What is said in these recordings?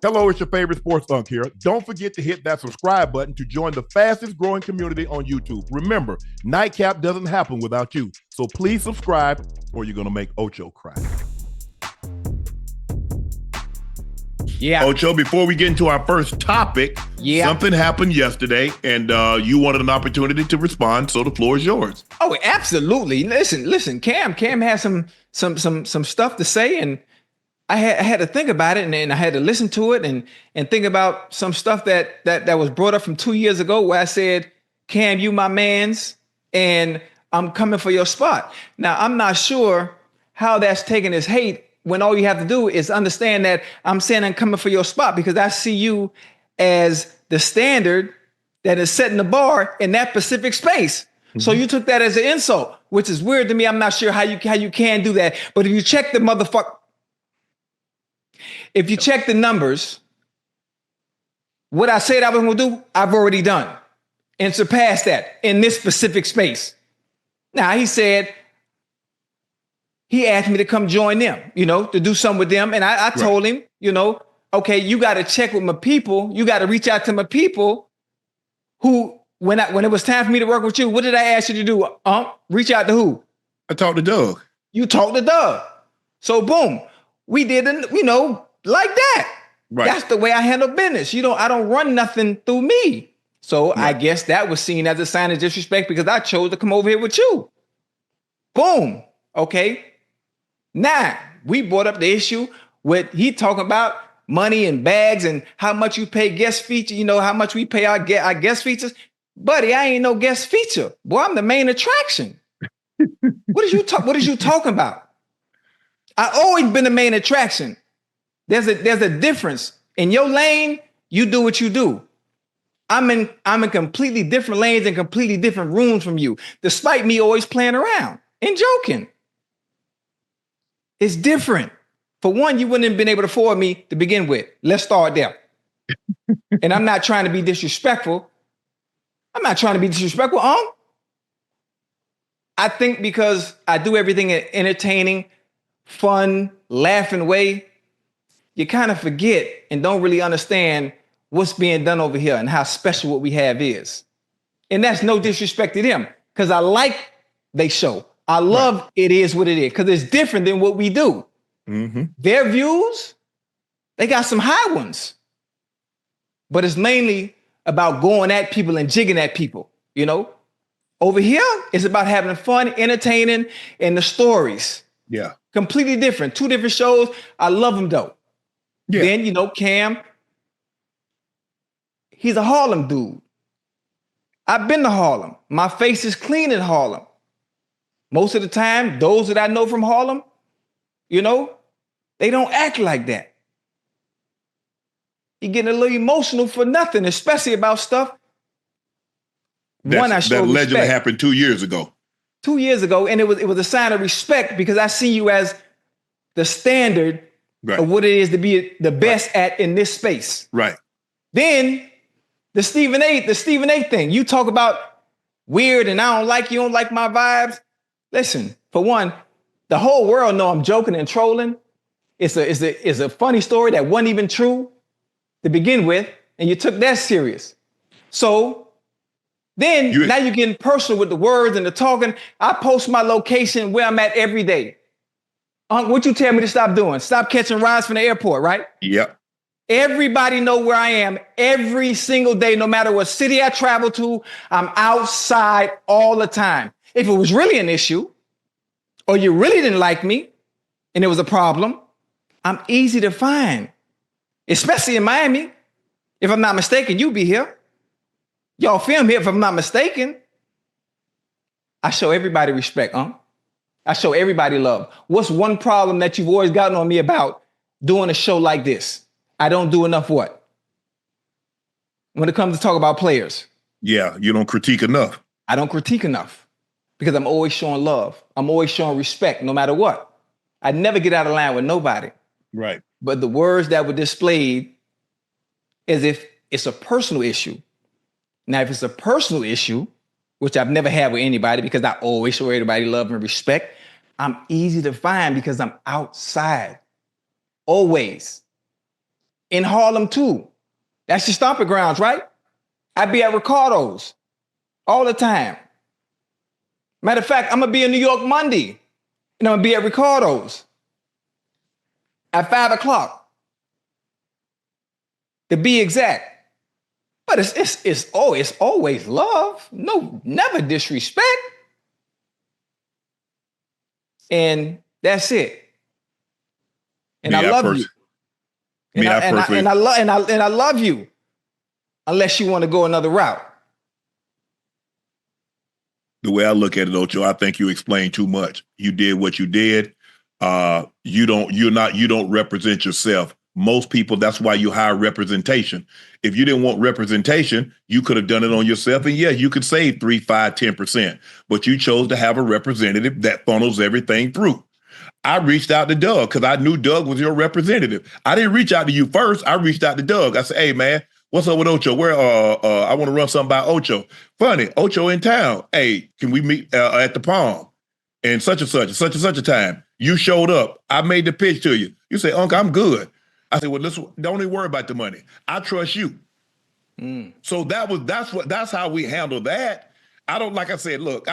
Hello, it's your favorite sports Unc here. Don't forget to hit that subscribe button to join the fastest growing community on YouTube. Remember, Nightcap doesn't happen without you. So please subscribe or you're going to make Ocho cry. Yeah. Ocho, before we get into our first topic, something happened yesterday and you wanted an opportunity to respond, so the floor is yours. Oh, absolutely. Listen, Cam has some stuff to say, and I had to think about it, and I had to listen to it and think about some stuff that was brought up from 2 years ago where I said, Cam, you my mans, and I'm coming for your spot. Now, I'm not sure how that's taken as hate when all you have to do is understand that I'm saying I'm coming for your spot because I see you as the standard that is setting the bar in that specific space. Mm-hmm. So you took that as an insult, which is weird to me. I'm not sure how you can do that. But if you check the numbers, what I said I was going to do, I've already done and surpassed that in this specific space. Now, he asked me to come join them, to do something with them. And I told him, okay, you got to check with my people. You got to reach out to my people who, when it was time for me to work with you, what did I ask you to do? Reach out to who? I talked to Doug. You talked to Doug. So boom, we did, like that. Right. That's the way I handle business. I don't run nothing through me. So I guess that was seen as a sign of disrespect because I chose to come over here with you. Boom. Okay. Now, we brought up the issue with he talking about money and bags and how much you pay guest feature, how much we pay our guest features. Buddy, I ain't no guest feature. Boy, I'm the main attraction. What is you talking about? I always been the main attraction. There's a difference. In your lane, you do what you do. I'm in completely different lanes and completely different rooms from you, despite me always playing around and joking. It's different. For one, you wouldn't have been able to afford me to begin with. Let's start there. And I'm not trying to be disrespectful. I think because I do everything in an entertaining, fun, laughing way, you kind of forget and don't really understand what's being done over here and how special what we have is. And that's no disrespect to them because I like they show. I love It Is What It Is because it's different than what we do. Mm-hmm. Their views, they got some high ones, but it's mainly about going at people and jigging at people, Over here, it's about having fun, entertaining, and the stories. Yeah. Completely different. Two different shows. I love them though. Yeah. Then, Cam, he's a Harlem dude. I've been to Harlem. My face is clean in Harlem. Most of the time, those that I know from Harlem, they don't act like that. You're getting a little emotional for nothing, especially about stuff. That allegedly happened 2 years ago. 2 years ago, and it was a sign of respect because I see you as the standard of what it is to be the best at in this space. Right. Then the Stephen A thing. You talk about weird and I don't like you, don't like my vibes. Listen, for one, the whole world know I'm joking and trolling. It's a funny story that wasn't even true to begin with, and you took that serious. So then now you're getting personal with the words and the talking. I post my location where I'm at every day. What you tell me to stop doing? Stop catching rides from the airport, right? Yep. Everybody know where I am every single day, no matter what city I travel to. I'm outside all the time. If it was really an issue, or you really didn't like me, and it was a problem, I'm easy to find, especially in Miami. If I'm not mistaken, you be here. Y'all film here if I'm not mistaken. I show everybody respect, I show everybody love. What's one problem that you've always gotten on me about doing a show like this? I don't do enough what? When it comes to talk about players. Yeah, you don't critique enough. I don't critique enough because I'm always showing love. I'm always showing respect no matter what. I never get out of line with nobody. Right. But the words that were displayed as if it's a personal issue. Now, if it's a personal issue, which I've never had with anybody because I always show everybody love and respect, I'm easy to find because I'm outside. Always. in Harlem too. That's your stomping grounds, right? I be at Ricardo's all the time. Matter of fact, I'm gonna be in New York Monday, and I'm gonna be at Ricardo's at 5 o'clock, to be exact. But it's always love. No, never disrespect. And that's it. And I love you. And I love you, unless you want to go another route. The way I look at it, Ocho, I think you explained too much. You did what you did. You don't represent yourself. Most people, that's why you hire representation. If you didn't want representation, you could have done it on yourself. And yeah, you could save 3, 5, 10%, but you chose to have a representative that funnels everything through. I reached out to Doug because I knew Doug was your representative. I didn't reach out to you first. I reached out to Doug. I said, hey man, what's up with Ocho? Where I want to run something by Ocho. Funny, Ocho in town. Hey, can we meet at the Palm? And such and such a time. You showed up. I made the pitch to you. You say, Unc, I'm good. I said, well, listen, don't even worry about the money. I trust you. So that's how we handle that. I don't, like I said, look,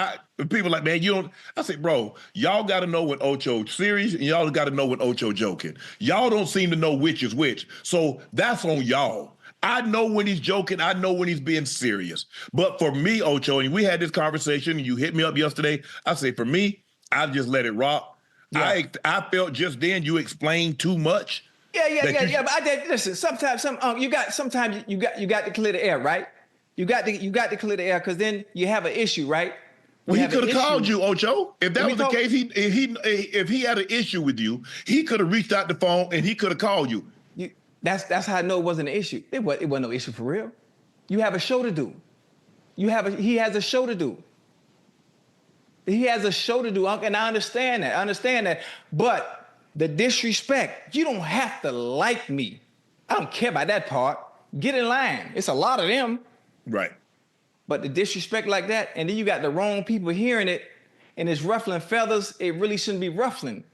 people like, man, you don't, I said, bro, y'all got to know when Ocho's serious and y'all got to know when Ocho joking. Y'all don't seem to know which is which. So that's on y'all. I know when he's joking. I know when he's being serious. But for me, Ocho, and we had this conversation, and you hit me up yesterday. I said, for me, I just let it rock. Yeah. I felt just then you explained too much. Yeah. But I did listen. Sometimes you got to clear the air, right? You got to clear the air because then you have an issue, right? Well, he could have called you, Ocho. If that was the case, if he had an issue with you, he could have reached out the phone and he could have called you. That's how I know it wasn't an issue. It wasn't no issue for real. You have a show to do. He has a show to do. He has a show to do, Unc, and I understand that. But the disrespect, you don't have to like me. I don't care about that part. Get in line. It's a lot of them. Right. But the disrespect like that, and then you got the wrong people hearing it, and it's ruffling feathers. It really shouldn't be ruffling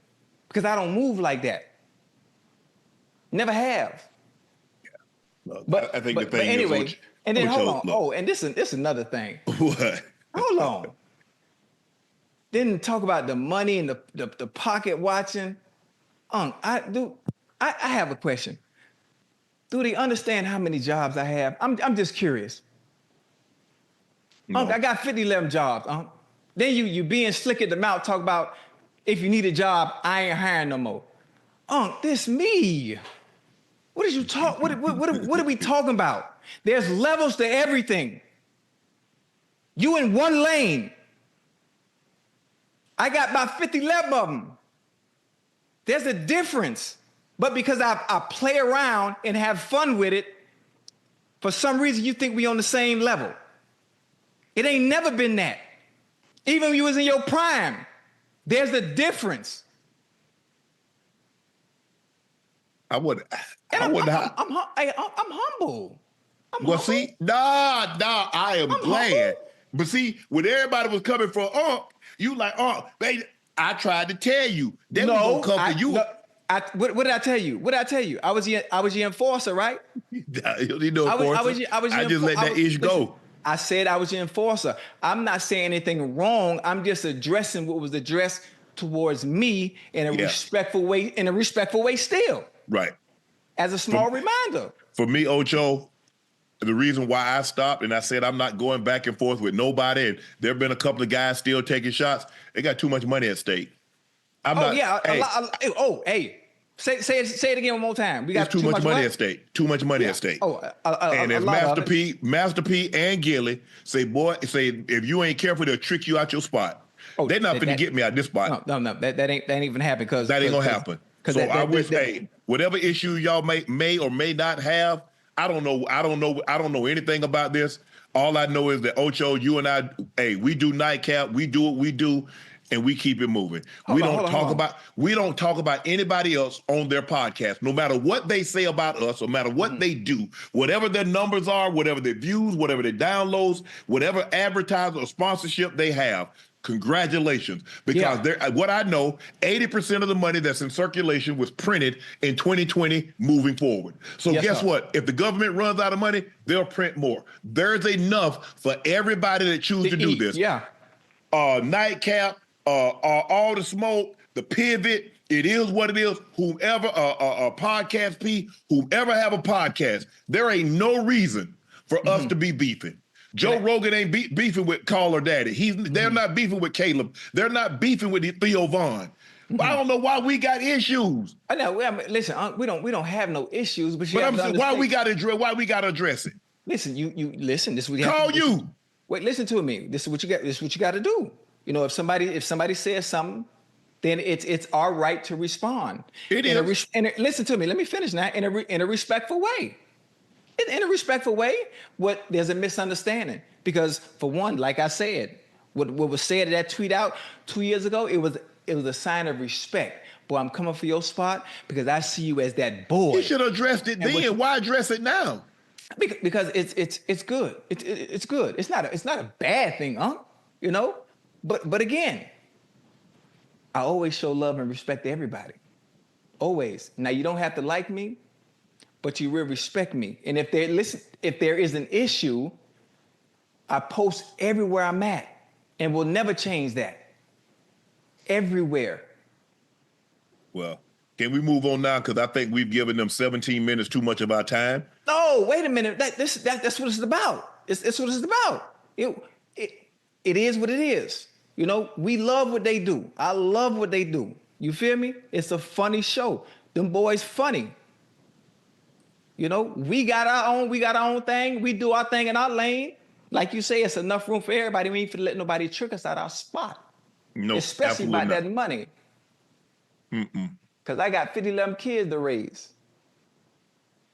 because I don't move like that. Never have. Yeah. Look, but I think the thing anyway, is, and then hold on. Look. Oh, and this is another thing. What? Hold on. Didn't talk about the money and the pocket watching. I have a question. Do they understand how many jobs I have? I'm just curious. No. I got 50-11 jobs. Then you being slick at the mouth, talk about if you need a job, I ain't hiring no more. This me. What is you talk? What are we talking about? There's levels to everything. You in one lane. I got about 50-11 of them. There's a difference. But because I play around and have fun with it, for some reason you think we on the same level. It ain't never been that. Even when you was in your prime, there's a difference. I'm humble. See, I am glad. Humble. But see, when everybody was coming for you like, baby, I tried to tell you. They was gonna come for you. No, what did I tell you? What did I tell you? I was your enforcer, right? You know, I just let that ish go. I said I was your enforcer. I'm not saying anything wrong. I'm just addressing what was addressed towards me in a respectful way. In a respectful way, still. Right. As a small reminder. For me, Ocho, the reason why I stopped and I said I'm not going back and forth with nobody, and there have been a couple of guys still taking shots. They got too much money at stake. Say it again one more time. We got too much money at stake. Too much money at stake. And as Master P and Gilly say, if you ain't careful, they'll trick you out your spot. They're not finna get me out this spot. No, that ain't even happen because that ain't gonna happen. So I wish, whatever issue y'all may or may not have, I don't know anything about this. All I know is that Ocho, you and I, we do Nightcap, we do what we do, and we keep it moving. We don't talk about anybody else on their podcast. No matter what they say about us, no matter what they do, whatever their numbers are, whatever their views, whatever their downloads, whatever advertiser or sponsorship they have, Congratulations. Because what I know, 80% of the money that's in circulation was printed in 2020 moving forward. So guess what? If the government runs out of money, they'll print more. There's enough for everybody that chooses to do this. Yeah. Nightcap, all the smoke, the pivot, it is what it is. Whomever, podcast P, whomever have a podcast, there ain't no reason for us to be beefing. Joe Rogan ain't beefing with Call Her Daddy. They're not beefing with Caleb. They're not beefing with Theo Vaughn. I don't know why we got issues. I know. Listen, we don't have no issues, but I'm saying, why we got to address it? Listen, you listen. This is what you call you. Wait, listen to me. This is what you got. This is what you got to do. You know, if somebody says something, then it's our right to respond. It is. Listen to me. Let me finish now. In a respectful way. In a respectful way, there's a misunderstanding. Because for one, like I said, what was said in that tweet out 2 years ago, it was a sign of respect. Boy, I'm coming for your spot because I see you as that boy. You should have addressed it then. Why address it now? Because it's good. It's good. It's not a bad thing, you know? But again, I always show love and respect to everybody. Always. Now you don't have to like me, but you will respect me. And if there is an issue, I post everywhere I'm at and will never change that. Everywhere. Well, can we move on now? Because I think we've given them 17 minutes too much of our time. No, wait a minute. That's what it's about. It's what it's about. It is what it is. You know, we love what they do. I love what they do. You feel me? It's a funny show. Them boys funny. You know, we got our own thing. We do our thing in our lane. Like you say, it's enough room for everybody. We ain't finna let nobody trick us out our spot. No, especially about that money. Because I got 50 kids to raise.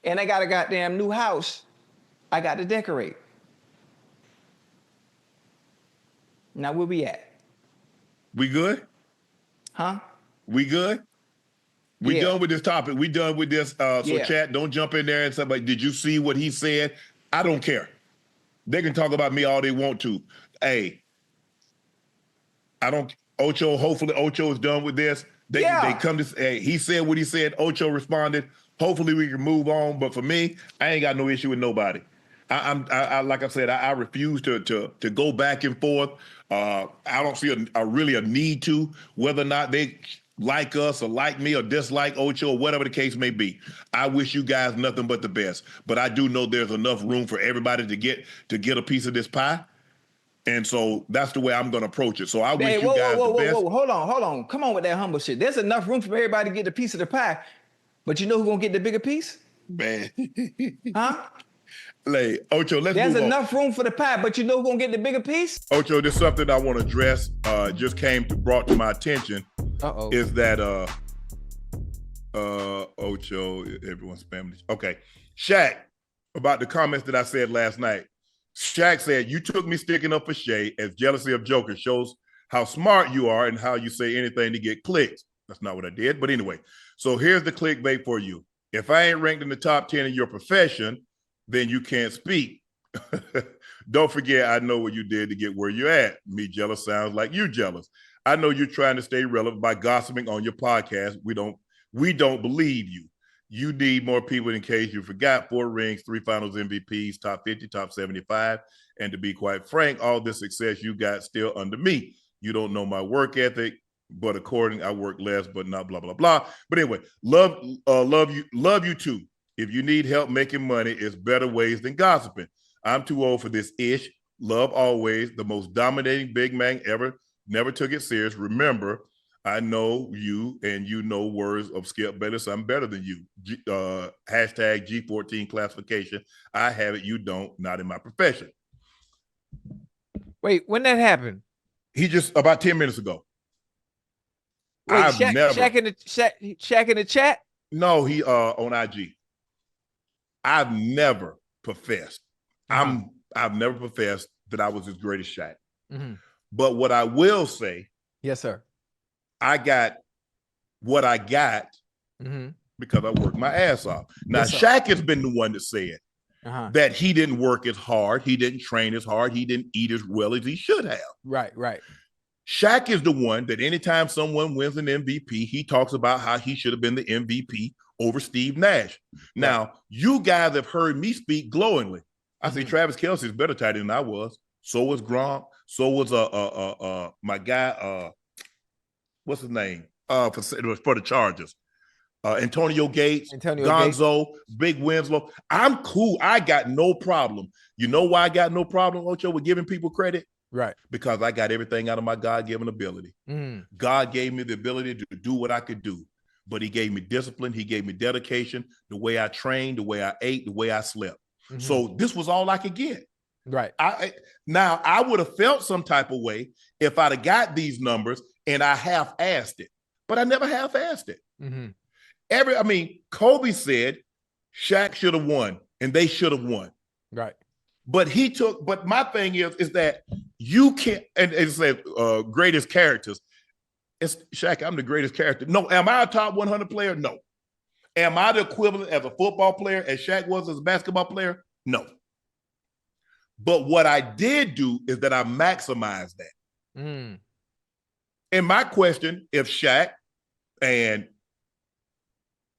And I got a goddamn new house I got to decorate. Now, where we at? We good? Huh? We good? We done with this topic. We done with this. Chat, don't jump in there and say, but did you see what he said? I don't care. They can talk about me all they want to. Hey, hopefully Ocho is done with this. They come to say, hey, he said what he said. Ocho responded. Hopefully we can move on. But for me, I ain't got no issue with nobody. I like I said, I refuse to go back and forth. I don't see a need to, whether or not they like us or like me or dislike Ocho or whatever the case may be. I wish you guys nothing but the best. But I do know there's enough room for everybody to get a piece of this pie. And so that's the way I'm going to approach it. So I wish you guys the best. Hold on. Come on with that humble shit. There's enough room for everybody to get a piece of the pie. But you know who's going to get the bigger piece? Man. Huh? Like, Ocho, let's There's move on. enough room for the pie, but you know who's going to get the bigger piece? Ocho, there's something I want to address. Just brought to my attention. Is that Ocho, everyone's family. Okay. Shaq, about the comments that I said last night. Shaq said, you took me sticking up for Shay as jealousy of Joker shows how smart you are and how you say anything to get clicks. That's not what I did. But anyway, so here's the clickbait for you. If I ain't ranked in the top 10 in your profession, then you can't speak. Don't forget, I know what you did to get where you're at. Me jealous sounds like you jealous. I know you're trying to stay relevant by gossiping on your podcast. We don't believe you. You need more people in case you forgot 4 rings, 3 finals MVPs, top 50, top 75. And to be quite frank, all this success you got still under me. You don't know my work ethic, but according, I work less, but not blah, blah, blah. But anyway, love you too. If you need help making money, it's better ways than gossiping. I'm too old for this ish. Love always. The most dominating big man ever. Never took it serious. Remember, I know you and you know words of Skip Bayless. I'm better than you. Hashtag G14 classification. I have it. You don't. Not in my profession. Wait, when that happened? He just about 10 minutes ago. Wait, Shaq in the chat? No, he on IG. I've never professed. I've never professed that I was as great as Shaq. Mm-hmm. But what I will say, yes, sir, I got what I got because I worked my ass off. Now, yes, Shaq has been the one that said that he didn't work as hard, he didn't train as hard, he didn't eat as well as he should have. Right. Shaq is the one that anytime someone wins an MVP, he talks about how he should have been the MVP over Steve Nash. Now, you guys have heard me speak glowingly. I say Travis Kelce is better tight end than I was. So was Gronk. So was my guy, what's his name? For the Chargers. Antonio Gates, Gonzo, Big Winslow. I'm cool. I got no problem. You know why I got no problem, Ocho, with giving people credit? Right. Because I got everything out of my God-given ability. God gave me the ability to do what I could do. But he gave me discipline. He gave me dedication, the way I trained, the way I ate, the way I slept. So this was all I could get. Right. Now, I would have felt some type of way if I'd have got these numbers and I half-assed it. But I never half-assed it. Kobe said Shaq should have won and they should have won. Right. But my thing is that you can't, and it said greatest characters. It's Shaq, I'm the greatest character. No, am I a top 100 player? No. Am I the equivalent as a football player as Shaq was as a basketball player? No. But what I did do is that I maximized that. And my question, if Shaq and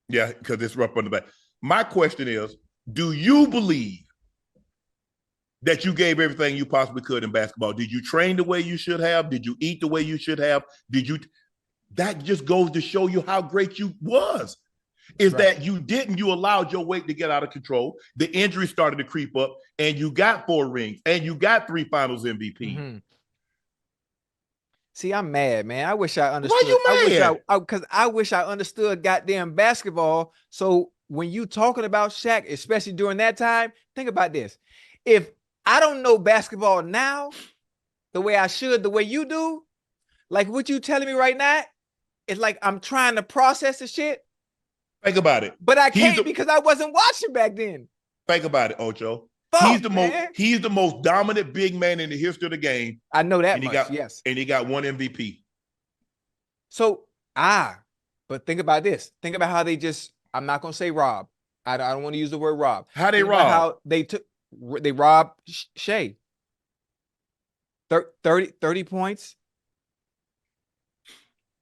because it's rough on the back. My question is, do you believe that you gave everything you possibly could in basketball? Did you train the way you should have? Did you eat the way you should have? That just goes to show you how great you was. That you allowed your weight to get out of control. The injury started to creep up and you got 4 rings and you got 3 finals MVP. See, I'm mad, man. I wish I understood. Why you mad? Because I wish I understood goddamn basketball. So when you talking about Shaq, especially during that time, think about this. If I don't know basketball now the way I should, the way you do, like what you telling me right now, it's like I'm trying to process the shit. Think about it. But I can't because I wasn't watching back then. Think about it, Ocho. Fuck, he's the most dominant big man in the history of the game. I know that much, yes. And he got 1 MVP. So, but think about this. Think about how they I'm not going to say rob. I don't want to use the word rob. How they rob? How they robbed Shay. 30 points.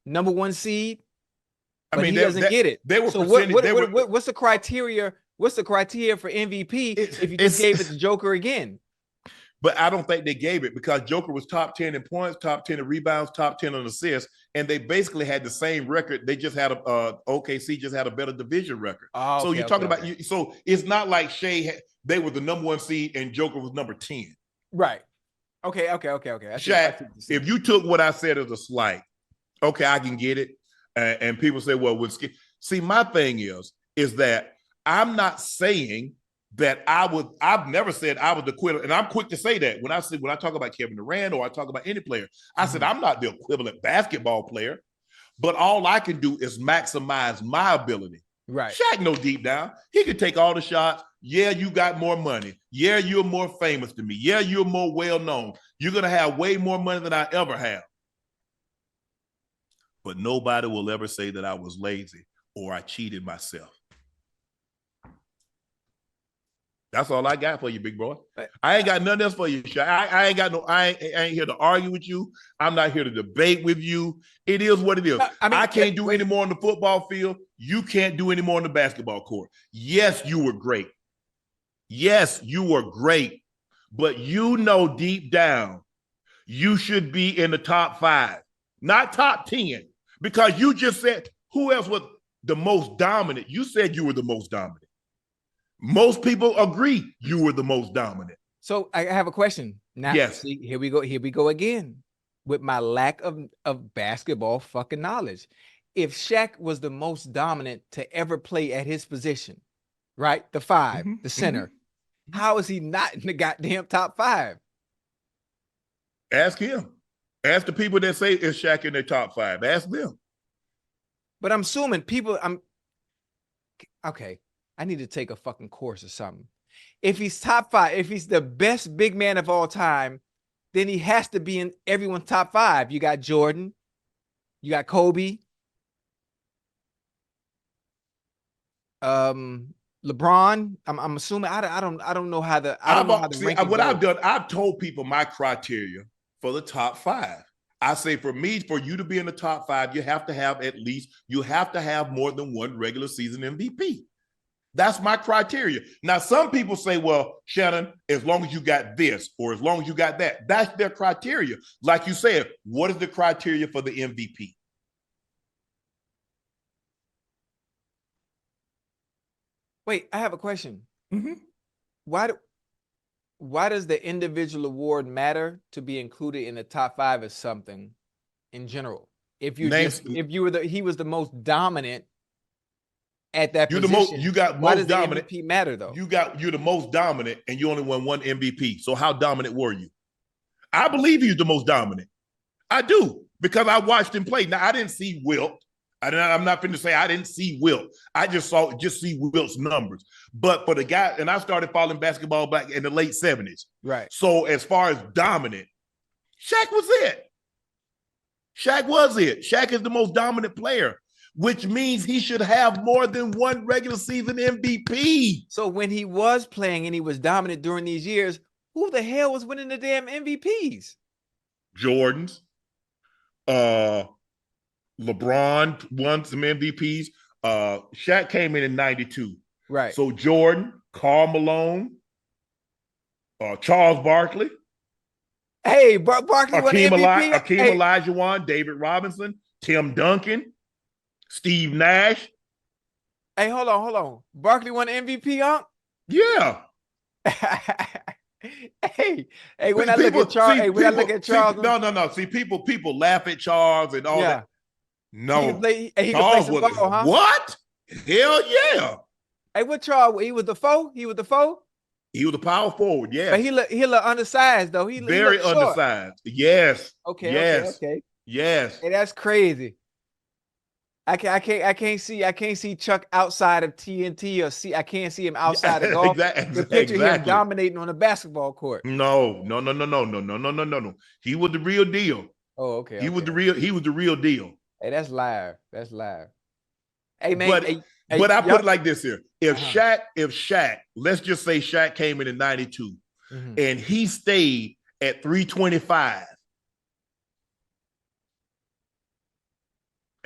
Number 1 seed. But he doesn't get it. They were so what's the criteria? What's the criteria for MVP if you just gave it to Joker again? But I don't think they gave it because Joker was top 10 in points, top 10 in rebounds, top 10 in assists, and they basically had the same record. They just had OKC just had a better division record. So you're talking about so it's not like they were the number 1 seed and Joker was number 10. Right. Okay. Shaq, if you took what I said as a slight, okay, I can get it. And people say, well, see, my thing is that I'm not saying that I've never said I was the equivalent, and I'm quick to say that when I talk about Kevin Durant or I talk about any player, I said I'm not the equivalent basketball player, but all I can do is maximize my ability. Right. Shaq know deep down, he could take all the shots. Yeah, you got more money. Yeah, you're more famous than me. Yeah, you're more well-known. You're going to have way more money than I ever have. But nobody will ever say that I was lazy or I cheated myself. That's all I got for you, big boy. I ain't got nothing else for you, Shaq. I ain't here to argue with you. I'm not here to debate with you. It is what it is. I can't do any more on the football field. You can't do any more on the basketball court. Yes, you were great. Yes, you were great. But you know deep down, you should be in the top 5, not top 10. Because you just said, who else was the most dominant? You said you were the most dominant. Most people agree you were the most dominant. So I have a question. Now, yes. See, here we go again with my lack of basketball fucking knowledge. If Shaq was the most dominant to ever play at his position, right? The 5, the center. How is he not in the goddamn top 5? Ask him. Ask the people that say is Shaq in their top 5. Ask them. But I'm assuming okay, I need to take a fucking course or something. If he's top 5, if he's the best big man of all time, then he has to be in everyone's top 5. You got Jordan, you got Kobe, LeBron. I'm assuming I don't know how the I've told people my criteria for the top 5. I say for me, for you to be in the top 5, you have to have more than one regular season MVP. That's my criteria. Now, some people say, well, Shannon, as long as you got this or as long as you got that, that's their criteria. Like you said, what is the criteria for the MVP? Wait, I have a question. Mm-hmm. Why does the individual award matter to be included in the top 5 as something in general? He was the most dominant at that position. Why does the MVP matter though? You're the most dominant and you only won one MVP. So how dominant were you? I believe he's the most dominant. I do, because I watched him play. Now I didn't see Wilt. I'm not going to say I didn't see Wilt. I just see Wilt's numbers. But for the guy, and I started following basketball back in the late 70s. Right. So as far as dominant, Shaq was it. Shaq is the most dominant player, which means he should have more than one regular season MVP. So when he was playing and he was dominant during these years, who the hell was winning the damn MVPs? Jordans. LeBron won some MVPs. Shaq came in 92. Right. So Jordan, Karl Malone, Charles Barkley. Hey, Barkley won MVP. Akeem Olajuwon, David Robinson, Tim Duncan, Steve Nash. Hey, hold on. Barkley won MVP, Unc? Yeah. Hey, when I look at Charles. No. See, people laugh at Charles and all that. No. He could play some ball, huh? What? Hell yeah. Hey, what Charles? He was the foe? He was the power forward, yeah. But he look undersized though. He very undersized. Yes. Okay. Yes. Hey, that's crazy. I can't see Chuck outside of TNT I can't see him outside of golf. The picture him dominating on the basketball court. No. He was the real deal. Oh, okay. He was the real deal. Hey, that's live. Hey, man. But I put it like this here. If Shaq, let's just say Shaq came in 92 and he stayed at 325,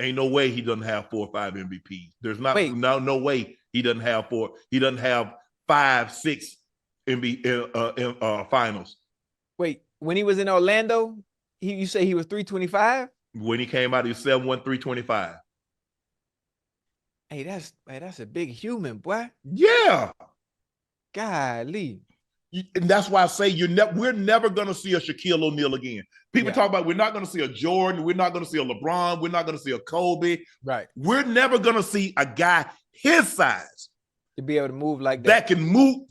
ain't no way he doesn't have 4 or 5 MVPs. There's no way he doesn't have 4. He doesn't have 5, 6 finals. Wait, when he was in Orlando, you say he was 325? When he came out, he was 7'1", 325. Hey, that's a big human, boy. Yeah. Golly. And that's why I say we're never going to see a Shaquille O'Neal again. People talk about we're not going to see a Jordan. We're not going to see a LeBron. We're not going to see a Kobe. Right. We're never going to see a guy his size to be able to move like that. That can move.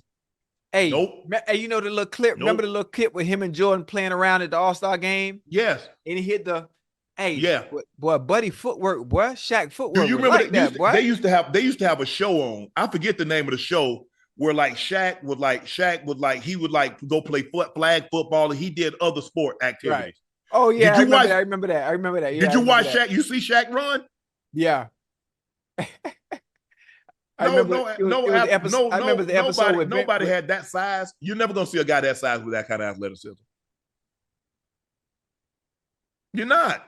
Hey, nope. Hey, you know the little clip? Nope. Remember the little clip with him and Jordan playing around at the All-Star game? Yes. And he hit the... Hey, yeah, boy, buddy footwork, boy, Shaq footwork. Do you remember like that, boy? They used to have a show on. I forget the name of the show where Shaq would go play flag football and he did other sport activities. Right. Oh yeah, I remember that. Yeah, did you watch Shaq? You see Shaq run? Yeah. Nobody had that size. You're never gonna see a guy that size with that kind of athleticism. You're not.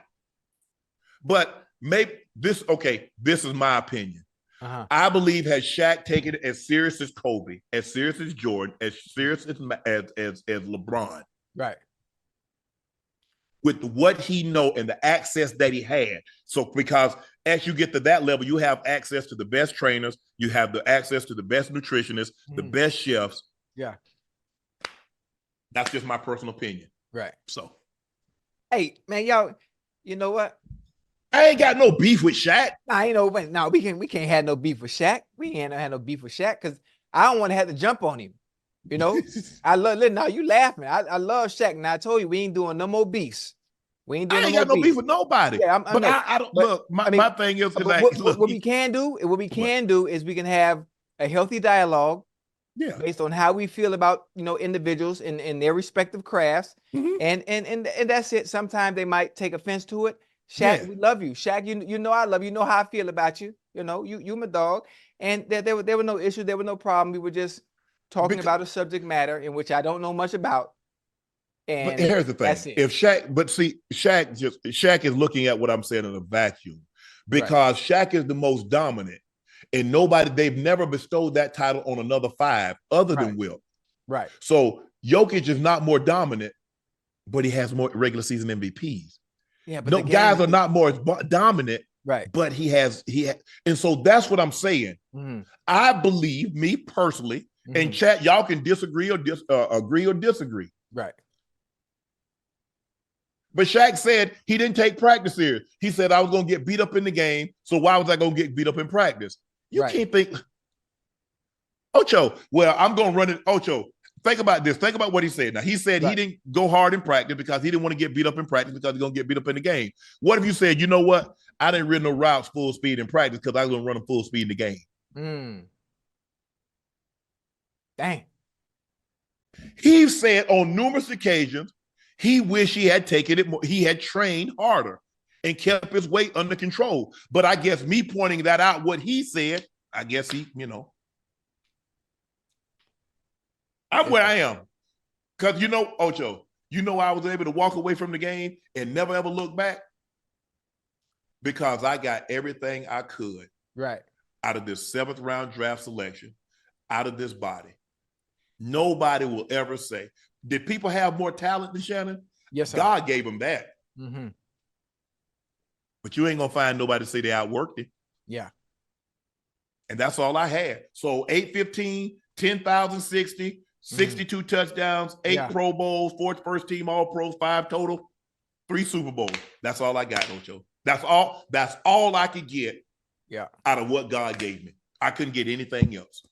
But maybe this is my opinion. I believe had Shaq taken it as serious as Kobe, as serious as Jordan, as serious as LeBron. Right. With what he know and the access that he had. So because as you get to that level, you have access to the best trainers, you have the access to the best nutritionists, the best chefs. Yeah. That's just my personal opinion. Right. So. Hey, man, y'all, you know what? I ain't got no beef with Shaq. We can't have no beef with Shaq. We ain't had no beef with Shaq because I don't want to have to jump on him. You know, now you laughing. I love Shaq. Now I told you we ain't doing no more beefs. We ain't doing no beef with nobody. Yeah, I don't look. My thing is what we can do is we can have a healthy dialogue. Yeah. Based on how we feel about individuals in their respective crafts, and that's it. Sometimes they might take offense to it. Shaq, we love you. Shaq, you know I love you. You know how I feel about you. You know you my dog, and there were no issues. There were no problem. We were just talking about a subject matter in which I don't know much about. And but here's the thing: if Shaq is looking at what I'm saying in a vacuum, because Shaq is the most dominant, and they've never bestowed that title on another 5 other than Wilt. Right. So Jokic is not more dominant, but he has more regular season MVPs. Yeah, but no guys are not more dominant, right? But he has, and so that's what I'm saying. Mm-hmm. I believe, me personally, and chat, y'all can disagree or agree or disagree. Right. But Shaq said he didn't take practice serious. He said, I was going to get beat up in the game, so why was I going to get beat up in practice? You can't think, Ocho, well, I'm going to run it. Ocho, think about this. Think about what he said. Now, he said he didn't go hard in practice because he didn't want to get beat up in practice because he's going to get beat up in the game. What if you said, you know what? I didn't run no routes full speed in practice because I was going to run them full speed in the game. Dang. He said on numerous occasions, he wished he had taken it more. He had trained harder and kept his weight under control. But I guess me pointing that out, what he said, I guess he, I'm where I am. Because, Ocho, I was able to walk away from the game and never ever look back because I got everything I could out of this 7th round draft selection, out of this body. Nobody will ever say, did people have more talent than Shannon? Yes, sir. God gave them that. Mm-hmm. But you ain't going to find nobody to say they outworked it. Yeah. And that's all I had. So 815, 10,060, 62 touchdowns, 8 Pro Bowls, 4 first team All-Pros, 5 total, 3 Super Bowls. That's all I got, Ocho. That's all I could get out of what God gave me. I couldn't get anything else.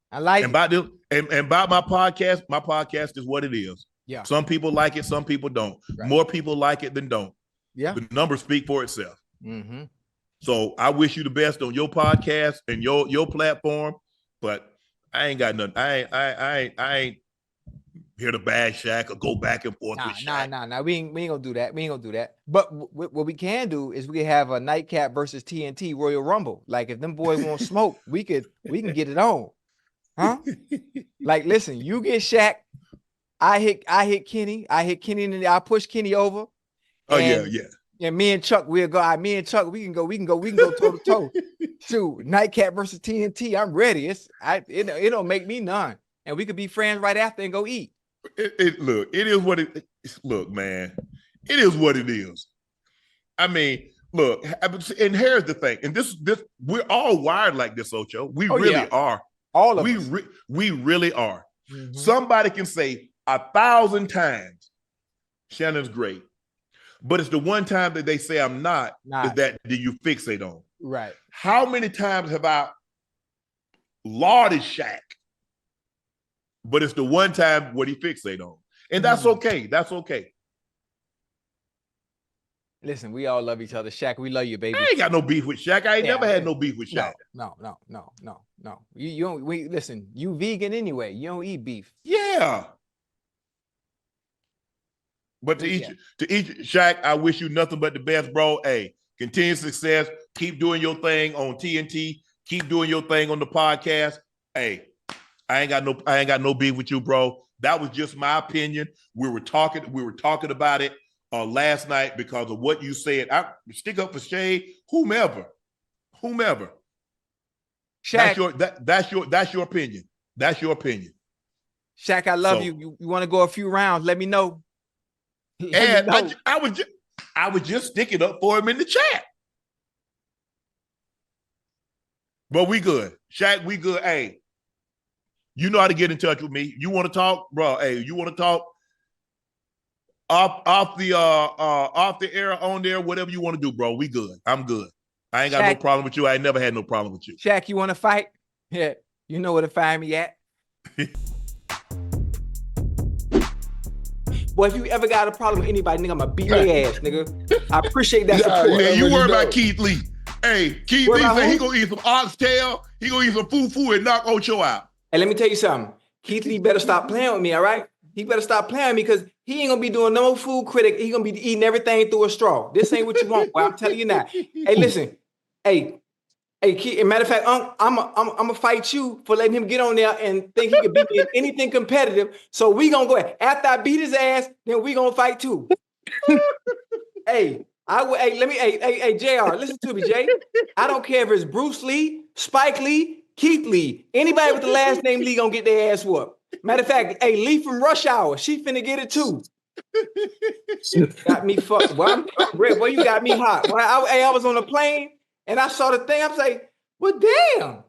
I like and by my podcast is what it is. Yeah. Some people like it, some people don't. Right. More people like it than don't. Yeah. The numbers speak for itself. Mm-hmm. So I wish you the best on your podcast and your platform, but I ain't got nothing. I ain't here to bash Shaq or go back and forth with Shaq. Nah. We ain't gonna do that. We ain't gonna do that. But what we can do is we can have a Nightcap versus TNT Royal Rumble. Like if them boys want smoke, we can get it on. Huh? Like, listen, you get Shaq, I hit Kenny, and I push Kenny over. Oh yeah. And me and Chuck, we'll go. Me and Chuck, we can go toe to toe. Shoot, Nightcap versus TNT. I'm ready. It don't make me none, and we could be friends right after and go eat. Look, it is what it. Look, man, it is what it is. I mean, look, and here's the thing, and this we're all wired like this, Ocho. We really are. All of us. We really are. Mm-hmm. Somebody can say 1,000 times, Shannon's great. But it's the one time that they say I'm not. Is that do you fixate on? Right. How many times have I lauded Shaq? But it's the one time what he fixate on. And that's okay. That's okay. Listen, we all love each other. Shaq, we love you, baby. I ain't got no beef with Shaq. I ain't never had no beef with Shaq. No. You don't listen, you vegan anyway. You don't eat beef. Yeah. But to each Shaq, I wish you nothing but the best, bro. Hey, continued success. Keep doing your thing on TNT. Keep doing your thing on the podcast. Hey, I ain't got no beef with you, bro. That was just my opinion. We were talking about it last night because of what you said. I stick up for Shay, whomever. Shaq, that's your opinion. That's your opinion. Shaq, I love you. You want to go a few rounds? Let me know. I was just sticking up for him in the chat. But we good. Shaq, we good. Hey, you know how to get in touch with me. You want to talk, bro? Hey, you want to talk off the air, on there, whatever you want to do, bro. We good. I'm good. I ain't got no problem with you. I ain't never had no problem with you. Shaq, you want to fight? Yeah, you know where to find me at. Boy, if you ever got a problem with anybody, nigga, I'm gonna beat their ass, nigga. I appreciate that support. Yeah, you worry about Keith Lee. Hey, Keith Lee said he gonna eat some oxtail, he gonna eat some fufu and knock Ocho out. Hey, let me tell you something. Keith Lee better stop playing with me, all right? He better stop playing with me because he ain't gonna be doing no food critic. He gonna be eating everything through a straw. This ain't what you want, boy. I'm telling you now. Hey, listen. Hey, Hey, matter of fact, I'm gonna fight you for letting him get on there and think he could beat me in anything competitive. So we gonna go ahead. After I beat his ass, then we gonna fight too. Hey, JR, listen to me, Jay. I don't care if it's Bruce Lee, Spike Lee, Keith Lee, anybody with the last name Lee gonna get their ass whooped. Matter of fact, hey, Lee from Rush Hour, she finna get it too. Got me fucked. Well, Boy, you got me hot. Well, I was on a plane and I saw the thing. I was like, well, damn.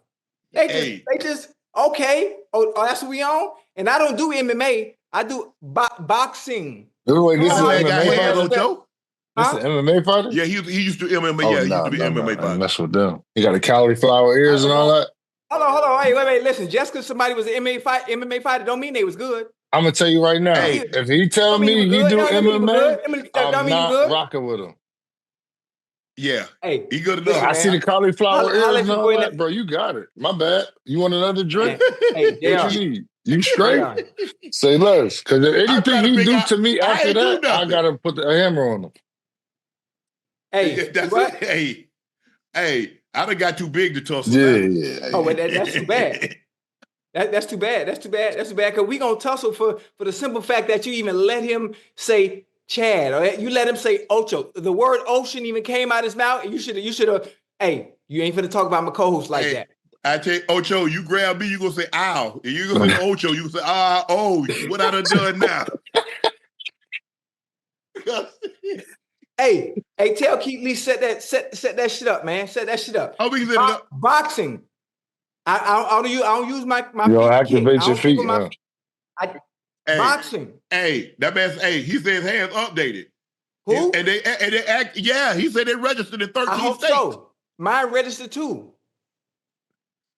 They just okay. Oh, that's what we on? And I don't do MMA. I do boxing. Wait, this is got MMA hands, fighter? Ocho? This is MMA fighter? Yeah, he used to MMA. Oh, yeah, he used to be MMA I fighter. mess with them. He got the cauliflower ears and all that. Hold on. Wait. Listen, just because somebody was an MMA fighter don't mean they was good. I'm gonna tell you right now. Hey, if he tell me he do MMA, I'm not rocking with him. Yeah. Hey, he good enough. I see the cauliflower ears and all that, in. bro. You got it. My bad. You want another drink? Hey, what you need? You straight? Say less. Because if anything he do to me after that, I gotta put the hammer on him. Hey, that's what? Hey, I done got too big to tussle. Yeah. Oh, well, that's too bad. That's too bad. That's too bad. Because we gonna tussle for the simple fact that you even let him say Chad, or you let him say Ocho. The word ocean even came out his mouth, and you should have. Hey, you ain't finna talk about my co-host like that. I tell you, Ocho, you grab me, you gonna say ow. And you gonna say Ocho, you gonna say what I done now. Hey, tell Keith Lee set that shit up, man. Set that shit up. How we set it up? Boxing. I don't use my you don't activate your feet. Boxing. Hey, that man. Hey, he said his hands updated. Who? And they act. Yeah, he said they registered in 13 I hope states. So. Mine registered too.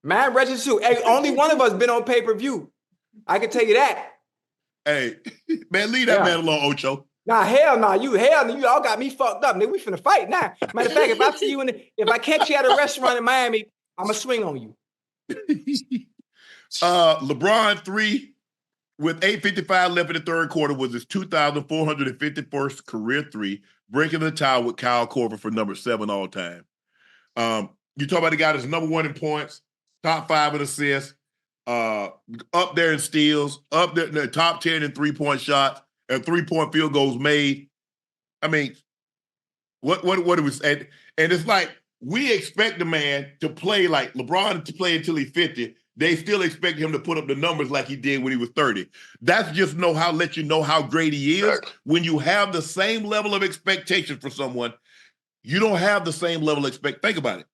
Hey, only one of us been on pay-per-view. I can tell you that. Hey, man, leave that man alone, Ocho. Nah, hell no. You all got me fucked up. Nigga, we finna fight now. Matter of fact, if I see you if I catch you at a restaurant in Miami, I'ma swing on you. LeBron 3 with 8:55 left in the third quarter was his 2,451st career 3, breaking the tie with Kyle Korver for number 7 all time. You talk about the guy that's number 1 in points, top 5 in assists, up there in steals, up there in the top 10 in 3-point shots and 3-point field goals made. I mean, what do we say? And it's like we expect the man to play like LeBron to play until he's 50. They still expect him to put up the numbers like he did when he was 30. That's just let you know how great he is. When you have the same level of expectation for someone, you don't have the same level of think about it.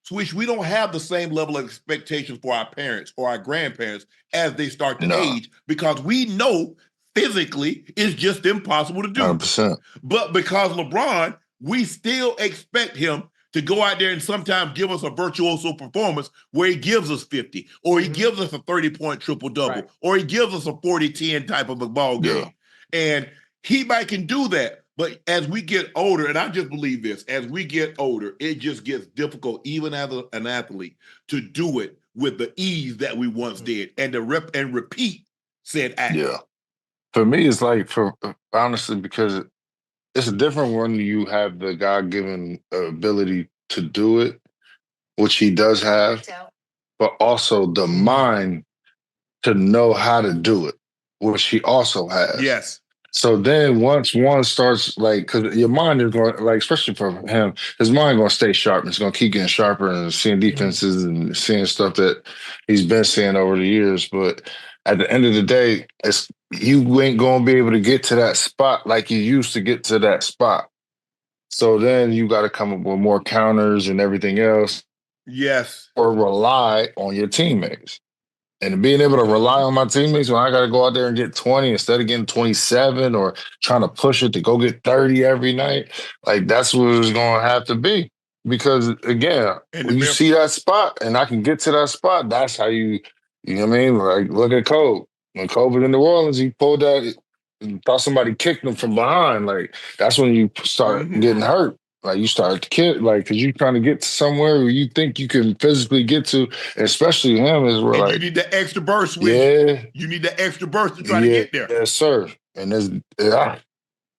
Swish, we don't have the same level of expectations for our parents or our grandparents as they start to age because we know physically it's just impossible to do. 100%. But because LeBron, we still expect him to go out there and sometimes give us a virtuoso performance where he gives us 50 or he gives us a 30-point triple-double or he gives us a 40-10 type of a ball game. Yeah. And he might can do that. But as we get older, and I just believe this, as we get older, it just gets difficult, even as an athlete, to do it with the ease that we once did and to repeat said act. Yeah. For me, it's like, honestly, because it's different when you have the God-given ability to do it, which he does have, but also the mind to know how to do it, which he also has. Yes. So then once one starts, like, because your mind is going, like, especially for him, his mind going to stay sharp. It's going to keep getting sharper and seeing defenses and seeing stuff that he's been seeing over the years. But at the end of the day, you ain't going to be able to get to that spot like you used to get to that spot. So then you got to come up with more counters and everything else. Yes. Or rely on your teammates. And being able to rely on my teammates when I got to go out there and get 20 instead of getting 27 or trying to push it to go get 30 every night, like that's what it's going to have to be. Because, again, when you see that spot and I can get to that spot, that's how you know what I mean? Like, look at Kobe. When Kobe was in New Orleans, he pulled that, thought somebody kicked him from behind. Like, that's when you start getting hurt. Like, you start to kid, like, because you're trying to get to somewhere where you think you can physically get to, especially him, is where, and like, you need the extra burst, yeah, you need the extra burst to try to get there. Yes, sir. And there's,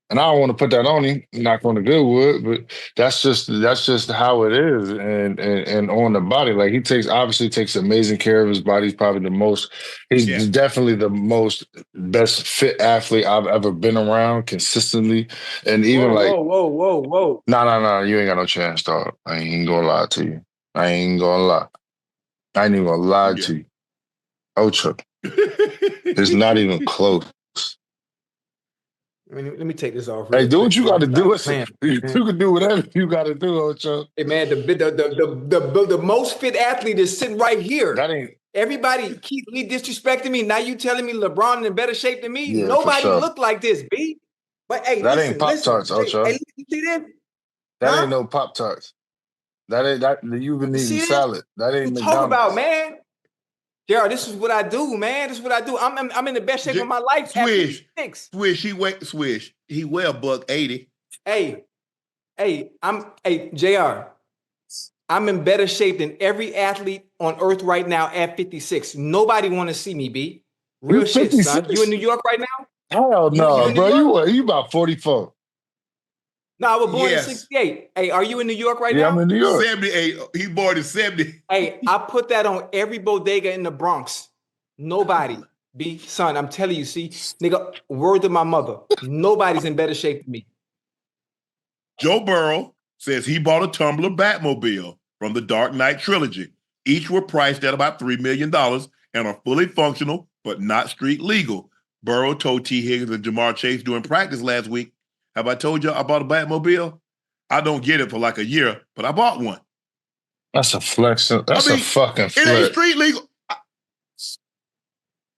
And I don't want to put that on him, knock on the good wood, but that's just how it is. And on the body, like he obviously takes amazing care of his body. He's definitely the most best fit athlete I've ever been around consistently. And even whoa. No, you ain't got no chance, dog. I ain't even gonna lie to you. I ain't even gonna lie to you. Ocho. It's not even close. Let me take this off. Hey, do what you got to do. You can do whatever you got to do, Ocho. Hey man, the most fit athlete is sitting right here. That ain't. Everybody keep disrespecting me. Now you telling me LeBron in better shape than me? Yeah, nobody looked like this, B. But hey, that ain't Pop-Tarts, Ocho. Hey, you see that? That ain't no Pop-Tarts. That ain't that. You've been eating salad. That ain't McDonald's. Talk about, man. Gerald, this is what I do, man. This is what I do. I'm in the best shape of my life. Swish. He weigh $180. Hey, JR. I'm in better shape than every athlete on earth right now at 56. Nobody want to see me, B. Real shit, son. You in New York right now? Hell no, bro. You about 44. No, I was born in 68. Hey, are you in New York right now? Yeah, I'm in New York. 78. He born in 70. Hey, I put that on every bodega in the Bronx. Nobody. B, son, I'm telling you, see, nigga, word to my mother. Nobody's in better shape than me. Joe Burrow says he bought a Tumbler Batmobile from the Dark Knight trilogy. Each were priced at about $3 million and are fully functional, but not street legal. Burrow told T. Higgins and Jamar Chase during practice last week, have I told you I bought a Batmobile? I don't get it for like a year, but I bought one. That's a flex. A fucking flex. It ain't street legal.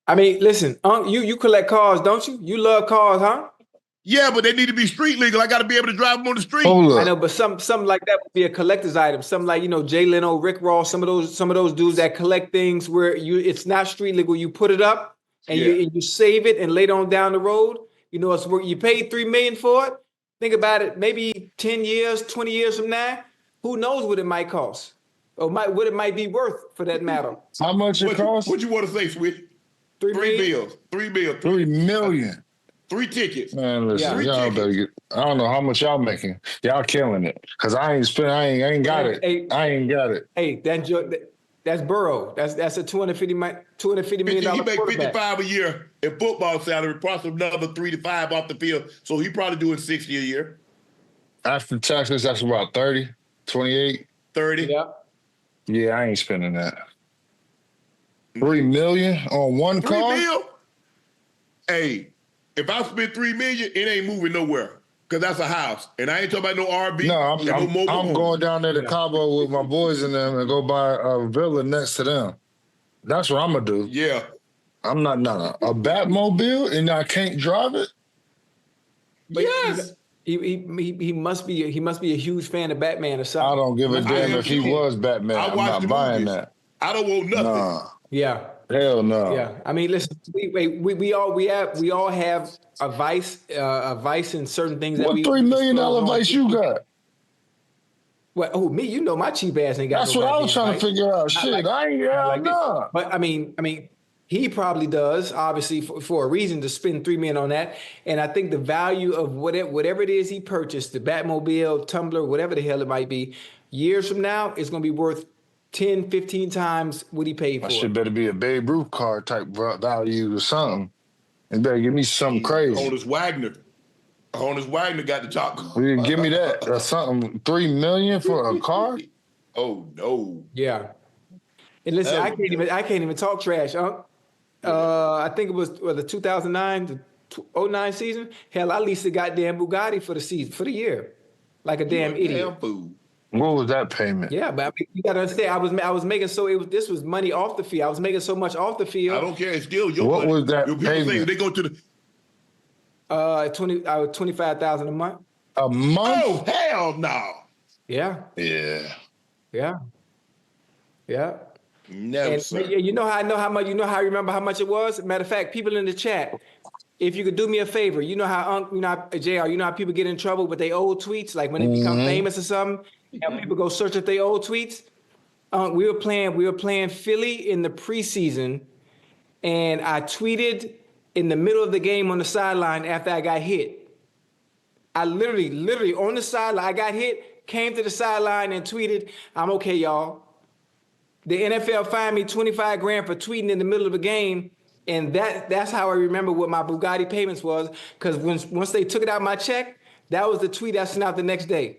I mean, listen, you collect cars, don't you? You love cars, huh? Yeah, but they need to be street legal. I got to be able to drive them on the street. I know, but something like that would be a collector's item. Something like, Jay Leno, Rick Ross, some of those dudes that collect things where it's not street legal. You put it up and you save it, and later on down the road, it's where you paid $3 million for it. Think about it, maybe 10 years, 20 years from now, who knows what it might cost or what it might be worth for that matter. How much it costs? What you want to say, Switch? $3 bills. $3 million. 3 tickets. Man, listen, y'all better get. I don't know how much y'all making. Y'all killing it. Cause I ain't got it. I ain't got it. Hey, that's Burrow. That's a $250 million He make quarterback. $55 a year in football salary, plus another 3 to 5 off the field. So he probably doing $60 a year. After taxes, that's about 30, 28. 30. Yeah. Yeah, I ain't spending that. $3 million on one car? $3 million? Hey, if I spend $3 million, it ain't moving nowhere. Because that's a house. And I ain't talking about no RV. No, I'm going down there to Cabo with my boys in them and go buy a villa next to them. That's what I'm going to do. Yeah. I'm not a Batmobile and I can't drive it? But yes. He must be a huge fan of Batman or something. I don't give a damn if he was Batman. I'm not buying that. I don't want nothing. Nah. Yeah. Hell no. Yeah. I mean, listen, we all have a vice in certain things. What $3 million vice you got? Well, me, my cheap ass ain't got. That's what I was trying to figure out. Shit, I ain't no. But I mean, he probably does, obviously, for a reason to spend $3 million on that. And I think the value of whatever it is he purchased, the Batmobile, Tumbler, whatever the hell it might be, years from now, it's going to be worth 10, 15 times what he paid for. That shit better be a Babe Ruth car type value or something. And better give me something crazy. Honus Wagner got the top car. Give me that or something. $3 million for a car? Oh no. Yeah. And listen, I can't even talk trash, huh? I think it was the 2009 to 09 season. Hell, I leased a goddamn Bugatti for the year, like a damn idiot. Damn fool. What was that payment? Yeah, but I mean, you gotta understand, I was making this was money off the field. I was making so much off the field. I don't care. It's still your what money. Was that people payment? Say they go to the $25,000 a month. A month? Oh hell no. Yeah. Never. And you know how I know how much. You know how I remember how much it was. Matter of fact, people in the chat, if you could do me a favor, you know how JR, you know how people get in trouble with their old tweets, like when they become famous or something, and people go search at their old tweets. We were playing Philly in the preseason, and I tweeted in the middle of the game on the sideline after I got hit. I literally on the sideline, I got hit, came to the sideline and tweeted, "I'm okay, y'all." The NFL fined me $25,000 for tweeting in the middle of a game. And that's how I remember what my Bugatti payments was. Because once they took it out of my check, that was the tweet I sent out the next day.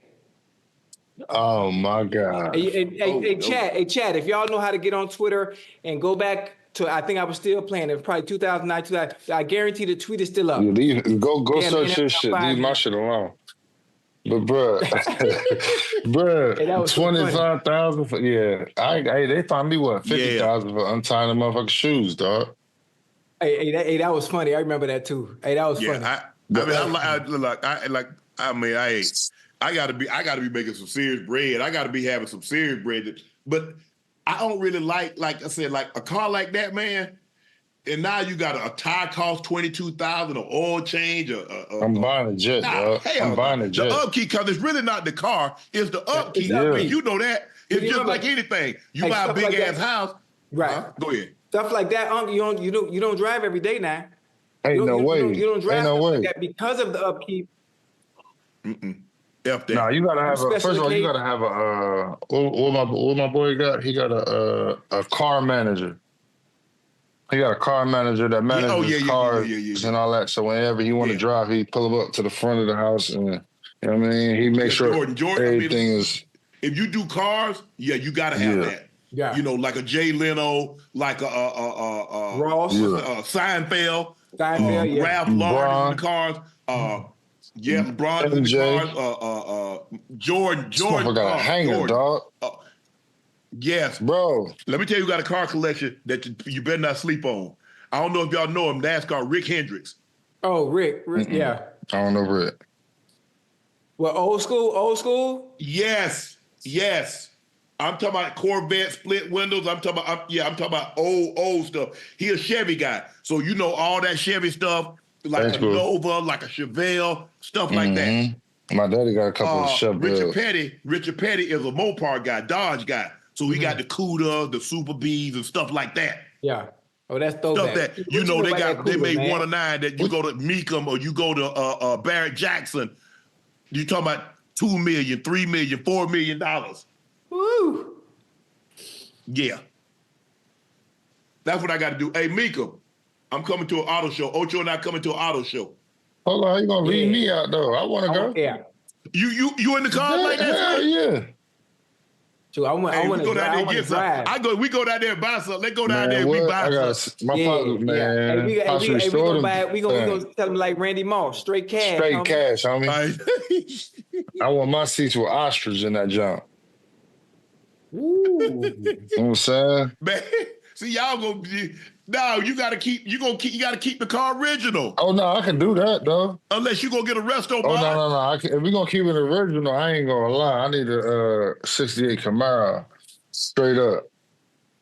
Oh my God. Hey, Chad, if y'all know how to get on Twitter and go back to, I think I was still playing, it was probably 2009, 2000, I guarantee the tweet is still up. Yeah, go search your shit. Leave my shit alone. But bruh, Hey, 25,000 for they fined me 50,000 for untying the motherfucking shoes, dog. Hey, that was funny. I remember that too. Hey, that was funny. I gotta be making some serious bread. I gotta be having some serious bread. But I don't really like I said, like a car like that, man. And now you got a tire cost $22,000, an oil change. I'm buying a jet, dog. I'm buying a jet. The upkeep, because it's really not the car, it's the upkeep. Yeah. You know that. It's just like anything. You buy a big ass house. Right. Go ahead. Stuff like that, Unc, you don't drive every day now. Ain't no way. You don't drive Ain't no way. like that because of the upkeep. F that. No, you gotta have first of all, you gotta have what my boy got? He got a car manager. He got a car manager that manages cars and all that. So whenever he want to drive, he pull him up to the front of the house and you know what I mean? He makes sure everything is. If you do cars, you gotta have that. Yeah. You know, like a Jay Leno, like a Ross, Seinfeld, Ralph Lauren in the cars, LeBron in the cars, Jordan. I got a hanger, dog. Yes, bro. Let me tell you, got a car collection that you better not sleep on. I don't know if y'all know him. NASCAR, Rick Hendricks. Oh, Rick, yeah. I don't know Rick. Well, old school. Yes. I'm talking about Corvette split windows. I'm talking about old stuff. He a Chevy guy, so you know all that Chevy stuff, like a Nova, like a Chevelle, stuff like that. My daddy got a couple of Chevelles. Richard Petty is a Mopar guy, Dodge guy. So he got the Cuda, the Super Bs, and stuff like that. Yeah. Oh, that's throwback. Stuff that they made Cuda, 1 of 9 that you go to Mecum or you go to Barrett Jackson. You talking about $2 million, $3 million, $4 million. Woo. Yeah. That's what I got to do. Hey, Mecum, I'm coming to an auto show. Ocho and I coming to an auto show. Hold on, how you gonna leave me out though? I want to go. Yeah. You in the car like that? Hell yeah. So I want to drive. We go down there and buy something. Let's go down there and we buy something. My father, man. We gonna tell them like Randy Moss, straight cash. Straight cash, homie. I want my seats with ostrich in that jump. Ooh. You know what I'm saying? Man, see, y'all gonna you gotta keep the car original. Oh no, I can do that though. Unless you gonna get a resto. Oh no. If we gonna keep it original, I ain't gonna lie. I need a 68 Camaro, straight up.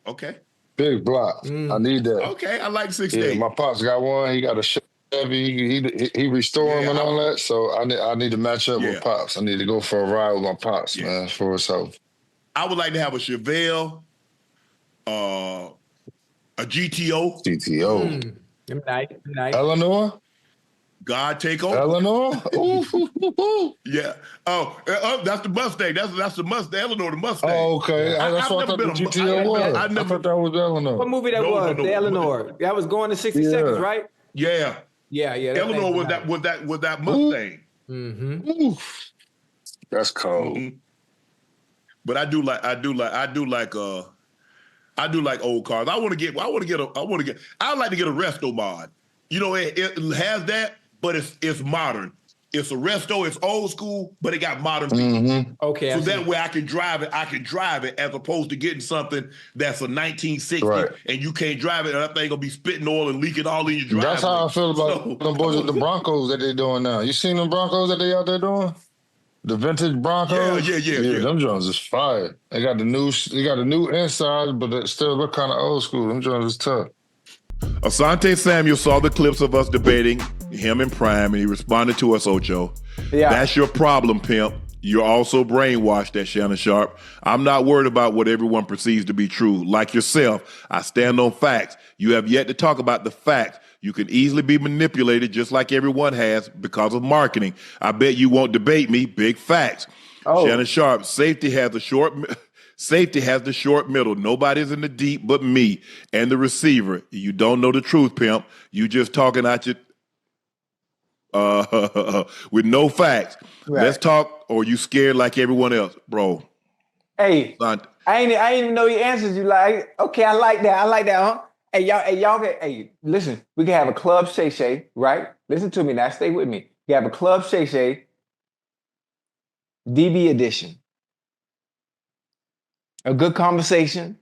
Okay. Big block. I need that. Okay, I like 68. Yeah, my pops got one. He got a Chevy. He restore them and all that. So I need to match up with pops. I need to go for a ride with my pops, man, for himself. I would like to have a Chevelle, a GTO. Nice. Eleanor? God take over. Eleanor? Yeah. That's the Mustang. That's the Mustang. Eleanor, the Mustang. Oh, okay. That's what I thought the GTO was. I thought that was Eleanor. What movie that was? The Eleanor. That was going to 60 seconds, right? Yeah. Yeah. Eleanor was that Mustang. Mm-hmm. That's cold. Mm-hmm. But I do like old cars. I'd like to get a resto mod. You know, it has that, but it's modern. It's a resto, it's old school, but it got modern features. Okay. So that way I can drive it as opposed to getting something that's a 1960 and you can't drive it and that thing gonna be spitting oil and leaking all in your driveway. That's how I feel about them boys with the Broncos that they doing now. You seen them Broncos that they out there doing? The vintage Broncos? Yeah. Them Jones is fire. They got the new inside, but it still look kind of old school. Them Jones is tough. Asante Samuel saw the clips of us debating him in Prime, and he responded to us, Ocho. Yeah. That's your problem, pimp. You're also brainwashed at Shannon Sharpe. I'm not worried about what everyone perceives to be true. Like yourself, I stand on facts. You have yet to talk about the facts. You can easily be manipulated just like everyone has because of marketing. I bet you won't debate me. Big facts. Oh. Shannon Sharpe, safety has the short middle. Nobody's in the deep but me and the receiver. You don't know the truth, pimp. You just talking out your with no facts. Right. Let's talk, or you scared like everyone else, bro. Hey, I ain't even know your answers. You like, okay, I like that, huh? Hey, y'all hey, listen, we can have a Club Shay Shay, right? Listen to me now, stay with me. You have a Club Shay Shay DB edition. A good conversation,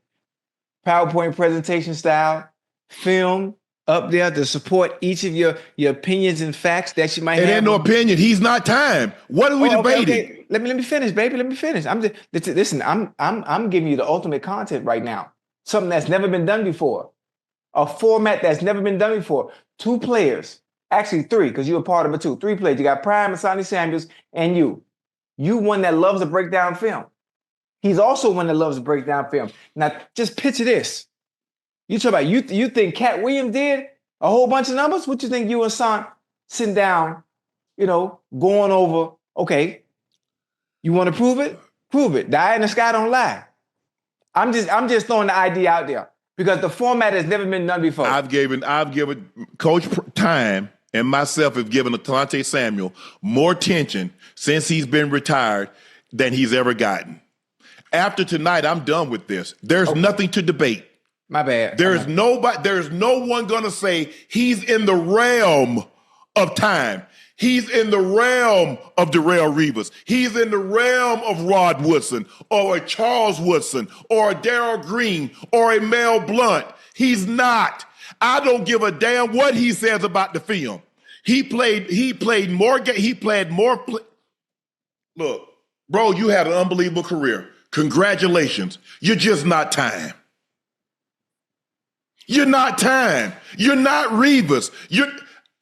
PowerPoint presentation style, film up there to support each of your opinions and facts that you might have. It ain't no opinion. He's not time. What are we debating? Okay. Let me finish, baby. Let me finish. Listen. I'm giving you the ultimate content right now. Something that's never been done before. A format that's never been done before. 2 players, actually 3, because you're a part of it too. 3 players. You got Prime, Asante Samuel, and you. You one that loves to break down film. He's also one that loves to break down film. Now, just picture this. You talk about you think Katt Williams did a whole bunch of numbers? What you think you and Son sitting down, going over, okay, you want to prove it? Prove it. Die in the sky don't lie. I'm just throwing the idea out there because the format has never been done before. I've given Coach time and myself have given Asante Samuel more attention since he's been retired than he's ever gotten. After tonight, I'm done with this. There's nothing to debate. My bad. There's no one gonna say he's in the realm of time. He's in the realm of Darrelle Revis. He's in the realm of Rod Woodson or a Charles Woodson or a Darryl Green or a Mel Blount. He's not. I don't give a damn what he says about the film. He played more. Look, bro, you had an unbelievable career. Congratulations. You're just not time. You're not time. You're not Revis.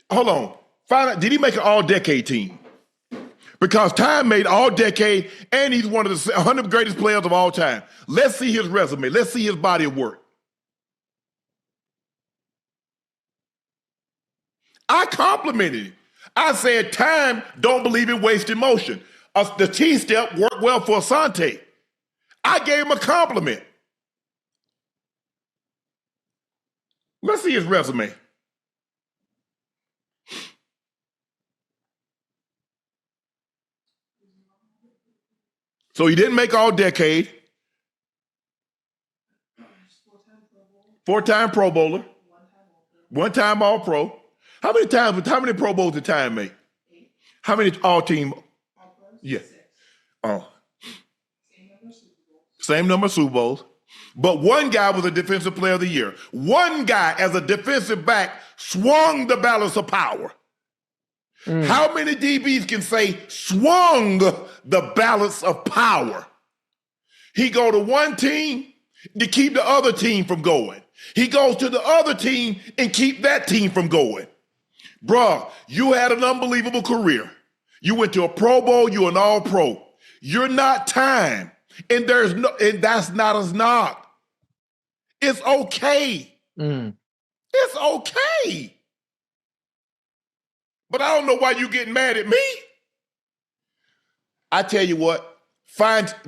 Hold on. Find out, did he make an all-decade team? Because Time made all-decade, and he's one of the 100 greatest players of all time. Let's see his resume. Let's see his body of work. I complimented him. I said, Time don't believe in wasted motion. The T-step worked well for Asante. I gave him a compliment. Let's see his resume. So he didn't make all decade. 4-time Pro Bowler. 1-time All Pro. How many Pro Bowls did Time make? 8. How many all team? Yeah. 6. Oh. Same number of Super Bowls. But one guy was a defensive player of the year. One guy as a defensive back swung the balance of power. How many DBs can say swung the balance of power? He go to one team to keep the other team from going. He goes to the other team and keep that team from going. Bruh, you had an unbelievable career. You went to a Pro Bowl, you're an All-Pro. You're not Time. And that's not a knock. It's okay. It's okay. But I don't know why you getting mad at me. I tell you what,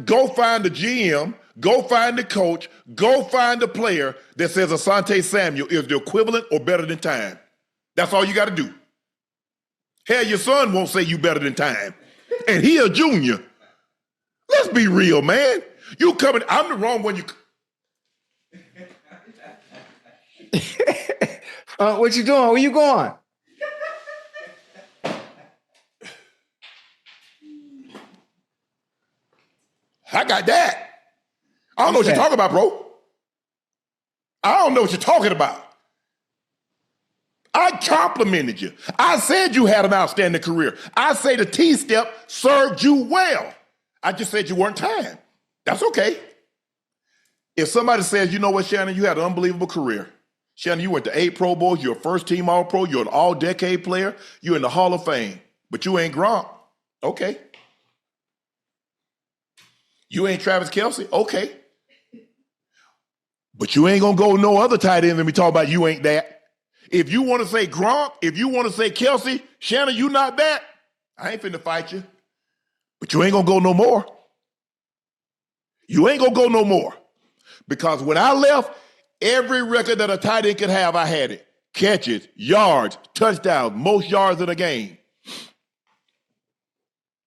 go find the GM, go find the coach, go find the player that says Asante Samuel is the equivalent or better than Time. That's all you got to do. Hell, your son won't say you better than Time. And he a junior. Let's be real, man. You coming, I'm the wrong one. What you doing? Where you going? I got that. I don't know what you're talking about, bro. I don't know what you're talking about. I complimented you. I said you had an outstanding career. I say the T-step served you well. I just said you weren't Time. That's okay. If somebody says, you know what, Shannon, you had an unbelievable career. Shannon, you went to 8 Pro Bowls, you're a first-team All-Pro, you're an all-decade player, you're in the Hall of Fame, but you ain't Gronk. Okay. You ain't Travis Kelce? Okay. But you ain't gonna go no other tight end than me talk about you ain't that. If you want to say Gronk, if you want to say Kelce, Shannon, you not that. I ain't finna fight you. But you ain't gonna go no more. You ain't gonna go no more. Because when I left, every record that a tight end could have, I had it. Catches, yards, touchdowns, most yards in a game.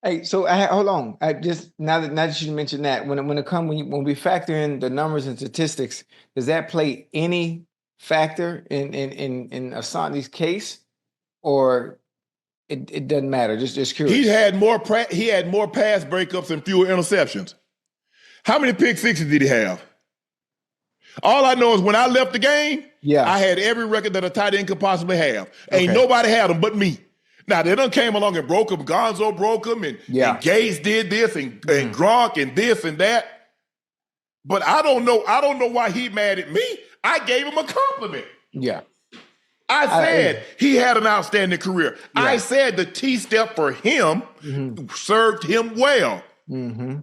Hey, so hold on. I just now that you mentioned that, when we factor in the numbers and statistics, does that play any factor in Asante's case, or it doesn't matter? Just curious. He had more pass breakups and fewer interceptions. How many pick sixes did he have? All I know is when I left the game, I had every record that a tight end could possibly have. Ain't nobody had them but me. Now, they done came along and broke him. Gonzo broke him, and Gates did this, and Gronk, and this and that. But I don't know why he mad at me. I gave him a compliment. Yeah. I said he had an outstanding career. Yeah. I said the T-step for him served him well. Mm-hmm.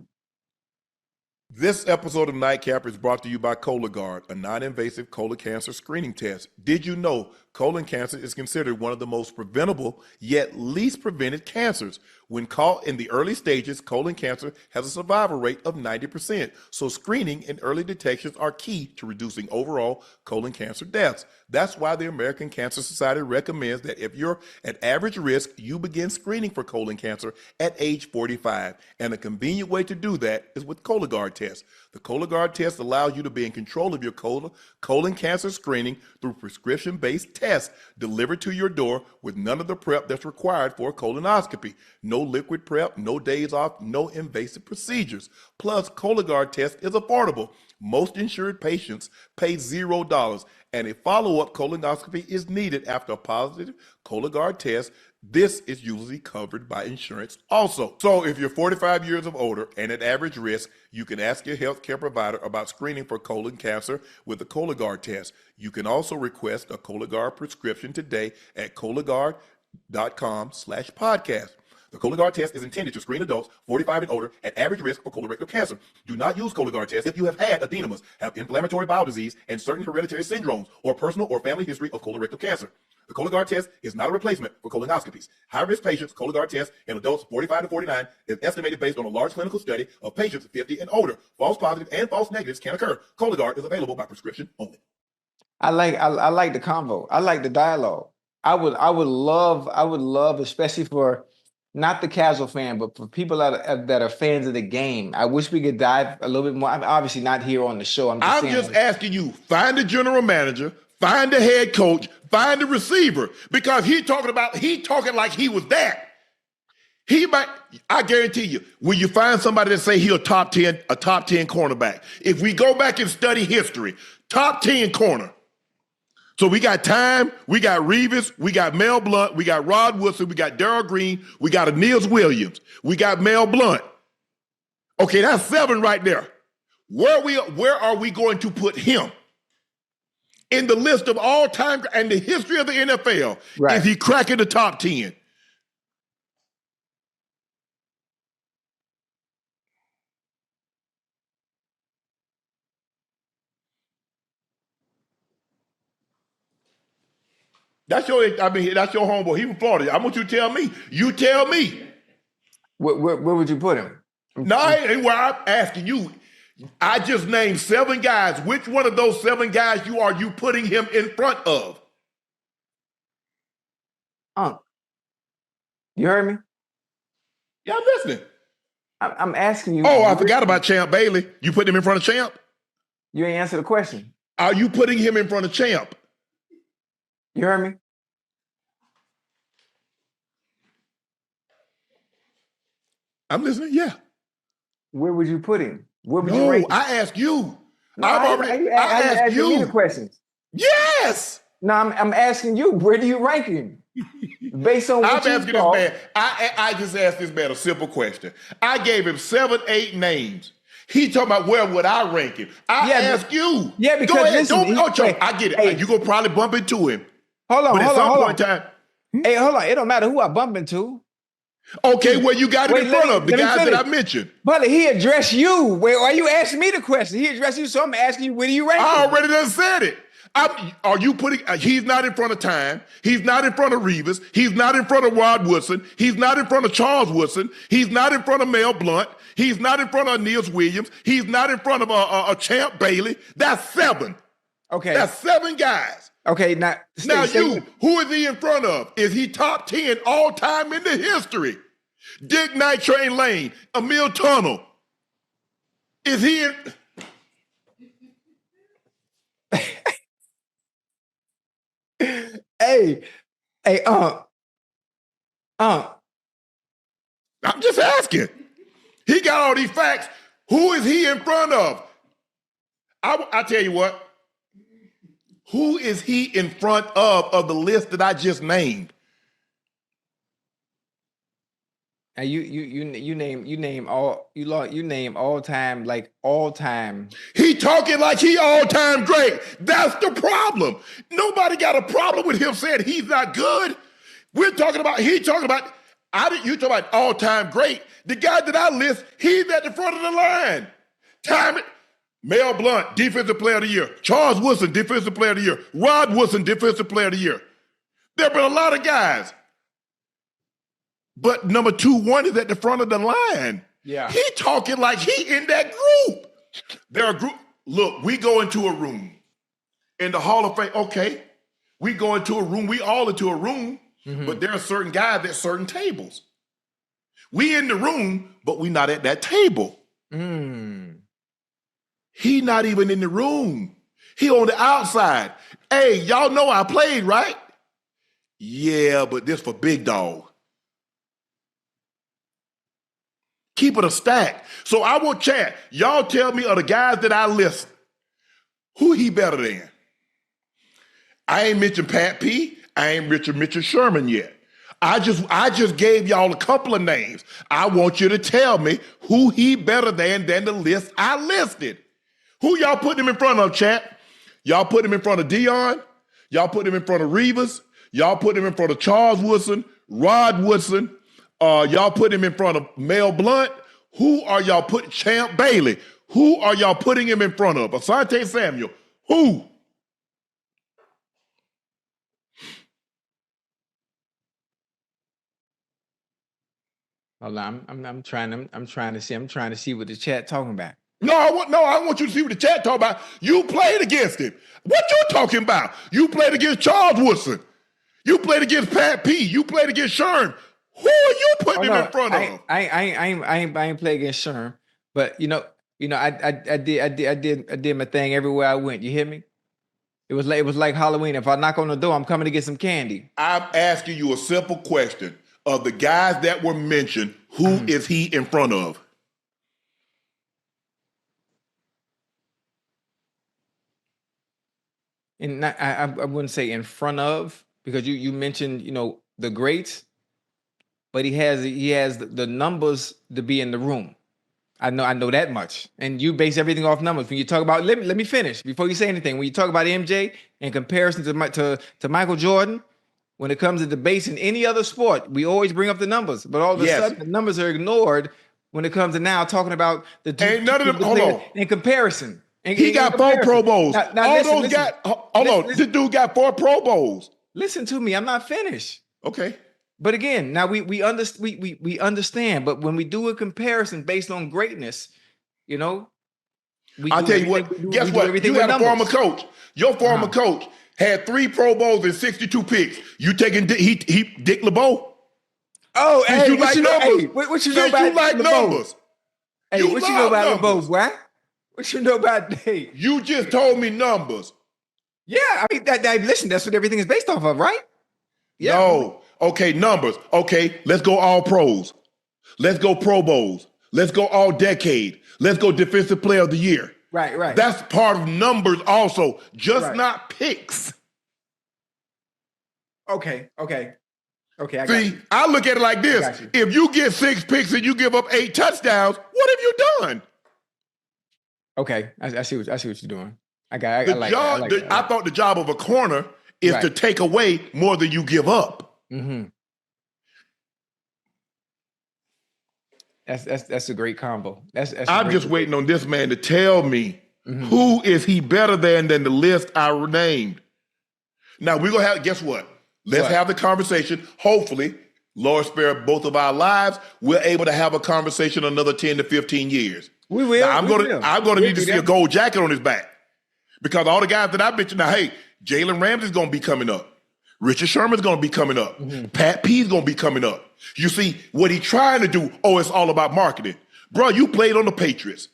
This episode of Nightcap is brought to you by Cologuard, a non-invasive colon cancer screening test. Did you know colon cancer is considered one of the most preventable yet least prevented cancers? When caught in the early stages, colon cancer has a survival rate of 90%. So screening and early detections are key to reducing overall colon cancer deaths. That's why the American Cancer Society recommends that if you're at average risk, you begin screening for colon cancer at age 45. And a convenient way to do that is with Cologuard test. The Cologuard test allows you to be in control of your colon cancer screening through prescription-based tests delivered to your door with none of the prep that's required for a colonoscopy. No liquid prep, no days off, no invasive procedures. Plus, Cologuard test is affordable. Most insured patients pay $0, and a follow-up colonoscopy is needed after a positive Cologuard test. This is usually covered by insurance also. So if you're 45 years of older and at average risk, you can ask your healthcare provider about screening for colon cancer with the Cologuard test. You can also request a Cologuard prescription today at Cologuard.com/podcast. The Cologuard test is intended to screen adults 45 and older at average risk for colorectal cancer. Do not use Cologuard test if you have had adenemas, have inflammatory bowel disease, and certain hereditary syndromes, or personal or family history of colorectal cancer. The Cologuard test is not a replacement for colonoscopies. High-risk patients' Cologuard test in adults 45 to 49 is estimated based on a large clinical study of patients 50 and older. False positives and false negatives can occur. Cologuard is available by prescription only. I like the convo. I like the dialogue. I would love, especially for not the casual fan, but for people that are fans of the game. I wish we could dive a little bit more. I'm obviously not here on the show. I'm just asking you, find the general manager, find the head coach, find the receiver, because he talking like he was that. I guarantee you, when you find somebody that say he a top 10 cornerback, if we go back and study history, top 10 corner. So we got Time, we got Revis, we got Mel Blount, we got Rod Woodson, we got Darrell Green, we got Aeneas Williams, we got Mel Blount. Okay, that's 7 right there. Where are we going to put him in the list of all time and the history of the NFL? Right. Is he cracking the top 10? That's your homeboy. He from Florida. I want you to tell me. You tell me. Where would you put him? No, ain't where I'm asking you. I just named 7 guys. Which one of those 7 guys are you putting him in front of? You heard me? Yeah, I'm listening. I'm asking you. Oh, I forgot about Champ Bailey. You putting him in front of Champ? You ain't answered the question. Are you putting him in front of Champ? You heard me? I'm listening, yeah. Where would you put him? Where would you rate him? I asked you. No, I asked you the questions. Yes. No, I'm asking you. Where do you rank him? Based on what I'm asking this man. I just asked this man a simple question. I gave him 7, 8 names. He talking about where would I rank him? I ask you. Yeah, because go ahead. Listen, Ocho, I get it. Hey, you're going to probably bump into him. Hold on. But at some point in time. Hey, hold on. It don't matter who I bump into. Okay, well, you got it in front of the guys that I mentioned. But he addressed you. Why are you asking me the question? He addressed you, so I'm asking you, where do you rank him? I already done said it. Are you putting, he's not in front of Time. He's not in front of Revis. He's not in front of Rod Woodson. He's not in front of Charles Woodson. He's not in front of Mel Blount. He's not in front of Niels Williams. He's not in front of a Champ Bailey. That's 7. Okay. That's 7 guys. Okay, now who is he in front of? Is he top 10 all time in the history? Dick Night Train Lane, Emil Tunnel. Is he in? Hey, I'm just asking. He got all these facts. Who is he in front of? I tell you what. Who is he in front of the list that I just named? And you name all time, like all time. He talking like he all time great. That's the problem. Nobody got a problem with him saying he's not good. You talking about all time great. The guy that I list, he's at the front of the line. Time it. Mel Blount, Defensive Player of the Year. Charles Woodson, Defensive Player of the Year. Rod Woodson, Defensive Player of the Year. There have been a lot of guys. But number 2-1 is at the front of the line. Yeah. He talking like he in that group. Look, we go into a room. In the Hall of Fame, okay. We go into a room, we all into a room, but there are certain guys at certain tables. We in the room, but we not at that table. He not even in the room. He on the outside. Hey, y'all know I played, right? Yeah, but this for big dog. Keep it a stack. So I will chat. Y'all tell me of the guys that I list, who he better than? I ain't mentioned Pat P. I ain't mentioned Mitchell Sherman yet. I just gave y'all a couple of names. I want you to tell me who he better than the list I listed. Who y'all putting him in front of, chat? Y'all put him in front of Dion. Y'all put him in front of Revis. Y'all put him in front of Charles Woodson, Rod Woodson. Y'all put him in front of Mel Blount. Who are y'all putting? Champ Bailey. Who are y'all putting him in front of? Asante Samuel. Who? Hold on, I'm trying to see what the chat talking about. No, I want you to see what the chat talking about. You played against him. What you talking about? You played against Charles Woodson. You played against Pat P. You played against Sherm. Who are you putting him in front of? I ain't play against Sherm, but I did my thing everywhere I went. You hear me? It was like Halloween. If I knock on the door, I'm coming to get some candy. I'm asking you a simple question. Of the guys that were mentioned, who is he in front of? And I wouldn't say in front of, because you mentioned the greats, but he has the numbers to be in the room. I know that much. And you base everything off numbers. When you talk about let me finish before you say anything. When you talk about MJ in comparison to Michael Jordan, when it comes to debates in any other sport, we always bring up the numbers, but all of a sudden the numbers are ignored when it comes to now talking about the ain't none of them. Hold on. In comparison. He got 4 Pro Bowls. This dude got 4 Pro Bowls. Listen to me. I'm not finished. Okay. But again, now we understand. But when we do a comparison based on greatness, I'll tell you what. Guess what? You had a former coach. Your former coach had 3 Pro Bowls and 62 picks. You taking Dick LeBeau? Oh, since hey, you like numbers. What you know about like numbers? Hey, what you know about LeBeau? What? What you know about? Hey, you just told me numbers. Yeah, I mean listen, that's what everything is based off of, right? Yeah. No. Okay, numbers. Okay, let's go all pros. Let's go Pro Bowls. Let's go all decade. Let's go Defensive Player of the Year. Right. That's part of numbers also, just not picks. Okay. I look at it like this. If you get 6 picks and you give up 8 touchdowns, what have you done? Okay, I see what you're doing. I thought the job of a corner is to take away more than you give up. Mm-hmm. That's a great combo. I'm just waiting on this man to tell me who is he better than the list I named. Now we're gonna have, guess what? Let's have the conversation. Hopefully, Lord spare both of our lives, we're able to have a conversation another 10 to 15 years. We will. Now, I'm gonna need to see a gold jacket on his back. Because all the guys that I mentioned, now, hey, Jalen Ramsey's gonna be coming up. Richard Sherman's gonna be coming up. Pat P's gonna be coming up. You see, what he's trying to do, it's all about marketing. Bro, you played on the Patriots.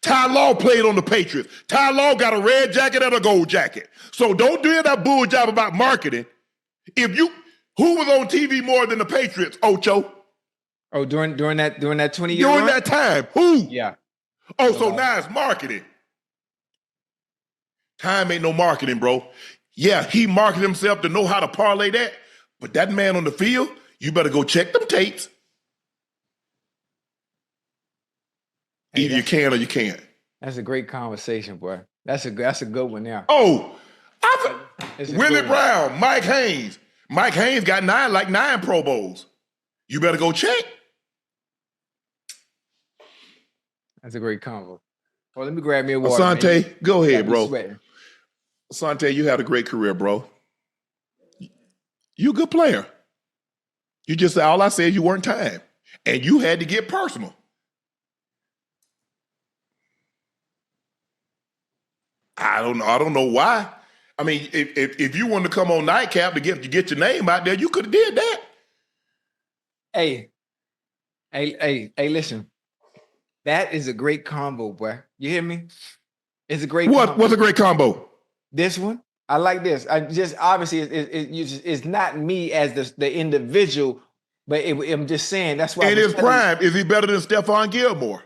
Ty Law played on the Patriots. Ty Law got a red jacket and a gold jacket. So don't do that bull job about marketing. Who was on TV more than the Patriots, Ocho? Oh, during that 20-year During that time, who? Yeah. So now it's marketing. Time ain't no marketing, bro. Yeah, he marketed himself to know how to parlay that, but that man on the field, you better go check them tapes. Either you can or you can't. That's a great conversation, boy. That's a good one now. Willie Brown, Mike Haynes. Mike Haynes got 9 Pro Bowls. You better go check. That's a great combo. Well, let me grab me a water. Asante, go ahead, bro. Asante, you had a great career, bro. You a good player. You just said, all I said, you weren't time. And you had to get personal. I don't know why. I mean, if you wanted to come on Nightcap to get your name out there, you could have did that. Hey, listen. That is a great combo, boy. You hear me? It's a great combo. What's a great combo? This one? I like this. I just obviously it's not me as the individual, but I'm just saying that's why. In his prime, is he better than Stephon Gilmore?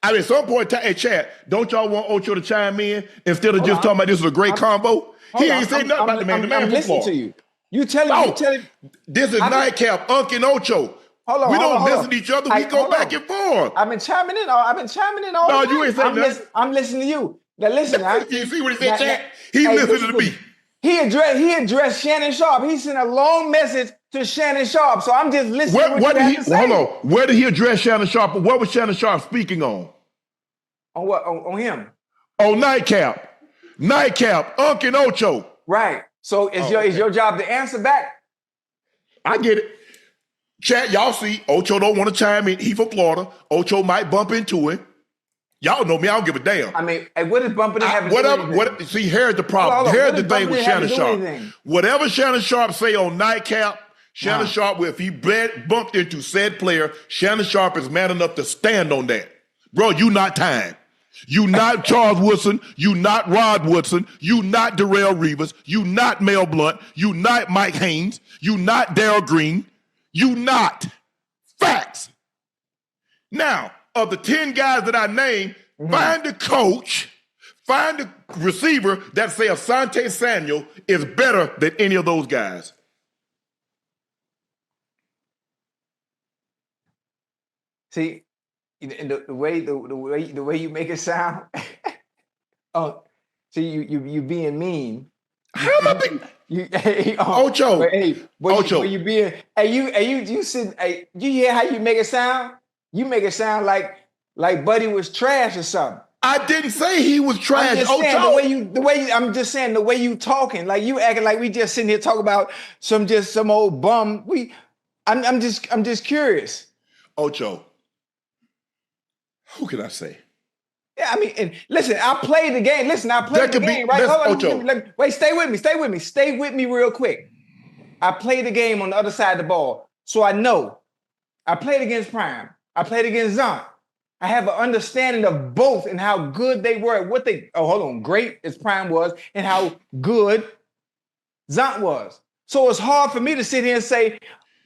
I mean, at some point, hey, Chad, don't y'all want Ocho to chime in instead of just talking about this is a great combo? He ain't saying nothing about the man. The man I'm listening to you. You telling me. This is Nightcap, Unc and Ocho. We don't listen to each other. We go back and forth. I've been chiming in all No, you ain't saying nothing. I'm listening to you. Now listen, you see what he said, Chad? He listened to me. He addressed Shannon Sharpe. He sent a long message to Shannon Sharpe. So I'm just listening to what you have to say. Hold on. Where did he address Shannon Sharpe? What was Shannon Sharpe speaking on? On what? On him? On Nightcap. Nightcap, Unc and Ocho. Right. So is your job to answer back? I get it. Chat, y'all see, Ocho don't want to chime in. He from Florida. Ocho might bump into him. Y'all know me. I don't give a damn. I mean, what is bumping in have to do anything? See, here's the problem. Here's the thing with Shannon Sharpe. Whatever Shannon Sharpe say on Nightcap, Shannon Sharpe, if he bumped into said player, Shannon Sharpe is man enough to stand on that. Bro, you not time. You not Charles Woodson. You not Rod Woodson. You not Darrell Reeves. You not Mel Blunt. You not Mike Haynes. You not Darryl Green. You not. Facts. Now, of the 10 guys that I named, find the coach, find the receiver that say Asante Samuel is better than any of those guys. See, the way you make it sound, see you being mean. How am I being? Ocho. Ocho. You being? You said, you hear how you make it sound? You make it sound like Buddy was trash or something. I didn't say he was trash. I'm just saying the way you talking, like you acting like we just sitting here talking about some old bum. I'm just curious. Ocho. Who can I say? Yeah, I mean, and listen, I played the game. Listen, I played the game, right? Hold on, wait, stay with me real quick. I played the game on the other side of the ball, so I know. I played against Prime. I played against Zon. I have an understanding of both and how good they were at what they, great as Prime was and how good Zon was. So it's hard for me to sit here and say,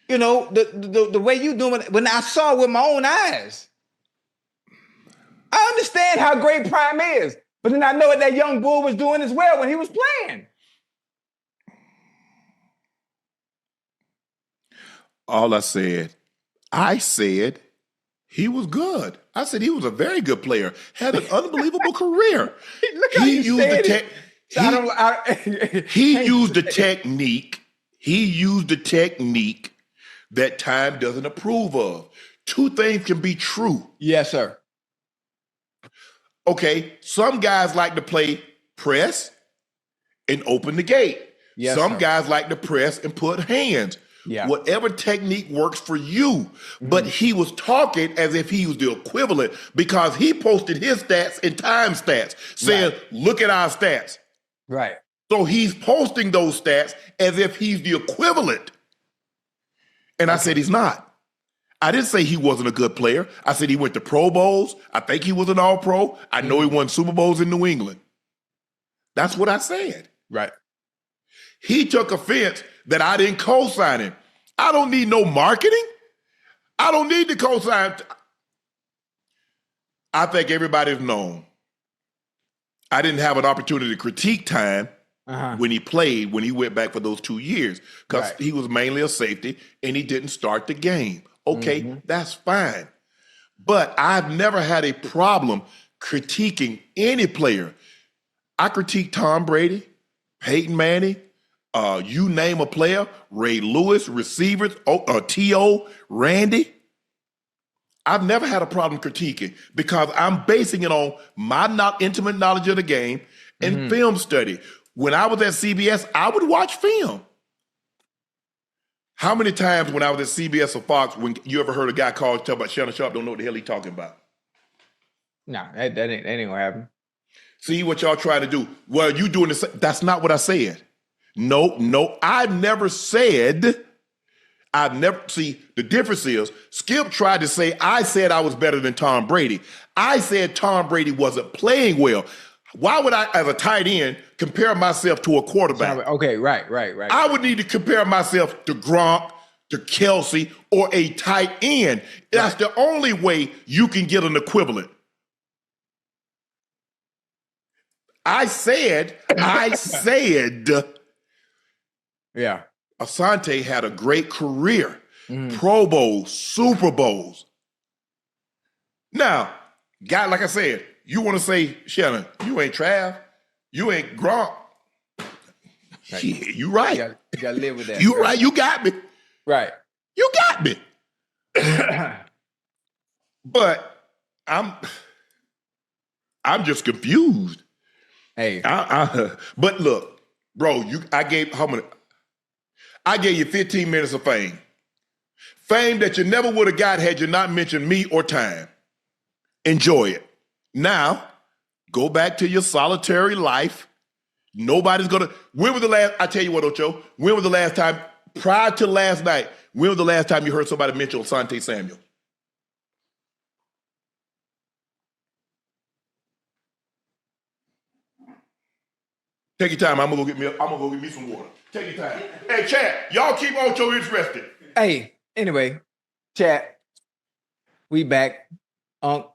the way you doing it, when I saw it with my own eyes. I understand how great Prime is, but then I know what that young bull was doing as well when he was playing. All I said he was good. I said he was a very good player, had an unbelievable career. Look how you said it. He used the technique. He used the technique that time doesn't approve of. Two things can be true. Yes, sir. Okay, some guys like to play press and open the gate. Yes, some sir. guys like to press and put hands. Yeah. Whatever technique works for you. But he was talking as if he was the equivalent because he posted his stats and time stats saying, look at our stats. Right. So he's posting those stats as if he's the equivalent. And I said he's not. I didn't say he wasn't a good player. I said he went to Pro Bowls. I think he was an All-Pro. I know he won Super Bowls in New England. That's what I said. Right. He took offense that I didn't co-sign him. I don't need no marketing. I don't need to co-sign. I think everybody's known. I didn't have an opportunity to critique time when he played, when he went back for those 2 years, because he was mainly a safety and he didn't start the game. Okay, that's fine. But I've never had a problem critiquing any player. I critique Tom Brady, Peyton Manning, you name a player, Ray Lewis, receivers, T.O., Randy. I've never had a problem critiquing because I'm basing it on my not intimate knowledge of the game and film study. When I was at CBS, I would watch film. How many times when I was at CBS or Fox, when you ever heard a guy talk about Shannon Sharpe, don't know what the hell he talking about? No, that ain't gonna happen. See what y'all trying to do. Well, you doing this. That's not what I said. No, I've never said, see, the difference is Skip tried to say, I said I was better than Tom Brady. I said Tom Brady wasn't playing well. Why would I, as a tight end, compare myself to a quarterback? Okay, right. I would need to compare myself to Gronk, to Kelsey, or a tight end. That's the only way you can get an equivalent. I said, Yeah. Asante had a great career. Pro Bowls, Super Bowls. Now, guy, like I said, you want to say, Shannon, you ain't Trav, you ain't Gronk. Right. Yeah, you right. You gotta live with that. You right, you got me. Right. You got me. But I'm just confused. Hey. But look, bro, I gave you 15 minutes of fame. Fame that you never would have got had you not mentioned me or time. Enjoy it. Now, go back to your solitary life. Nobody's gonna. When was the last? I tell you what, Ocho. When was the last time? Prior to last night. When was the last time you heard somebody mention Asante Samuel? Take your time. I'm gonna go get me some water. Take your time. Hey, Chad, y'all keep Ocho interested. Hey, anyway, Chad, we back. Unc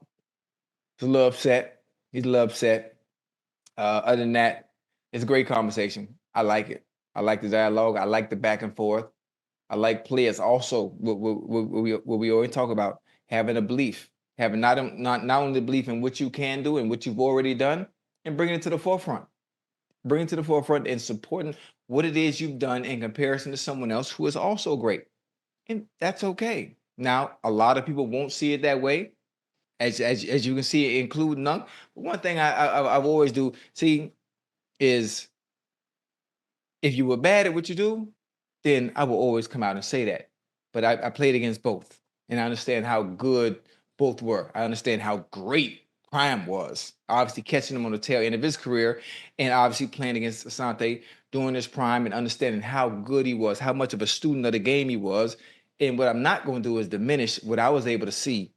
is a little upset. He's a little upset. Other than that, it's a great conversation. I like it. I like the dialogue. I like the back and forth. I like players also. What we always talk about, having a belief, having not only the belief in what you can do and what you've already done, and bringing it to the forefront. Bringing it to the forefront and supporting what it is you've done in comparison to someone else who is also great. And that's okay. Now, a lot of people won't see it that way, as you can see it, including Unc. But one thing I've always do see is if you were bad at what you do, then I will always come out and say that. But I played against both, and I understand how good both were. I understand how great Prime was. Obviously catching him on the tail end of his career, and obviously playing against Asante during his prime and understanding how good he was, how much of a student of the game he was. And what I'm not going to do is diminish what I was able to see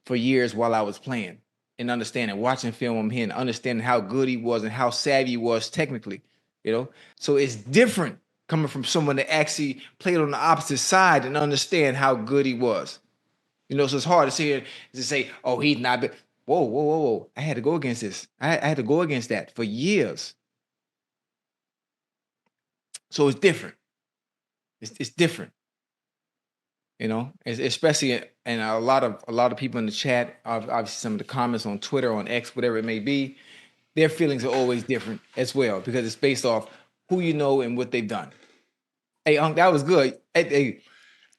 for years while I was playing and understanding, watching film on him, and understanding how good he was and how savvy he was technically, So it's different coming from someone that actually played on the opposite side and understand how good he was. So it's hard to sit here to say, oh, he's not bad. Whoa. I had to go against this. I had to go against that for years. So it's different. It's different. Especially, and a lot of people in the chat, obviously some of the comments on Twitter, on X, whatever it may be, their feelings are always different as well, because it's based off who you know and what they've done. Hey, Unc, that was good. Hey.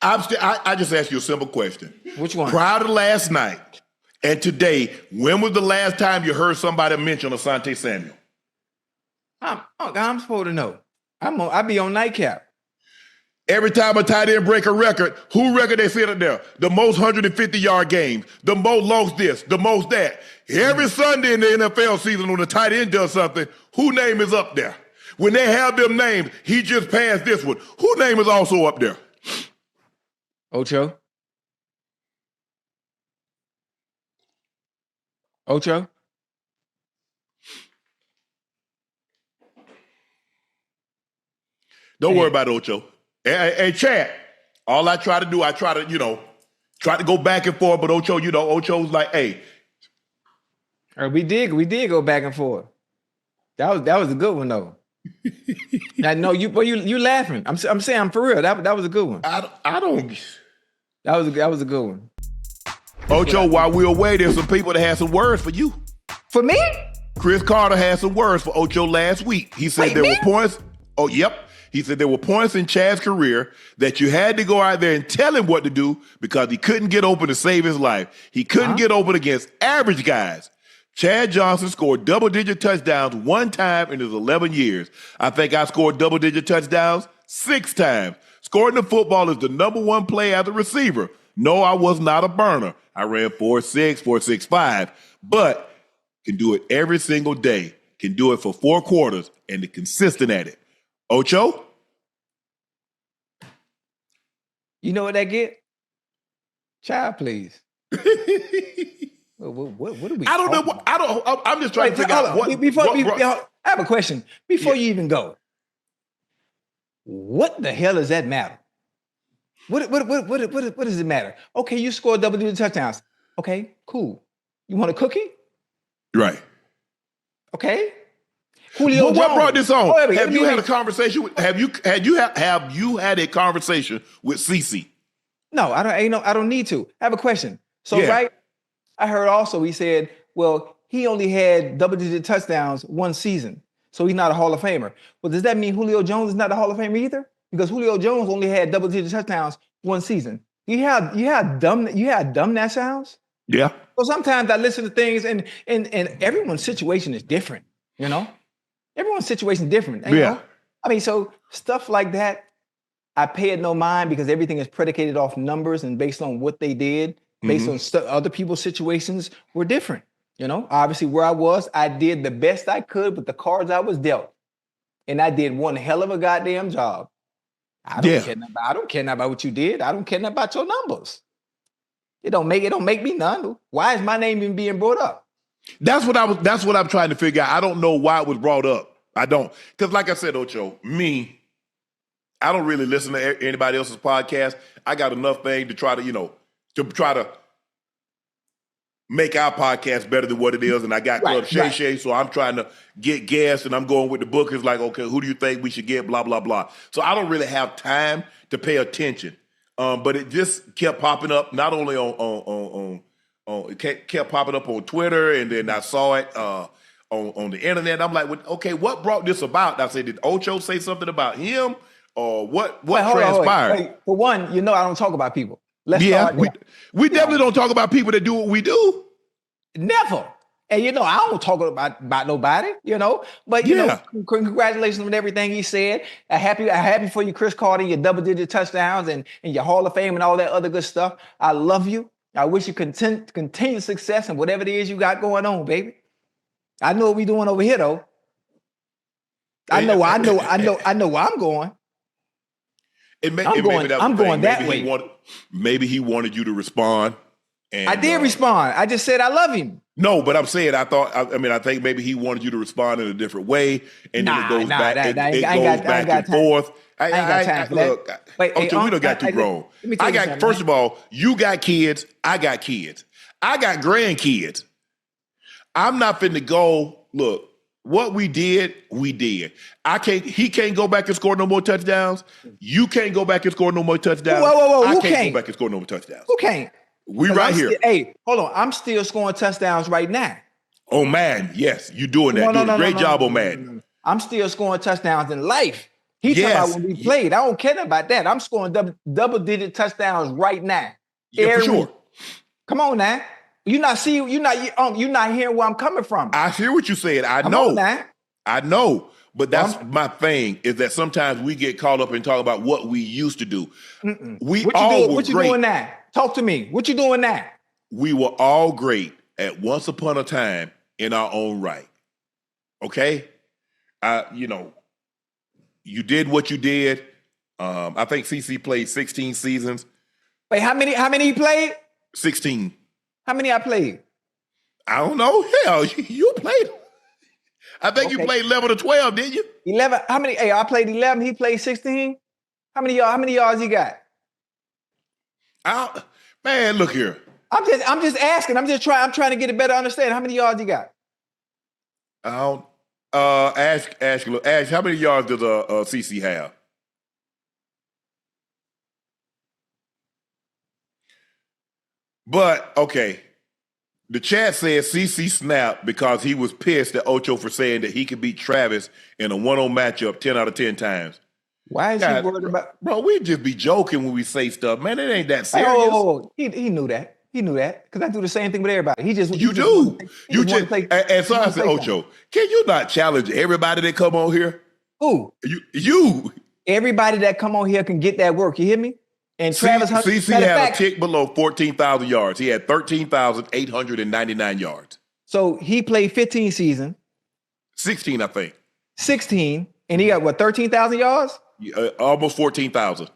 I just asked you a simple question. Which one? Prior to last night and today, when was the last time you heard somebody mention Asante Samuel? I'm supposed to know. I be on Nightcap. Every time a tight end break a record, who record they sit up there? The most 150-yard games, the most lost this, the most that. Every Sunday in the NFL season when the tight end does something, who name is up there? When they have them names, he just passed this one. Who name is also up there? Ocho? Don't worry about Ocho. Hey, Chad, all I try to do, try to go back and forth, but Ocho, Ocho's like, hey. We did go back and forth. That was a good one though. I know you laughing. I'm saying I'm for real. That was a good one. I don't. That was a good one. Ocho, while we were away, there's some people that had some words for you. For me? Chris Carter had some words for Ocho last week. He said were points. Oh, yep. He said there were points in Chad's career that you had to go out there and tell him what to do because he couldn't get open to save his life. He couldn't get open against average guys. Chad Johnson scored double-digit touchdowns one time in his 11 years. I think I scored double-digit touchdowns 6 times. Scoring the football is the number one play as a receiver. No, I was not a burner. I ran 4.6, 4.65, but can do it every single day. Can do it for 4 quarters and consistent at it. Ocho? You know what that get? Child, please. What are we? I don't know. I'm just trying to figure out what. I have a question before you even go. What the hell does that matter? What does it matter? Okay, you scored double-digit touchdowns. Okay, cool. You want a cookie? Right. Okay. Julio Jones. What brought this on? Oh, have you had a conversation with? Have you had a conversation with CeCe? No, I don't need to. I have a question. So right, I heard also he said, well, he only had double-digit touchdowns one season, so he's not a Hall of Famer. Well, does that mean Julio Jones is not a Hall of Famer either? Because Julio Jones only had double-digit touchdowns one season. You had dumb that sounds? Yeah. So sometimes I listen to things and everyone's situation is different, you know? Everyone's situation is different. You know? I mean, so stuff like that, I pay it no mind because everything is predicated off numbers and based on what they did, based on other people's situations were different. You know, obviously where I was, I did the best I could with the cards I was dealt. And I did one hell of a goddamn job. I don't care about what you did. I don't care about your numbers. It don't make me none. Why is my name even being brought up? That's what I'm trying to figure out. I don't know why it was brought up. I don't. Because like I said, Ocho, I don't really listen to anybody else's podcast. I got enough things to try to, make our podcast better than what it is. And I got Club Shay Shay, so I'm trying to get guests and I'm going with the bookers like, okay, who do you think we should get? Blah, blah, blah. So I don't really have time to pay attention. But it just kept popping up, not only it kept popping up on Twitter, and then I saw it on the internet. I'm like, well, okay, what brought this about? I said, did Ocho say something about him, or what transpired? Wait. For one, I don't talk about people. We definitely don't talk about people that do what we do. Never. And I don't talk about nobody, But congratulations on everything he said. I'm happy for you, Chris Carter, your double-digit touchdowns and your Hall of Fame and all that other good stuff. I love you. I wish you continued success in whatever it is you got going on, baby. I know what we doing over here, though. I know where I'm going. I'm going that way. Maybe he wanted you to respond. And, I did respond. I just said I love him. No, but I'm saying I think maybe he wanted you to respond in a different way, and then it goes back. It goes back and forth. I ain't got time for that. Wait, we don't got too grown. First of all, you got kids. I got kids. I got grandkids. I'm not finna go. Look, what we did, we did. He can't go back and score no more touchdowns. You can't go back and score no more touchdowns. Whoa, I can't go back and score no more touchdowns. Who can't? We right here. Hey, hold on. I'm still scoring touchdowns right now. Oh, man. Yes, you're doing that. Doing a great job, oh, man. I'm still scoring touchdowns in life. He talking about when we played. I don't care about that. I'm scoring double-digit touchdowns right now. Yeah, for sure. Come on now. You're not hearing where I'm coming from. I hear what you said. I know. I know. But that's my thing, is that sometimes we get caught up in talking about what we used to do. What you doing now? Talk to me. What you doing now? We were all great at once upon a time in our own right. Okay? You did what you did. I think CC played 16 seasons. Wait, how many he played? 16. How many I played? I don't know. Hell, you played. I think you played 11 or 12, didn't you? 11. How many? Hey, I played 11. He played 16. How many yards he got? Man, look here. I'm just asking. I'm trying to get a better understanding. How many yards he got? I don't. Ask, how many yards does CC have? But okay, the chat says CC snapped because he was pissed at Ocho for saying that he could beat Travis in a 1-on matchup 10 out of 10 times. Why is he worried about? Bro, we just be joking when we say stuff, man. It ain't that serious. Oh, he knew that. He knew that because I do the same thing with everybody. And so I said, Ocho, can you not challenge everybody that come on here? Who? You. Everybody that come on here can get that work. You hear me? And Travis CC had a tick below 14,000 yards. He had 13,899 yards. So he played 15 seasons. 16, I think. 16, and he got what, 13,000 yards? Almost 14,000.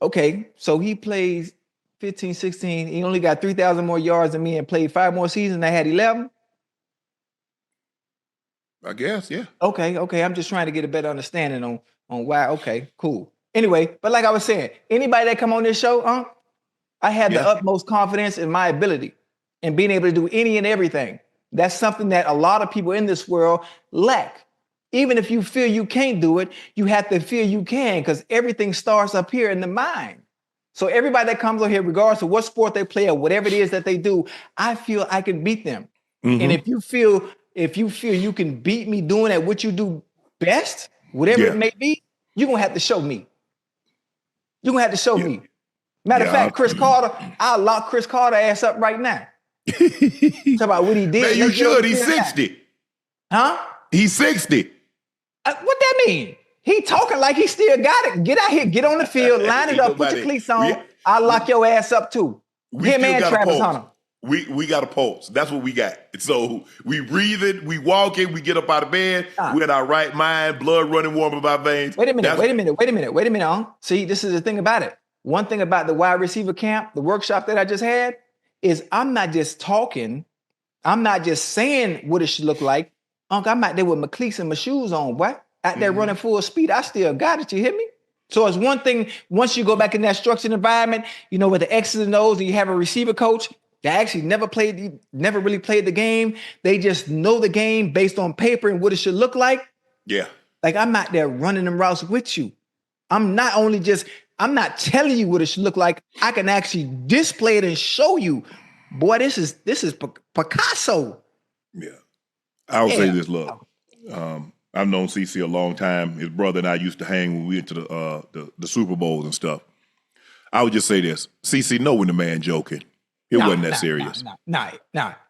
Okay, so he plays 15, 16. He only got 3,000 more yards than me and played 5 more seasons. I had 11. I guess, yeah. Okay. I'm just trying to get a better understanding on why. Okay, cool. Anyway, but like I was saying, anybody that come on this show, I have the utmost confidence in my ability and being able to do any and everything. That's something that a lot of people in this world lack. Even if you feel you can't do it, you have to feel you can, because everything starts up here in the mind. So everybody that comes on here, regardless of what sport they play or whatever it is that they do, I feel I can beat them. Mm-hmm. And if you feel you can beat me doing at what you do best, whatever it may be, you're going to have to show me. You're going to have to show me. Matter of fact, Chris Carter, I'll lock Chris Carter ass up right now. Talk about what he did. Man, you should. He's 60. Huh? He's 60. What that mean? He talking like he still got it. Get out here, get on the field, line it up, put your cleats on. I'll lock your ass up too. Him and Travis Hunter. We got a pulse. That's what we got. So we breathing, we walking, we get up out of bed, we're in our right mind, blood running warm in our veins. Wait a minute. See, this is the thing about it. One thing about the wide receiver camp, the workshop that I just had, is I'm not just talking. I'm not just saying what it should look like. Unc, I'm out there with my cleats and my shoes on, boy. Out there running full speed. I still got it. You hear me? So it's one thing, once you go back in that structured environment, with the X's and O's, and you have a receiver coach that actually never really played the game. They just know the game based on paper and what it should look like. Yeah. Like I'm out there running them routes with you. I'm not telling you what it should look like. I can actually display it and show you. Boy, this is Picasso. Yeah. I'll say this, look. I've known CC a long time. His brother and I used to hang when we went to the Super Bowls and stuff. I would just say this. CC know when the man joking. It wasn't that serious. Nah.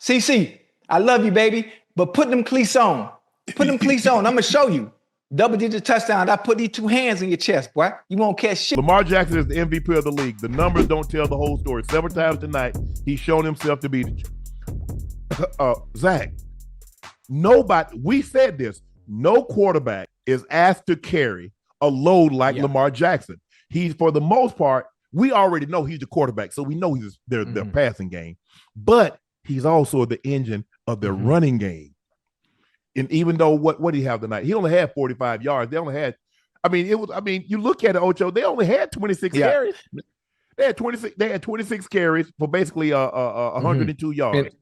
CC, I love you, baby, but put them cleats on. Put them cleats on. I'm going to show you. Double-digit touchdown. I put these 2 hands in your chest, boy. You won't catch shit. Lamar Jackson is the MVP of the league. The numbers don't tell the whole story. Several times tonight, he's shown himself to be Zach. We said this. No quarterback is asked to carry a load like Lamar Jackson. He's, for the most part, we already know he's the quarterback, so we know he's their passing game. But he's also the engine of their running game. And even though what did he have tonight? He only had 45 yards. They only had, you look at it, Ocho, they only had 26 carries. They had 26 carries for basically 102 yards.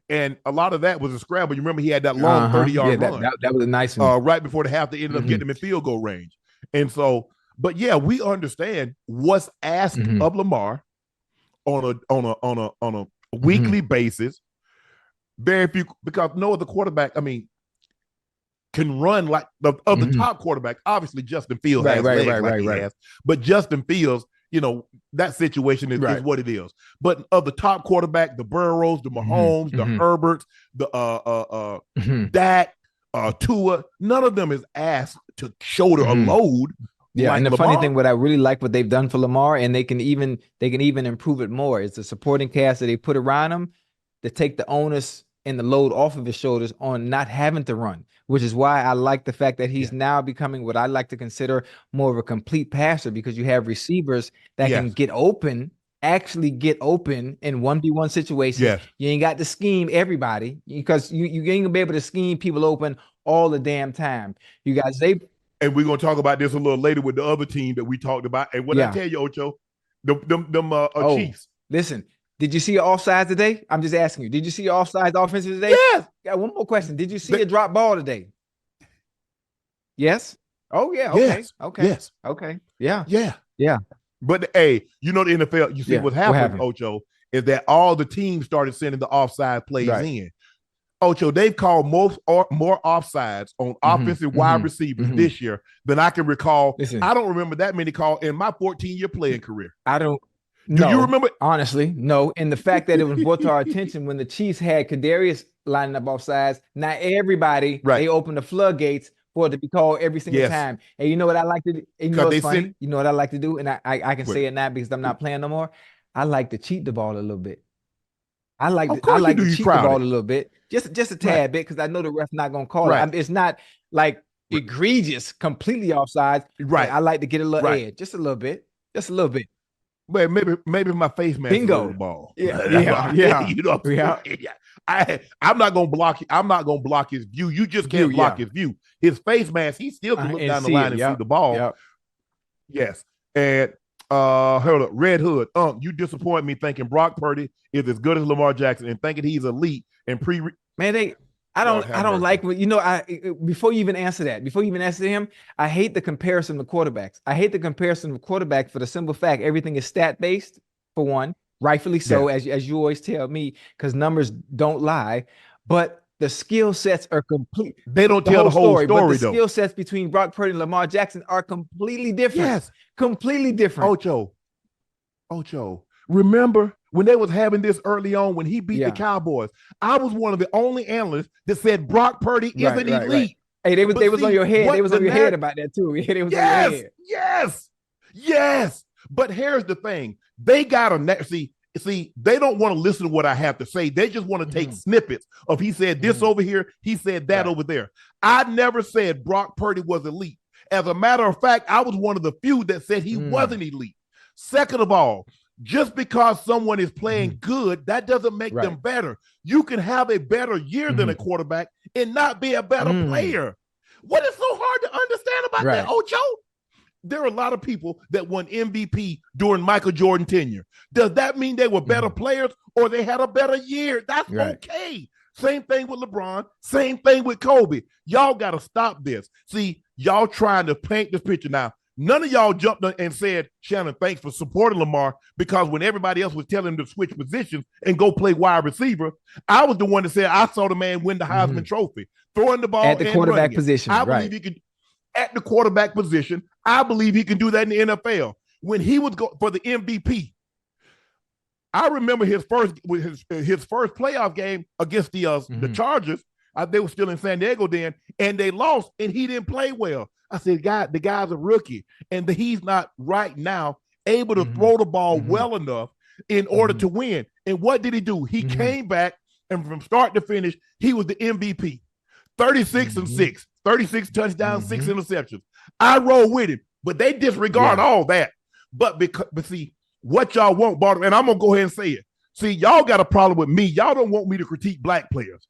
And a lot of that was a scramble. You remember he had that long 30-yard run. That was a nice one. Right before the half, they ended up getting him in field goal range. And so, but yeah, we understand what's asked of Lamar on a weekly basis. Very few, because no other quarterback, can run like the top quarterbacks. Obviously, Justin Fields has legs like he has, but Justin Fields, that situation is what it is. But of the top quarterback, the Burrows, the Mahomes, the Herberts, the Dak, Tua, none of them is asked to shoulder a load. Yeah, like and the Lamar. funny thing, what I really like what they've done for Lamar, and they can even improve it more, is the supporting cast that they put around him to take the onus and the load off of his shoulders on not having to run, which is why I like the fact that he's now becoming what I like to consider more of a complete passer, because you have receivers that can actually get open in 1v1 situations. Yes. You ain't got to scheme everybody, because you ain't gonna be able to scheme people open all the damn time. You guys, and we're gonna talk about this a little later with the other team that we talked about. And what I tell you, Ocho, them Chiefs. Listen, did you see your offsides today? I'm just asking you. Did you see your offsides offensive today? Yes. Got one more question. Did you see a drop ball today? Yes. Oh yeah. Okay. Yes. Okay. Yes. Okay. Yeah. Yeah. Yeah. But the NFL, you see what happened, Ocho, is that all the teams started sending the offside plays in. Ocho, they've called more offsides on offensive wide receivers this year than I can recall. Listen, I don't remember that many calls in my 14-year playing career. Do you remember? Honestly, no. And the fact that it was brought to our attention when the Chiefs had Kadarius lining up offsides, not everybody, they opened the floodgates for it to be called every single time. And you know what I like to do? You know what's funny? You know what I like to do? And I can say it now because I'm not playing no more. I like to cheat the ball a little bit. I like to cheat the ball a little bit. Just a tad bit, because I know the ref's not going to call it. It's not like egregious, completely offsides. I like to get a little edge, just a little bit. Just a little bit. Well, maybe my face mask is on the ball. Yeah. You know, I'm not gonna block. I'm not gonna block his view. You just can't block his view. His face mask, he still can look down the line and see the ball. Yes. And hold up, Red Hood. You disappoint me thinking Brock Purdy is as good as Lamar Jackson and thinking he's elite and I don't like what before you even answer him, I hate the comparison to quarterbacks. I hate the comparison of quarterback for the simple fact everything is stat based, for one, rightfully so, as you always tell me, because numbers don't lie. But the skill sets are complete. They don't tell the whole story but the though. Skill sets between Brock Purdy and Lamar Jackson are completely different. Yes, completely different. Ocho, remember when they was having this early on when he beat the Cowboys? I was one of the only analysts that said Brock Purdy isn't elite. Right. Hey, they was on your head. They was on your head about that too. They was on your head. Yes. But here's the thing: they got a see. They don't want to listen to what I have to say. They just want to take snippets of he said this over here, he said that over there. I never said Brock Purdy was elite. As a matter of fact, I was one of the few that said he wasn't elite. Second of all, just because someone is playing good, that doesn't make them better. You can have a better year than a quarterback and not be a better player. What is so hard to understand about that, Ocho? There are a lot of people that won MVP during Michael Jordan tenure. Does that mean they were better players or they had a better year? That's okay. Same thing with LeBron. Same thing with Kobe. Y'all got to stop this. See, y'all trying to paint this picture now. None of y'all jumped and said, Shannon, thanks for supporting Lamar, because when everybody else was telling him to switch positions and go play wide receiver, I was the one that said I saw the man win the Heisman Trophy, throwing the ball at the quarterback position. I believe he could at the quarterback position. I believe he can do that in the NFL. When he was for the MVP, I remember his first playoff game against the Chargers. They were still in San Diego then, and they lost, and he didn't play well. I said, God, the guy's a rookie, and he's not right now able to throw the ball well enough in order to win. And what did he do? He came back, and from start to finish, he was the MVP. 36 and 6, 36 touchdowns, 6 interceptions. I roll with him, but they disregard all that. But see, what y'all want, Barton, and I'm going to go ahead and say it. See, y'all got a problem with me. Y'all don't want me to critique black players.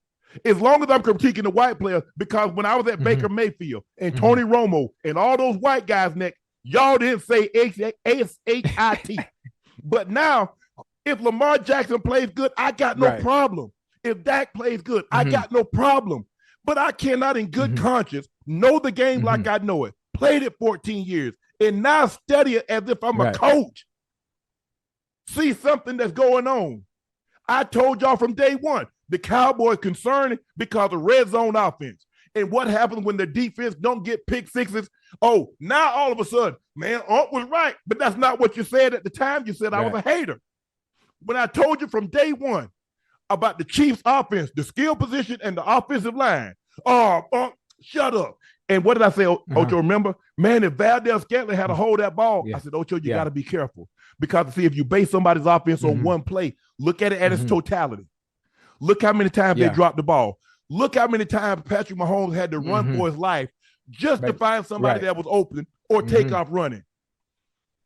As long as I'm critiquing the white players, because when I was at Baker Mayfield and Tony Romo and all those white guys, Nick, y'all didn't say S-H-I-T. But now, if Lamar Jackson plays good, I got no problem. If Dak plays good, I got no problem. But I cannot in good conscience know the game like I know it, played it 14 years, and now study it as if I'm a coach. See something that's going on. I told y'all from day one, the Cowboys concerned because of red zone offense. And what happens when the defense don't get pick sixes? Oh, now all of a sudden, man, Unc was right. But that's not what you said at the time. You said I was a hater. When I told you from day one about the Chiefs offense, the skill position, and the offensive line, shut up. And what did I say, Ocho, remember? Man, if Valdez-Scantling had to hold that ball, I said, Ocho, you got to be careful. Because, see, if you base somebody's offense on one play, look at it at its totality. Look how many times they dropped the ball. Look how many times Patrick Mahomes had to run for his life just to find somebody that was open or take off running.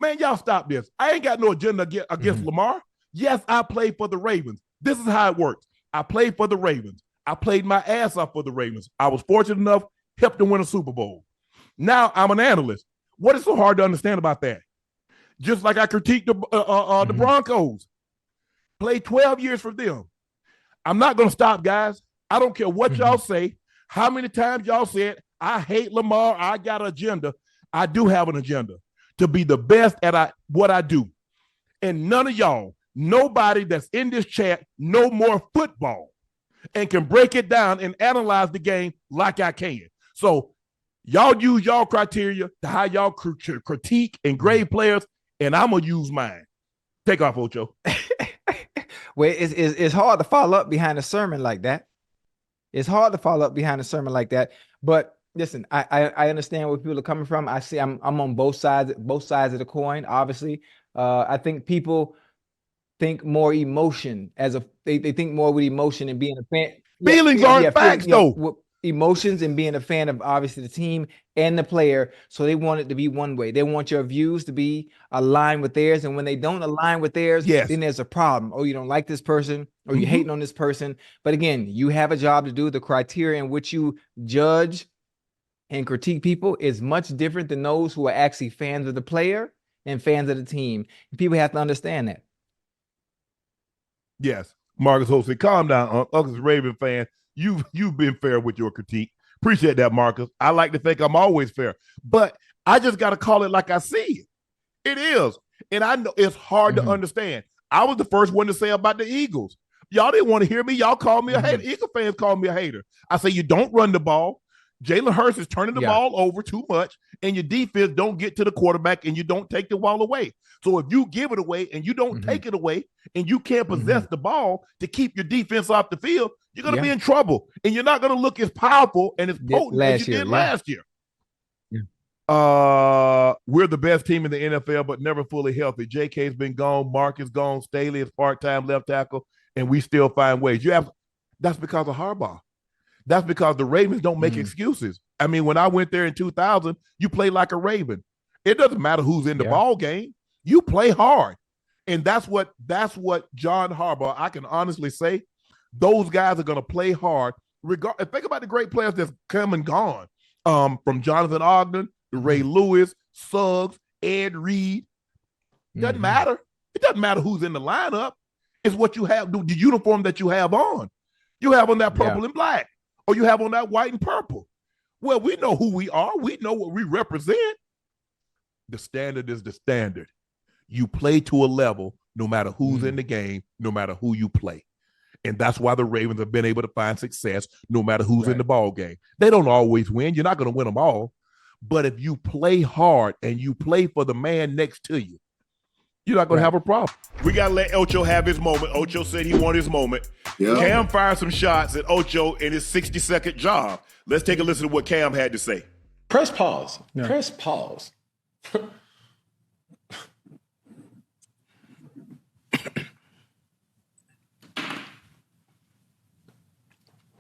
Man, y'all stop this. I ain't got no agenda against Lamar. Yes, I played for the Ravens. This is how it works. I played for the Ravens. I played my ass off for the Ravens. I was fortunate enough, helped them win a Super Bowl. Now I'm an analyst. What is so hard to understand about that? Just like I critiqued the Broncos. Played 12 years for them. I'm not going to stop, guys. I don't care what y'all say, how many times y'all said, I hate Lamar, I got an agenda. I do have an agenda to be the best at what I do. And none of y'all, nobody that's in this chat know more football and can break it down and analyze the game like I can. So y'all use y'all criteria to how y'all critique and grade players, and I'm going to use mine. Take off, Ocho. Well, it's hard to follow up behind a sermon like that. It's hard to follow up behind a sermon like that. But listen, I understand where people are coming from. I see I'm on both sides of the coin, obviously. I think people think more emotion they think more with emotion and being a fan. Feelings aren't facts, though. Emotions and being a fan of obviously the team and the player. So they want it to be one way. They want your views to be aligned with theirs. And when they don't align with theirs, then there's a problem. Oh, you don't like this person, or you're hating on this person. But again, you have a job to do. The criteria in which you judge and critique people is much different than those who are actually fans of the player and fans of the team. People have to understand that. Yes. Marcus Holt said, calm down, Unc. Unc's a Raven fan. You've been fair with your critique. Appreciate that, Marcus. I like to think I'm always fair, but I just got to call it like I see it. It is. And I know it's hard to understand. I was the first one to say about the Eagles. Y'all didn't want to hear me. Y'all called me a hater. Eagle fans called me a hater. I say, you don't run the ball. Jalen Hurts is turning the ball over too much, and your defense don't get to the quarterback, and you don't take the ball away. So if you give it away and you don't take it away, and you can't possess the ball to keep your defense off the field, you're going to be in trouble, and you're not going to look as powerful and as potent as you did last year. We're the best team in the NFL, but never fully healthy. JK's been gone. Mark is gone. Staley is part-time left tackle, and we still find ways. That's because of Harbaugh. That's because the Ravens don't make excuses. I mean, when I went there in 2000, you play like a Raven. It doesn't matter who's in the ball game. You play hard. And that's what John Harbaugh, I can honestly say, those guys are going to play hard. Think about the great players that's come and gone, from Jonathan Ogden to Ray Lewis, Suggs, Ed Reed. Doesn't matter. It doesn't matter who's in the lineup. It's what you have, the uniform that you have on. You have on that purple and black, or you have on that white and purple. Well, we know who we are. We know what we represent. The standard is the standard. You play to a level no matter who's in the game, no matter who you play. And that's why the Ravens have been able to find success no matter who's in the ball game. They don't always win. You're not going to win them all. But if you play hard and you play for the man next to you, you're not going to have a problem. We got to let Ocho have his moment. Ocho said he wanted his moment. Yep. Cam fired some shots at Ocho in his 60-second job. Let's take a listen to what Cam had to say. Press pause. Yeah. Press pause.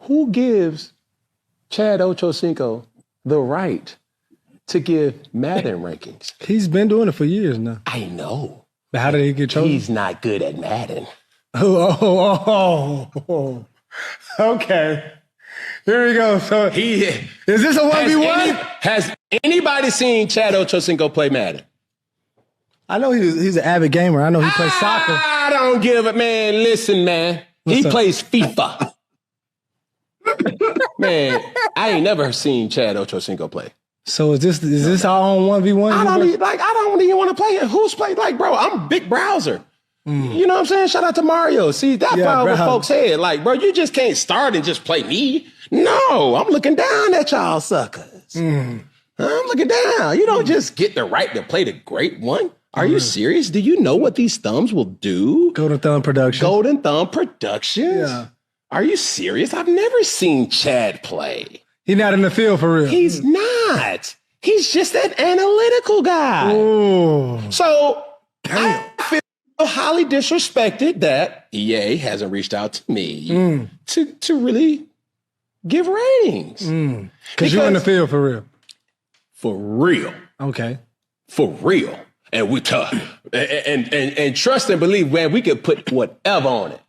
Who gives Chad Ochocinco the right to give Madden rankings? He's been doing it for years now. I know. But how did he get chosen? He's not good at Madden. Oh. Okay. Here we go. So is this a 1v1? Has anybody seen Chad Ochocinco play Madden? I know he's an avid gamer. I know he plays soccer. I don't give a man. Listen, man. He plays FIFA. Man, I ain't never seen Chad Ochocinco play. So is this our own 1v1? I don't even want to play it. Who's played? Like, bro, I'm big browser. You know what I'm saying? Shout out to Mario. See, that fire over folks' head. Like, bro, you just can't start and just play me. No, I'm looking down at y'all suckers. I'm looking down. You don't just get the right to play the great one. Are you serious? Do you know what these thumbs will do? Golden Thumb Productions. Golden Thumb Productions? Yeah. Are you serious? I've never seen Chad play. He's not in the field for real. He's not. He's just an analytical guy. Ooh. So I feel highly disrespected that EA hasn't reached out to me to really give ratings. Because you're in the field for real. For real. Okay. For real. And we tough. And trust and believe, man, we could put whatever on it.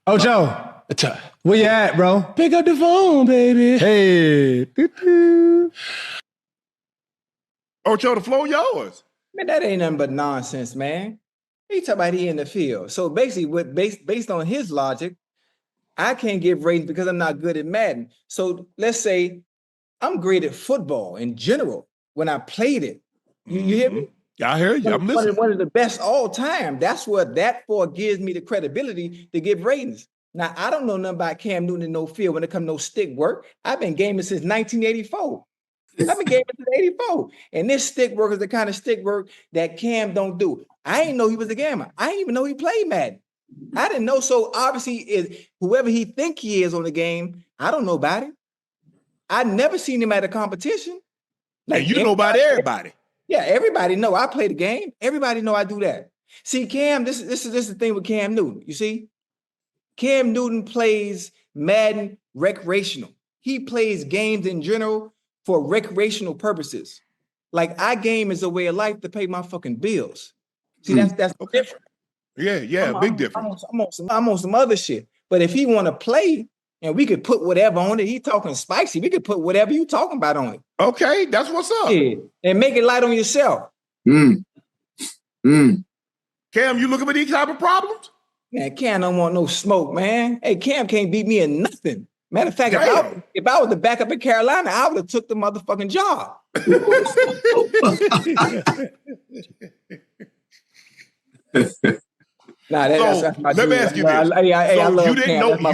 Ocho. Where you at, bro? Pick up the phone, baby. Hey. Ocho, the floor yours. Man, that ain't nothing but nonsense, man. He talking about he in the field. So basically, based on his logic, I can't give ratings because I'm not good at Madden. So let's say I'm great at football in general when I played it. You hear me? I hear you. I'm listening. One of the best all time. That's what that for gives me the credibility to give ratings. Now, I don't know nothing about Cam Newton in no field when it comes to no stick work. I've been gaming since 1984. I've been gaming since 84. And this stick work is the kind of stick work that Cam don't do. I didn't know he was a gamer. I didn't even know he played Madden. I didn't know. So obviously, is whoever he think he is on the game, I don't know about it. I never seen him at a competition. Like, you know about everybody. Yeah, everybody know I play the game. Everybody know I do that. See, Cam, this is the thing with Cam Newton. You see, Cam Newton plays Madden recreational. He plays games in general for recreational purposes. Like, I game as a way of life to pay my fucking bills. See, that's different. Yeah, big difference. I'm on some other shit. But if he want to play and we could put whatever on it, he talking spicy. We could put whatever you talking about on it. Okay, that's what's up. Yeah, and make it light on yourself. Cam, you looking for these type of problems? Man, Cam don't want no smoke, man. Hey, Cam can't beat me in nothing. Matter of fact, if I was the backup in Carolina, I would have took the motherfucking job. Let me ask you this.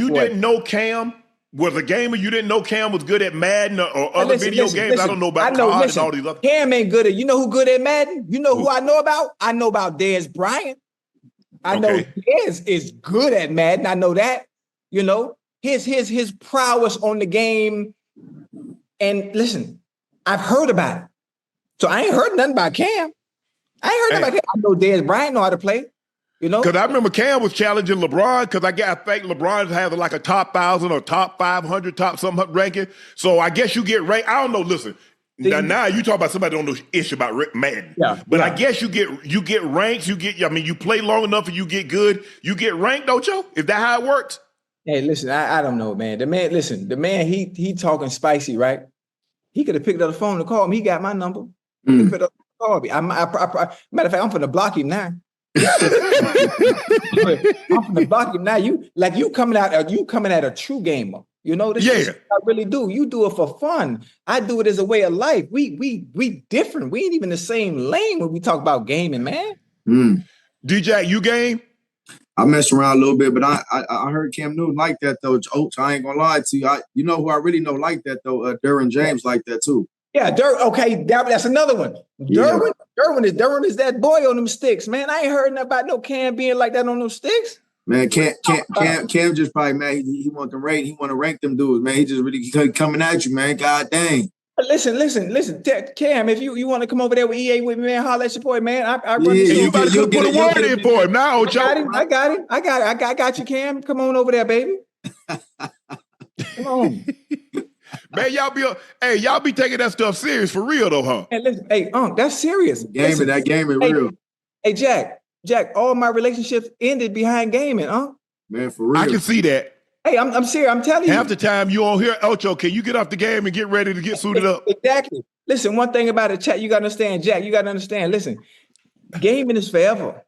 You didn't know Cam was a gamer? You didn't know Cam was good at Madden or other video games? I don't know about COD and all these other. Cam ain't good at, you know who good at Madden? You know who I know about? I know about Dez Bryant. I know Dez is good at Madden. I know that. You know, his prowess on the game. And listen, I've heard about it. So I ain't heard nothing about Cam. I ain't heard nothing about Cam. I know Dez Bryant know how to play. You know, because I remember Cam was challenging LeBron because I think LeBron has like a top 1,000 or top 500, top something ranking. So I guess you get ranked. I don't know. Listen, now you talk about somebody that don't know ish about Madden. Yeah, but I guess you get ranks. You play long enough and you get good. You get ranked, don't you? Is that how it works? Hey, listen, I don't know, man. The man, he talking spicy, right? He could have picked up the phone and called me. He got my number. He picked up and called me. Matter of fact, I'm finna block him now. I'm gonna block him now. You coming at a true gamer. You know this. Is what I really do. You do it for fun. I do it as a way of life. We different. We ain't even the same lane when we talk about gaming, man. DJ, you game? I messed around a little bit, but I heard Cam Newton like that though. I ain't gonna lie to you. You know who I really know like that though? Derwin James like that too. Yeah, Okay, that's another one. Derwin is that boy on them sticks, man. I ain't heard nothing about no Cam being like that on those sticks. Man, Cam just probably, man, he want them rate. He want to rank them dudes, man. He just really coming at you, man. God dang. Listen, Cam, if you want to come over there with EA with me, man, holler at your boy, man. I run you better put a word in for him now, Ocho. I got you, Cam. Come on over there, baby. Come on. Man, y'all be taking that stuff serious for real though, huh? Hey, listen, Unc, that's serious. That game is real. Hey, Jack, all my relationships ended behind gaming, Man, for real. I can see that. Hey, I'm serious. I'm telling you. Half the time you on here, Ocho, can you get off the game and get ready to get suited up? Exactly. Listen, one thing about it, chat, you got to understand, Jack, you got to understand. Listen, gaming is forever.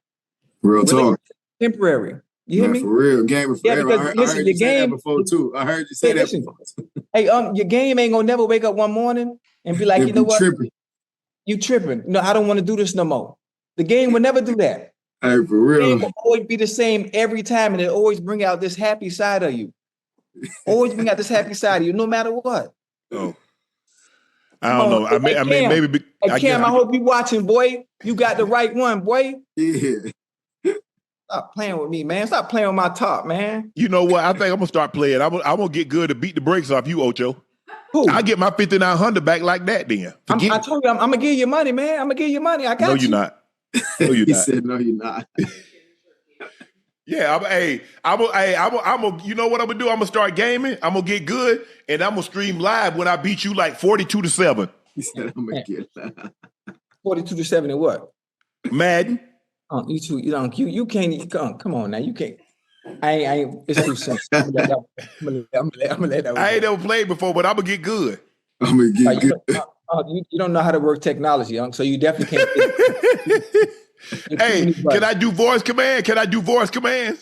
Real talk. Temporary. You hear me? For real, game is forever. Because, I heard you say that before too. I heard you say that before. Hey, your game ain't gonna never wake up one morning and be like, you know what? Tripping. You tripping. No, I don't want to do this no more. The game will never do that. Hey, for real. It will always be the same every time, and it always bring out this happy side of you. Always bring out this happy side of you, no matter what. Oh, I don't know. I mean, maybe. Cam, I hope you watching, boy. You got the right one, boy. Yeah. Stop playing with me, man. Stop playing with my top, man. You know what? I think I'm gonna start playing. I'm gonna get good to beat the brakes off you, Ocho. Who? I get my 5,900 back like that. Then I told you, I'm gonna give you money, man. I'm gonna give you money. I got you. No, you're not. No, you're He not. said, no, you're not. Yeah, I'm you know what I'm gonna do? I'm gonna start gaming. I'm gonna get good, and I'm gonna stream live when I beat you like 42-7. He said, I'm gonna get that. 42-7 and what? Madden. You two, you can't. Come on now, you can't. I ain't. It's too simple. I'm gonna let that. I ain't never played before, but I'm gonna get good. I'm gonna get good. You don't know how to work technology, Unc, so you definitely can't. Hey, can I do voice command?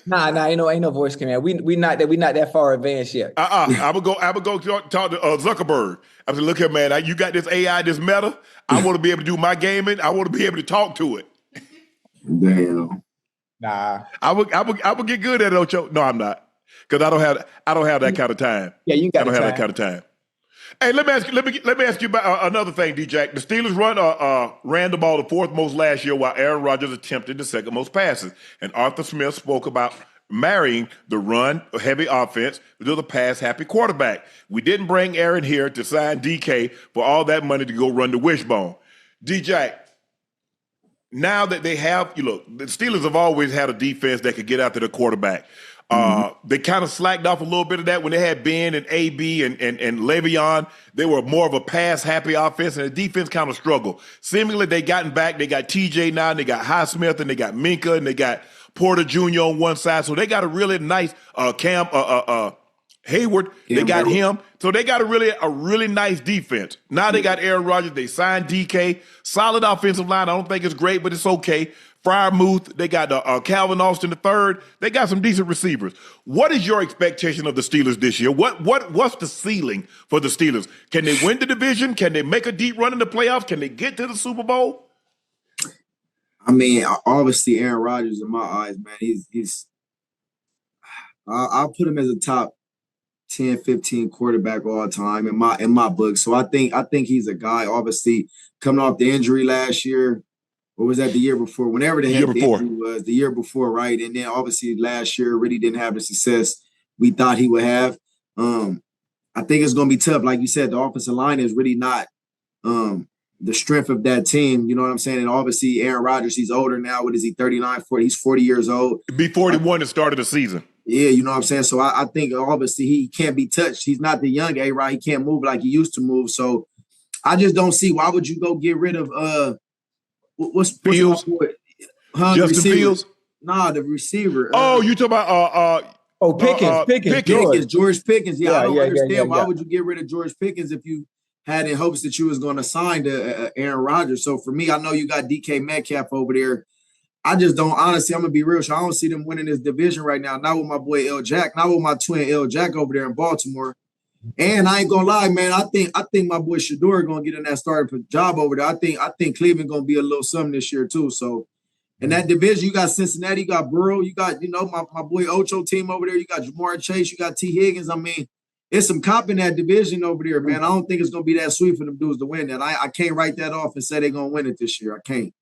Nah, ain't no voice command. We not that far advanced yet. I'm gonna go talk to Zuckerberg. I'm saying, look here, man. You got this AI, this meta. I want to be able to do my gaming. I want to be able to talk to it. Damn. Nah. I would get good at it, Ocho. No, I'm not, because I don't have that kind of time. Yeah, you got. I don't have that kind of time. Hey, let me ask you about another thing, D-Jack. The Steelers ran the ball the fourth most last year, while Aaron Rodgers attempted the second most passes. And Arthur Smith spoke about marrying the run-heavy offense with a pass-happy quarterback. We didn't bring Aaron here to sign DK for all that money to go run the wishbone. D-Jack, now that they have, the Steelers have always had a defense that could get after the quarterback. They kind of slacked off a little bit of that when they had Ben and AB and Le'Veon. They were more of a pass-happy offense, and the defense kind of struggled. Seemingly, they gotten back. They got TJ now, and they got Highsmith, and they got Minka, and they got Porter Jr. on one side. So they got a really nice Hayward. They got him. So they got a really nice defense. Now they got Aaron Rodgers. They signed DK. Solid offensive line. I don't think it's great, but it's okay. Freiermuth, they got Calvin Austin III. They got some decent receivers. What is your expectation of the Steelers this year? What's the ceiling for the Steelers? Can they win the division? Can they make a deep run in the playoffs? Can they get to the Super Bowl? I mean, obviously Aaron Rodgers, in my eyes, man, he's I'll put him as a top 10, 15 quarterback all time in my book. So I think he's a guy, obviously, coming off the injury last year. Or was that the year before? Whenever the injury was, the year before, right? And then obviously last year really didn't have the success we thought he would have. I think it's going to be tough. Like you said, the offensive line is really not the strength of that team. You know what I'm saying? And obviously Aaron Rodgers, he's older now. What is he, 39, 40? He's 40 years old. He'd be 41 at the start of the season. Yeah, you know what I'm saying? So I think obviously he can't be touched. He's not the young A-Rod. He can't move like he used to move. So I just don't see why would you go get rid of what's Fields? Justin Fields? Nah, the receiver. You talking about Pickens. George Pickens. Yeah, I don't understand why would you get rid of George Pickens if you had in hopes that you was going to sign to Aaron Rodgers. So for me, I know you got DK Metcalf over there. I just don't, honestly, I'm going to be real. So I don't see them winning this division right now. Not with my boy L. Jack, not with my twin L. Jack over there in Baltimore. And I ain't gonna lie, man. I think my boy Shador gonna get in that starting job over there. I think Cleveland gonna be a little something this year too. So in that division, you got Cincinnati, you got Burrow, you got my boy Ocho team over there. You got Jamar Chase, you got T Higgins. I mean, it's some cop in that division over there, man. I don't think it's gonna be that sweet for them dudes to win that. I can't write that off and say they're gonna win it this year. I can't.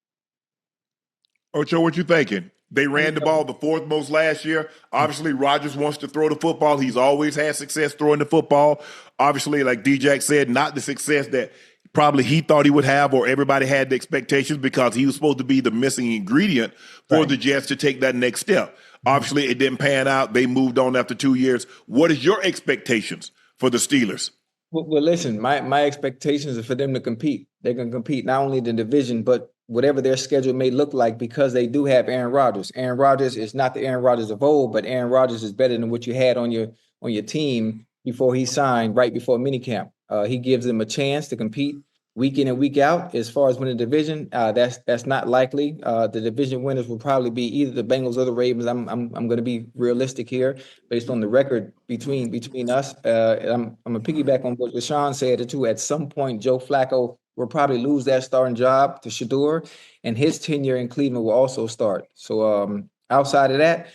Ocho, what you thinking? They ran the ball the fourth most last year. Obviously, Rodgers wants to throw the football. He's always had success throwing the football. Obviously, like D-Jack said, not the success that probably he thought he would have or everybody had the expectations because he was supposed to be the missing ingredient for the Jets to take that next step. Obviously, it didn't pan out. They moved on after 2 years. What is your expectations for the Steelers? Well, listen, my expectations are for them to compete. They're going to compete not only in the division, but whatever their schedule may look like because they do have Aaron Rodgers. Aaron Rodgers is not the Aaron Rodgers of old, but Aaron Rodgers is better than what you had on your team before he signed, right before minicamp. He gives them a chance to compete week in and week out. As far as winning the division, that's not likely. The division winners will probably be either the Bengals or the Ravens. I'm going to be realistic here based on the record between us. I'm going to piggyback on what Rashawn said too. At some point, Joe Flacco will probably lose that starting job to Shador, and his tenure in Cleveland will also start. So outside of that,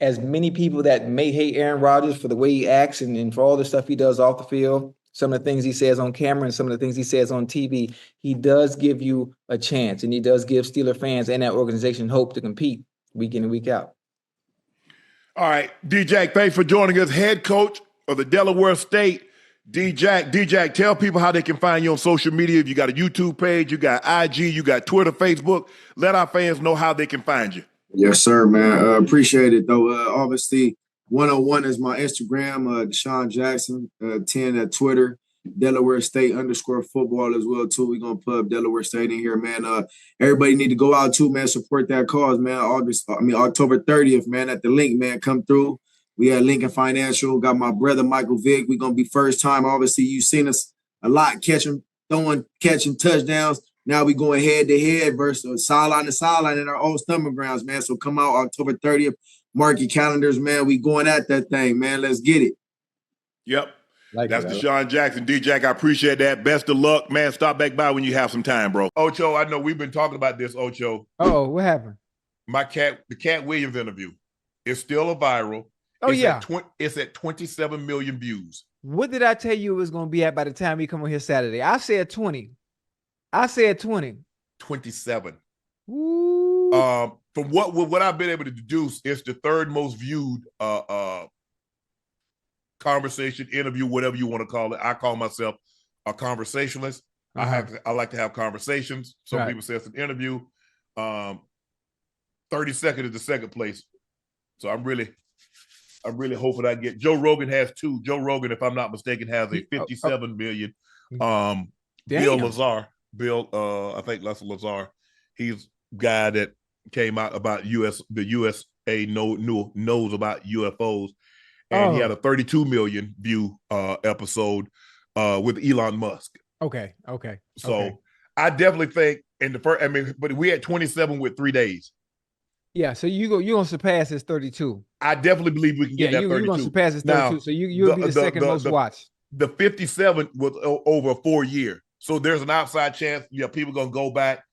as many people that may hate Aaron Rodgers for the way he acts and for all the stuff he does off the field, some of the things he says on camera and some of the things he says on TV, he does give you a chance, and he does give Steeler fans and that organization hope to compete week in and week out. All right, D-Jack, thanks for joining us, head coach of the Delaware State. D-Jack, tell people how they can find you on social media. If you got a YouTube page, you got IG, you got Twitter, Facebook. Let our fans know how they can find you. Yes, sir, man. Appreciate it, though. Obviously, 101 is my Instagram, Deshaun Jackson, 10 at Twitter, Delaware State _football as well, too. We're going to put Delaware State in here, man. Everybody need to go out, too, man, support that cause, man. October 30th, man, at the link, man, come through. We had Lincoln Financial, got my brother, Michael Vick. We're going to be first time. Obviously, you've seen us a lot catching touchdowns. Now we going head-to-head versus sideline to sideline in our old stomping grounds, man. So come out October 30th. Mark your calendars, man. We going at that thing, man. Let's get it. Yep. That's Deshaun Jackson. D-Jack, I appreciate that. Best of luck, man. Stop back by when you have some time, bro. Ocho, I know we've been talking about this, Ocho. Oh, what happened? The Katt Williams interview is still a viral. Oh, It's at 27 million views. What did I tell you it was going to be at by the time we come on here Saturday? I said 20. 27. Ooh. From what I've been able to deduce, it's the third most viewed conversation, interview, whatever you want to call it. I call myself a conversationalist. I like to have conversations. Some people say it's an interview. 32nd is the second place. So I'm really hoping I get. Joe Rogan has 2. Joe Rogan, if I'm not mistaken, has a 57 million. Bill Lazar, I think that's Lazar. He's guy that came out about the USA knows about UFOs, and he had a 32 million view episode with Elon Musk. Okay. So I definitely think but we had 27 with 3 days. Yeah, so you're gonna surpass his 32. I definitely believe we can get that 32. You're gonna surpass his 32. Now, so you'll be the second most watched. The 57 was over 4 years. So there's an outside chance, people gonna go back.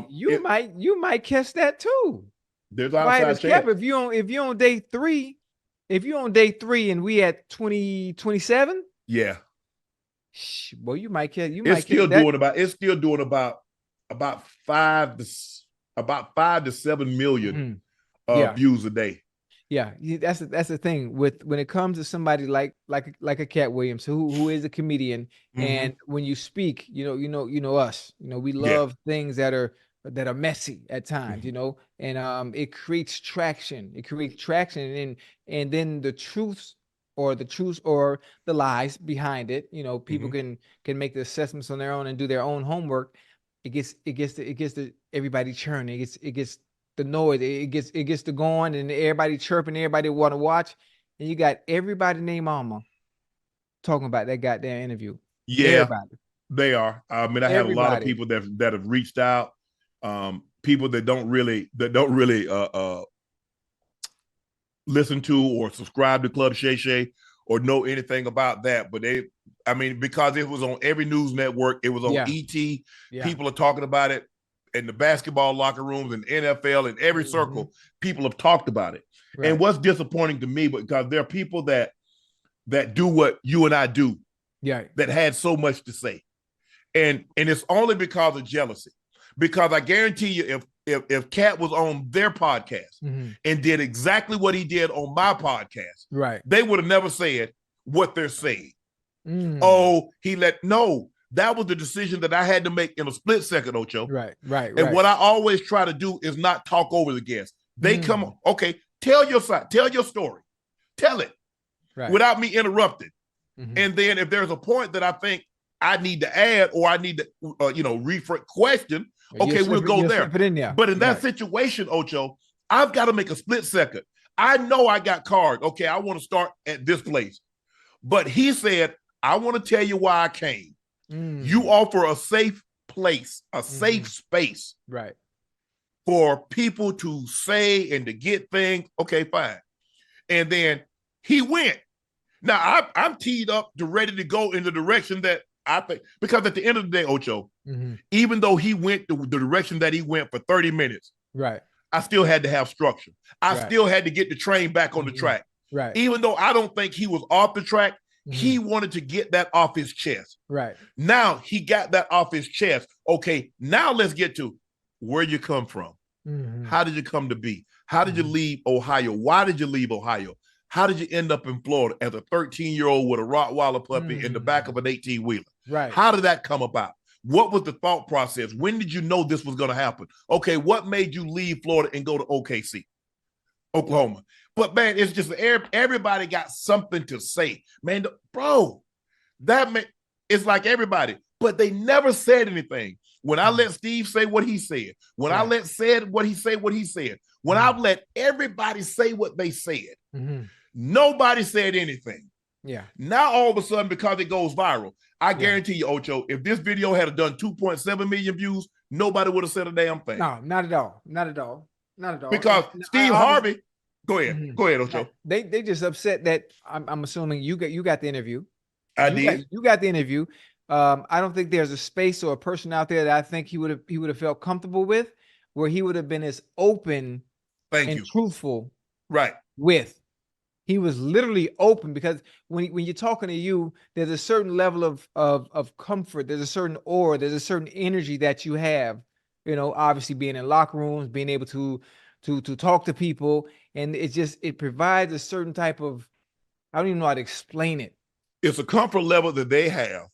You might catch that too. There's an outside chance. If you're on day 3, and we at 27, yeah. Boy, you might catch. It's still doing about 5 to 7 million views a day. Yeah, that's the thing when it comes to somebody like a Katt Williams who is a comedian, and when you speak, you know us, we love things that are messy at times, and it creates traction. And then the truths or the lies behind it, people can make the assessments on their own and do their own homework. It gets to everybody churning. It gets the noise, it gets to going, and everybody chirping, everybody want to watch, and you got everybody named Mama talking about that goddamn interview. Yeah, everybody. They are. I mean, I have a lot of people that have reached out, people that don't really listen to or subscribe to Club Shay Shay or know anything about that, but because it was on every news network, it was on ET. Yeah. People are talking about it. In the basketball locker rooms and NFL and every circle, people have talked about it. Right. And what's disappointing to me, because there are people that do what you and I do, that had so much to say, and it's only because of jealousy. Because I guarantee you, if Katt was on their podcast and did exactly what he did on my podcast, they would have never said what they're saying. Oh, that was the decision that I had to make in a split second, Ocho. Right. And what I always try to do is not talk over the guests. They come on, okay, tell your side, tell your story, tell it without me interrupting. And then if there's a point that I think I need to add or I need to, rephrase question, okay, we'll go there. But in that situation, Ocho, I've got to make a split second. I know I got cards. Okay, I want to start at this place. But he said, I want to tell you why I came. You offer a safe place, a safe space, for people to say and to get things. Okay, fine. And then he went. Now I'm teed up to ready to go in the direction that I think because at the end of the day, Ocho, even though he went the direction that he went for 30 minutes, right, I still had to have structure. I still had to get the train back on the track. Right. Even though I don't think he was off the track, he wanted to get that off his chest. Right. Now he got that off his chest. Okay, now let's get to where you come from. How did you come to be? How did you leave Ohio? Why did you leave Ohio? How did you end up in Florida as a 13-year-old with a Rottweiler puppy in the back of an 18-wheeler? Right. How did that come about? What was the thought process? When did you know this was going to happen? Okay, what made you leave Florida and go to OKC, Oklahoma? But, man, it's just everybody got something to say. Man, bro, it's like everybody. But they never said anything. When I let Steve say what he said, when I let said what he said, when I let everybody say what they said, nobody said anything. Yeah. Now, all of a sudden, because it goes viral, I guarantee you, Ocho, if this video had done 2.7 million views, nobody would have said a damn thing. No, not at all. Not at all. Not at all. Because Steve Harvey, go ahead. Go ahead, Ocho. They just upset that I'm assuming you got the interview. I did. You got the interview. I don't think there's a space or a person out there that I think he would have felt comfortable with, where he would have been as open and truthful with. He was literally open, because when you're talking to you, there's a certain level of comfort. There's a certain aura. There's a certain energy that you have, obviously being in locker rooms, being able to talk to people. And it provides a certain type of, I don't even know how to explain it. It's a comfort level that they have,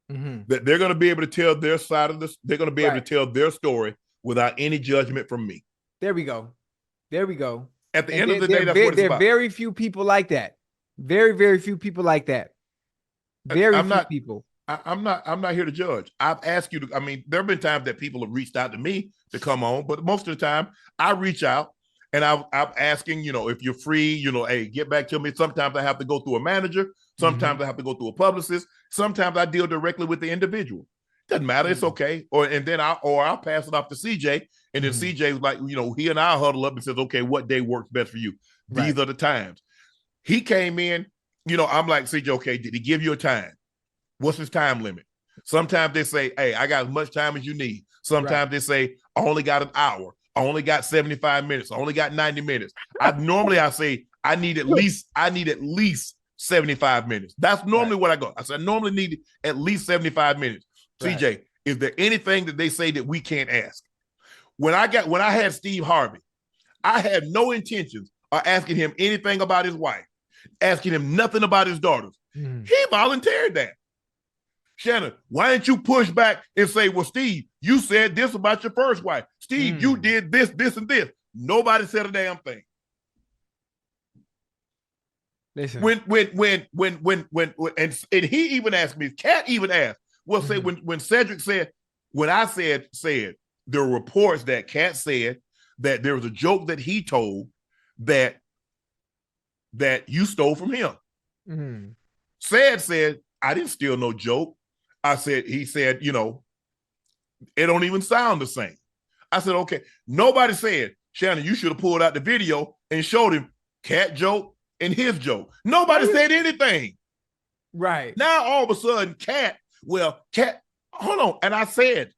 that they're going to be able to tell their side of this. They're going to be able to tell their story without any judgment from me. There we go. At the end of the day, that's what it's about. There are very few people like that. Very, very few people like that. Very few people. I'm not here to judge. I've asked you to. I mean, there have been times that people have reached out to me to come on, but most of the time I reach out and I'm asking, if you're free, hey, get back to me. Sometimes I have to go through a manager. Sometimes I have to go through a publicist. Sometimes I deal directly with the individual. Doesn't matter. It's okay. I'll pass it off to CJ. And then CJ was like, he and I huddle up and says, okay, what day works best for you? These are the times. He came in, I'm like, CJ, okay, did he give you a time? What's his time limit? Sometimes they say, hey, I got as much time as you need. Sometimes they say, I only got an hour. I only got 75 minutes. I only got 90 minutes. I say, I need at least 75 minutes. That's normally what I go. I said, I normally need at least 75 minutes. CJ, is there anything that they say that we can't ask? When I had Steve Harvey, I had no intentions of asking him anything about his wife, asking him nothing about his daughters. He volunteered that. Shannon, why didn't you push back and say, well, Steve, you said this about your first wife. Steve, you did this, this, and this. Nobody said a damn thing. Listen. And he even asked me, Katt even asked, well, say when Cedric said, when I said, there were reports that Katt said that there was a joke that he told that you stole from him. Said, I didn't steal no joke. He said, it don't even sound the same. I said, okay. Nobody said, Shannon, you should have pulled out the video and showed him Katt joke and his joke. Nobody said anything. Right. Now, all of a sudden, Katt, hold on. And I said,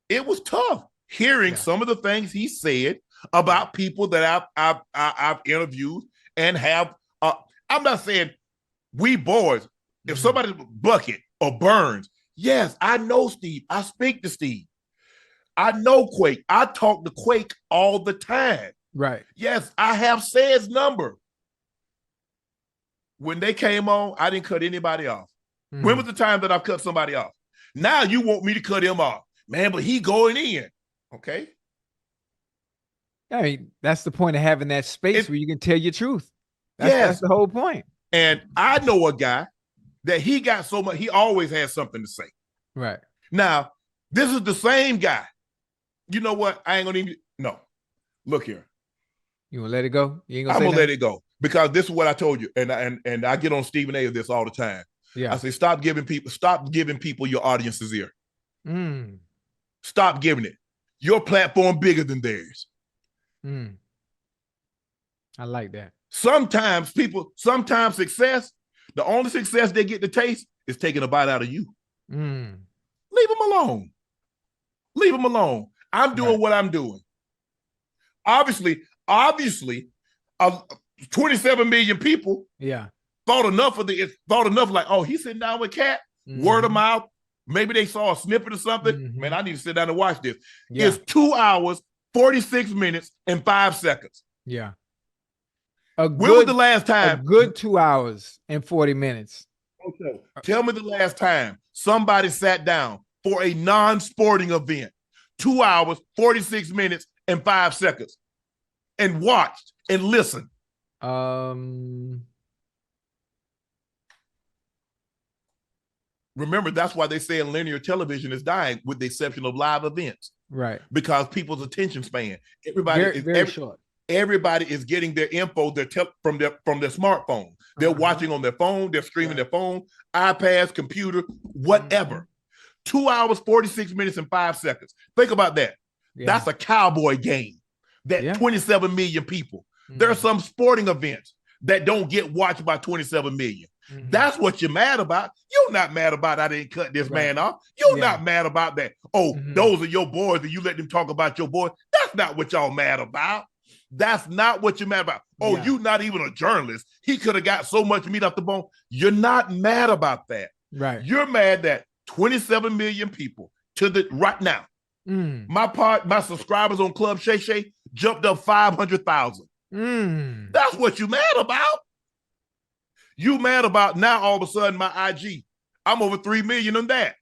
it was tough hearing some of the things he said about people that I've interviewed and have. I'm not saying we boys, if somebody's Bucket or Burns, yes, I know Steve. I speak to Steve. I know Quake. I talk to Quake all the time. Right. Yes, I have Said's number. When they came on, I didn't cut anybody off. When was the time that I've cut somebody off? Now you want me to cut him off. Man, but he going in. Okay. I mean, that's the point of having that space where you can tell your truth. That's the whole point. And I know a guy that he got so much, he always has something to say. Right. Now, this is the same guy. You know what? I ain't gonna even, no. Look here. You gonna let it go? You ain't gonna I'm gonna let it go. Because this is what I told you. And I get on Stephen A. of this all the time. Yeah. I say, stop giving people your audience's ear. Stop giving it. Your platform bigger than theirs. I like that. Sometimes success, the only success they get to taste is taking a bite out of you. Leave them alone. Leave them alone. I'm doing what I'm doing. Obviously, 27 million people thought enough like, oh, he's sitting down with Katt, word of mouth. Maybe they saw a snippet or something. Man, I need to sit down and watch this. It's 2 hours, 46 minutes, and 5 seconds. Yeah. When was the last time? A good 2 hours and 40 minutes. Okay. Tell me the last time somebody sat down for a non-sporting event, 2 hours, 46 minutes, and 5 seconds, and watched and listened. Remember, that's why they say linear television is dying, with the exception of live events. Right. Because people's attention span. Everybody very short. Everybody is getting their info from their smartphone. They're watching on their phone. They're streaming their phone, iPads, computer, whatever. 2 hours, 46 minutes, and 5 seconds. Think about that. Yeah. That's a cowboy game. That 27 million people. There are some sporting events that don't get watched by 27 million. That's what you're mad about. You're not mad about I didn't cut this man off. You're not mad about that. Oh, those are your boys and you let them talk about your boys. That's not what y'all mad about. That's not what you're mad about. Oh, you not even a journalist. He could have got so much meat off the bone. You're not mad about that. Right. You're mad that 27 million people right now. My subscribers on Club Shay Shay jumped up 500,000. That's what you mad about. You mad about now all of a sudden my IG, I'm over 3 million on that.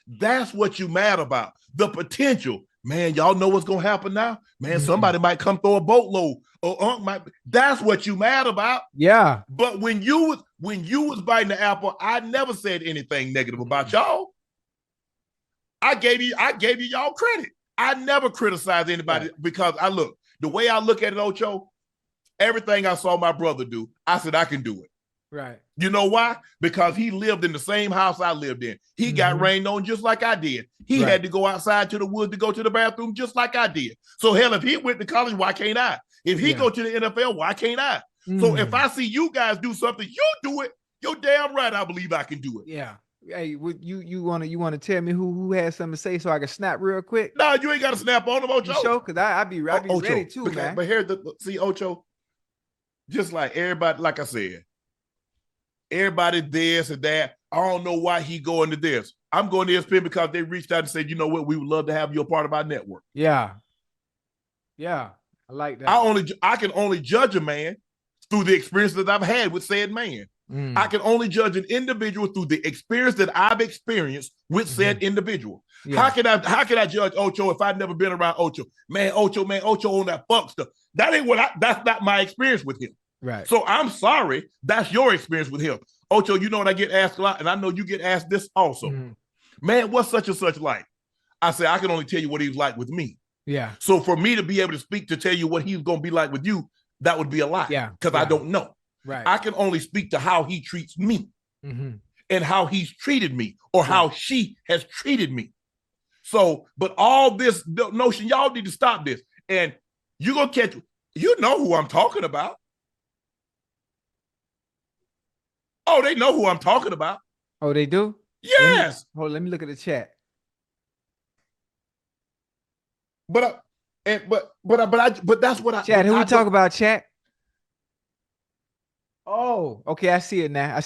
That's what you mad about. The potential. Man, y'all know what's gonna happen now? Man, somebody might come throw a boatload. Or Unc might. That's what you mad about. Yeah. But when you was biting the apple, I never said anything negative about y'all. I gave you y'all credit. I never criticized anybody because the way I look at it, Ocho, everything I saw my brother do, I said I can do it. Right. You know why? Because he lived in the same house I lived in. He got rained on just like I did. He had to go outside to the woods to go to the bathroom just like I did. So hell, if he went to college, why can't I? If he go to the NFL, why can't I? So if I see you guys do something, you do it. You're damn right. I believe I can do it. Yeah. Hey, you wanna tell me who has something to say so I can snap real quick? No, you ain't got to snap on him, Ocho. You sure? Because I be Ocho, ready too, man. But here's see, Ocho, just like everybody, like I said, everybody this and that. I don't know why he going to this. I'm going to ESPN because they reached out and said, you know what, we would love to have you a part of our network. Yeah. Yeah. I like that. I can only judge a man through the experience that I've had with said man. I can only judge an individual through the experience that I've experienced with said individual. Yeah. How can I judge Ocho if I've never been around Ocho? Ocho on that fuck stuff. That's not my experience with him. Right. So I'm sorry, that's your experience with him. Ocho, you know what I get asked a lot, and I know you get asked this also. Man, what's such and such like? I say, I can only tell you what he's like with me. Yeah. So for me to be able to speak to tell you what he's going to be like with you, that would be a lie. Yeah. Because I don't know. Right. I can only speak to how he treats me and how he's treated me or how she has treated me. So, but all this notion, y'all need to stop this. And you're going to catch, you know who I'm talking about. Oh, they know who I'm talking about. Oh, they do? Yes. Let me look at the chat. But that's what I. Chad, who we talk about, chat? Oh, okay. I see it now.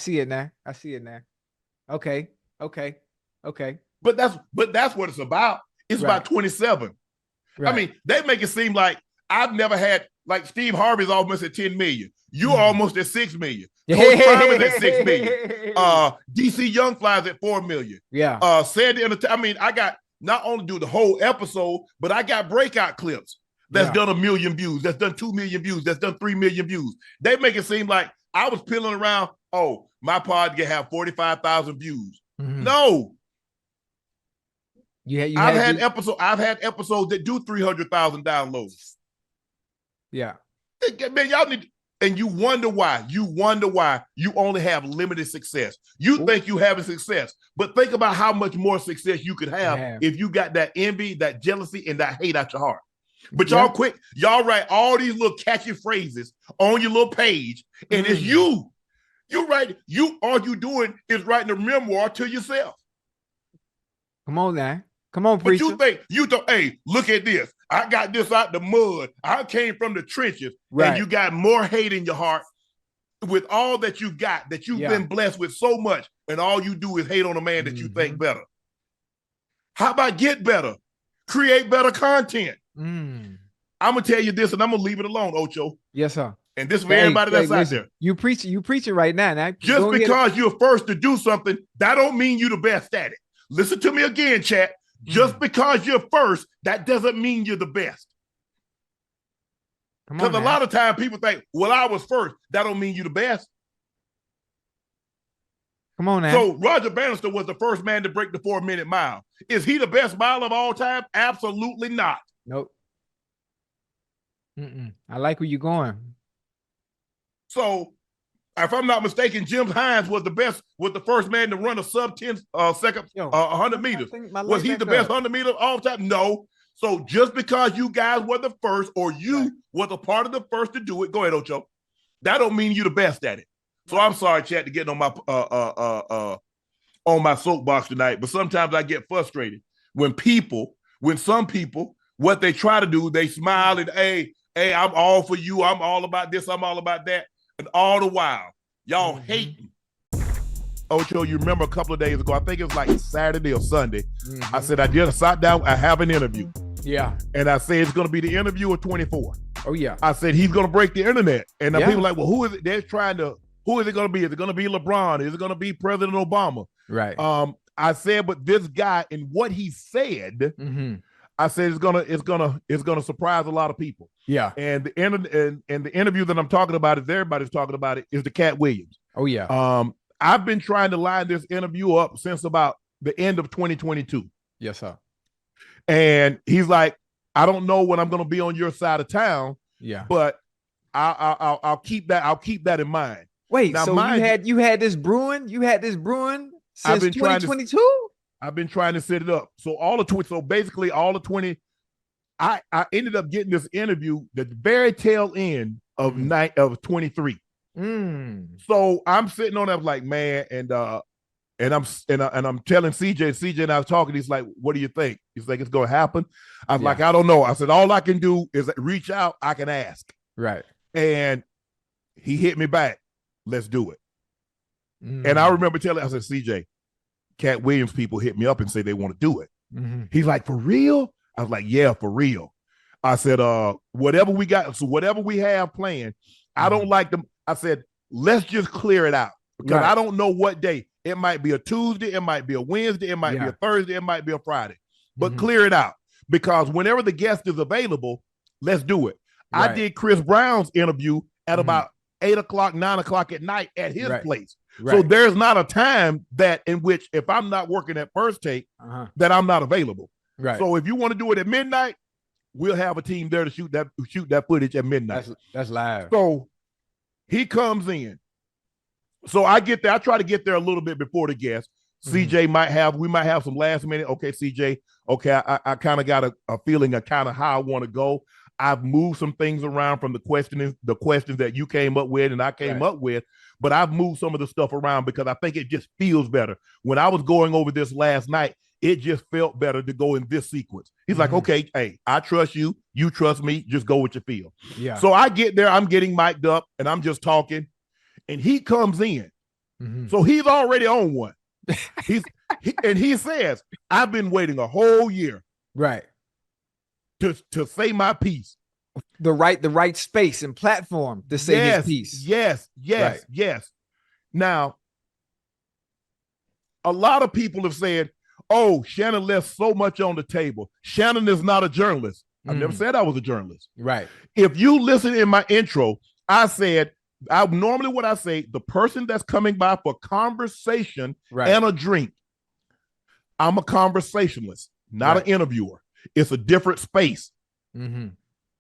Okay. But that's what it's about. It's about 27. Right. I mean, they make it seem like I've never had, like Steve Harvey's almost at 10 million. You're almost at 6 million. Coach Prime is at 6 million. DC Young Flies at 4 million. Yeah. I got not only do the whole episode, but I got breakout clips that's done 1 million views, that's done 2 million views, that's done 3 million views. They make it seem like I was peeling around, oh, my pod can have 45,000 views. No. I've had episodes that do 300,000 downloads. Yeah. Man, y'all need, and you wonder why you only have limited success. You think you having success, but think about how much more success you could have if you got that envy, that jealousy, and that hate out your heart. But y'all write all these little catchy phrases on your little page, and it's you. You write, all you doing is writing a memoir to yourself. Come on now. Come on, preacher. But you think, hey, look at this. I got this out the mud. I came from the trenches. Right. And you got more hate in your heart with all that you got, that you've been blessed with so much, and all you do is hate on a man that you think better. How about get better? Create better content. I'm going to tell you this, and I'm going to leave it alone, Ocho. Yes, sir. And this is for everybody that's out there. You preaching right now. Just because you're first to do something, that don't mean you're the best at it. Listen to me again, chat. Just because you're first, that doesn't mean you're the best. Because a lot of times people think, well, I was first. That don't mean you're the best. Come on now. So Roger Bannister was the first man to break the 4-minute mile. Is he the best mile of all time? Absolutely not. Nope. I like where you're going. So, if I'm not mistaken, Jim Hines was the first man to run a sub 10 second 100 meters. Was he the best 100 meter of all time? No. So just because you guys were the first, or you were the part of the first to do it, go ahead, Ocho. That don't mean you're the best at it. So I'm sorry, chat, to get on my soapbox tonight, but sometimes I get frustrated when some people, what they try to do, they smile and hey, I'm all for you. I'm all about this. I'm all about that. And all the while, y'all hating. Ocho, you remember a couple of days ago, I think it was like Saturday or Sunday, I said, I just sat down, I have an interview. Yeah. And I said, it's going to be the interview of 24. Oh, yeah. I said, he's going to break the internet. And people are like, well, who is it? They're trying to, who is it going to be? Is it going to be LeBron? Is it going to be President Obama? Right. I said, but this guy and what he said, I said, it's gonna surprise a lot of people. Yeah. And the interview that I'm talking about, is everybody's talking about it, is the Katt Williams. Oh, yeah. I've been trying to line this interview up since about the end of 2022. Yes, sir. And he's like, I don't know when I'm going to be on your side of town. Yeah. But I'll keep that in mind. Wait, now, so you had this brewing? You had this brewing since 2022? I've been trying to set it up. So basically all of 20, I ended up getting this interview at the very tail end of 23. So I'm sitting on that like, man, and I'm telling CJ and I was talking, he's like, what do you think? He's like, it's gonna happen. I was like, I don't know. I said, all I can do is reach out, I can ask. Right. And he hit me back. Let's do it. And I remember telling, I said, CJ, Katt Williams people hit me up and say they want to do it. He's like, for real? I was like, yeah, for real. I said, whatever we got, so whatever we have planned, I don't like them. I said, let's just clear it out, because I don't know what day. It might be a Tuesday, it might be a Wednesday, it might be a Thursday, it might be a Friday. But clear it out, because whenever the guest is available, let's do it. I did Chris Brown's interview at about 8 o'clock, 9 o'clock at night at his place. So there's not a time that in which, if I'm not working at First Take, that I'm not available. Right. So if you want to do it at midnight, we'll have a team there to shoot that footage at midnight. That's live. So he comes in. So I get there. I try to get there a little bit before the guest. CJ we might have some last minute. Okay, CJ. Okay, I kind of got a feeling of kind of how I want to go. I've moved some things around from the questions that you came up with and I came up with, but I've moved some of the stuff around because I think it just feels better. When I was going over this last night, it just felt better to go in this sequence. He's like, okay, hey, I trust you. You trust me. Just go with your feel. Yeah. So I get there. I'm getting mic'd up and I'm just talking. And he comes in. So he's already on one. He says, I've been waiting a whole year. Right. To say my piece. The right space and platform to say his piece. Yes. Now, a lot of people have said, oh, Shannon left so much on the table. Shannon is not a journalist. I never said I was a journalist. Right. If you listen in my intro, I said, normally what I say, the person that's coming by for conversation and a drink, I'm a conversationalist, not an interviewer. It's a different space.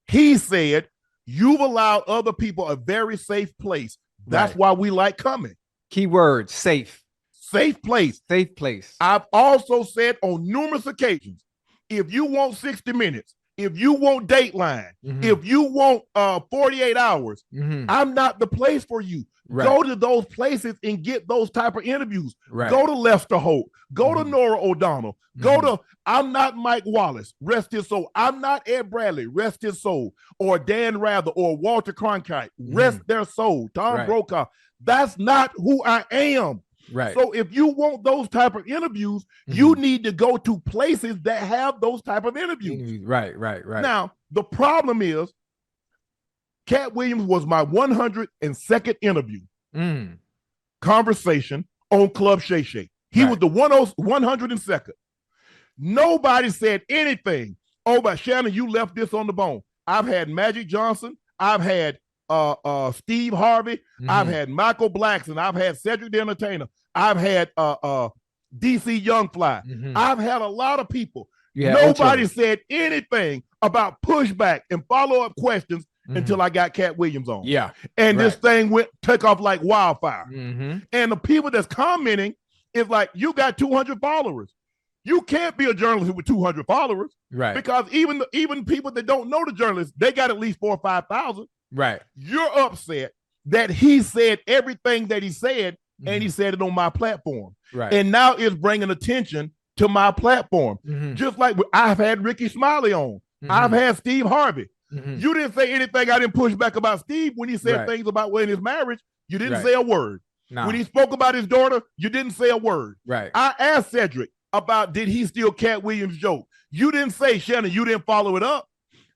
He said, you've allowed other people a very safe place. That's why we like coming. Keyword, safe. Safe place. Safe place. I've also said on numerous occasions, if you want 60 minutes if you want Dateline, if you want 48 hours, I'm not the place for you. Right. Go to those places and get those type of interviews. Right. Go to Lester Holt. Go to Nora O'Donnell. Go to, I'm not Mike Wallace, rest his soul. I'm not Ed Bradley, rest his soul. Or Dan Rather or Walter Cronkite, rest their soul. Tom Brokaw. That's not who I am. Right. So if you want those type of interviews, you need to go to places that have those type of interviews. Right. Now, the problem is Katt Williams was my 102nd interview conversation on Club Shay Shay. He was the 102nd. Nobody said anything. Oh, but Shannon, you left this on the bone. I've had Magic Johnson. I've had Steve Harvey. I've had Michael Blackson. I've had Cedric the Entertainer. I've had DC Youngfly. I've had a lot of people. Nobody said anything about pushback and follow-up questions until I got Katt Williams on. Yeah. And this thing took off like wildfire. And the people that's commenting is like, you got 200 followers. You can't be a journalist with 200 followers. Right. Because even people that don't know the journalists, they got at least 4,000 or 5,000. Right. You're upset that he said everything that he said and he said it on my platform. Right. And now it's bringing attention to my platform. Just like I've had Ricky Smiley on. I've had Steve Harvey. You didn't say anything. I didn't push back about Steve when he said things about in his marriage. You didn't say a word. No. When he spoke about his daughter, you didn't say a word. Right. I asked Cedric about did he steal Katt Williams' joke. You didn't say, Shannon, you didn't follow it up.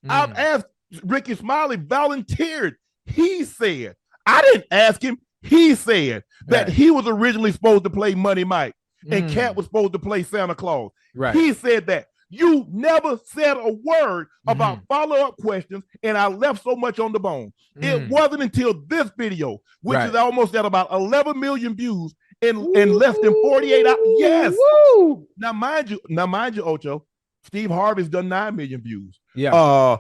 I've asked Ricky Smiley, volunteered. He said, I didn't ask him. He said that he was originally supposed to play Money Mike and Katt was supposed to play Santa Claus. Right. He said that. You never said a word about follow-up questions, and I left so much on the bone. It wasn't until this video, which is almost at about 11 million views in less than 48 hours. Yes. Woo. Now, mind you, Ocho, Steve Harvey's done 9 million views. Yeah.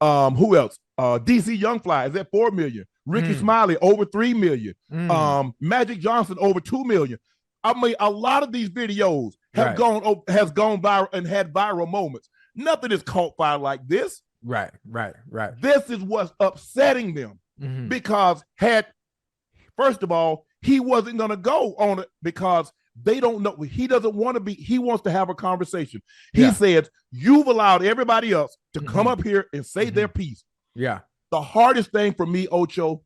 Who else? DC Youngfly is at 4 million. Ricky Smiley over 3 million. Magic Johnson over 2 million. I mean, a lot of these videos has gone viral and had viral moments. Nothing is caught fire like this. Right. This is what's upsetting them because first of all, he wasn't going to go on it because they don't know. He doesn't want to be. He wants to have a conversation. He said, you've allowed everybody else to come up here and say their piece. Yeah. The hardest thing for me, Ocho,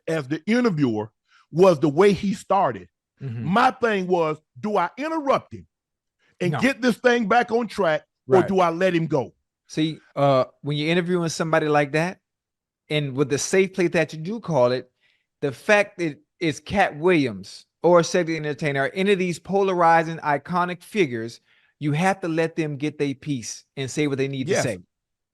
as the interviewer, was the way he started. My thing was, do I interrupt him and get this thing back on track or do I let him go? See, when you're interviewing somebody like that, and with the safe place that you do call it, the fact that it's Katt Williams or Cedric the Entertainer or any of these polarizing, iconic figures, you have to let them get their piece and say what they need to say.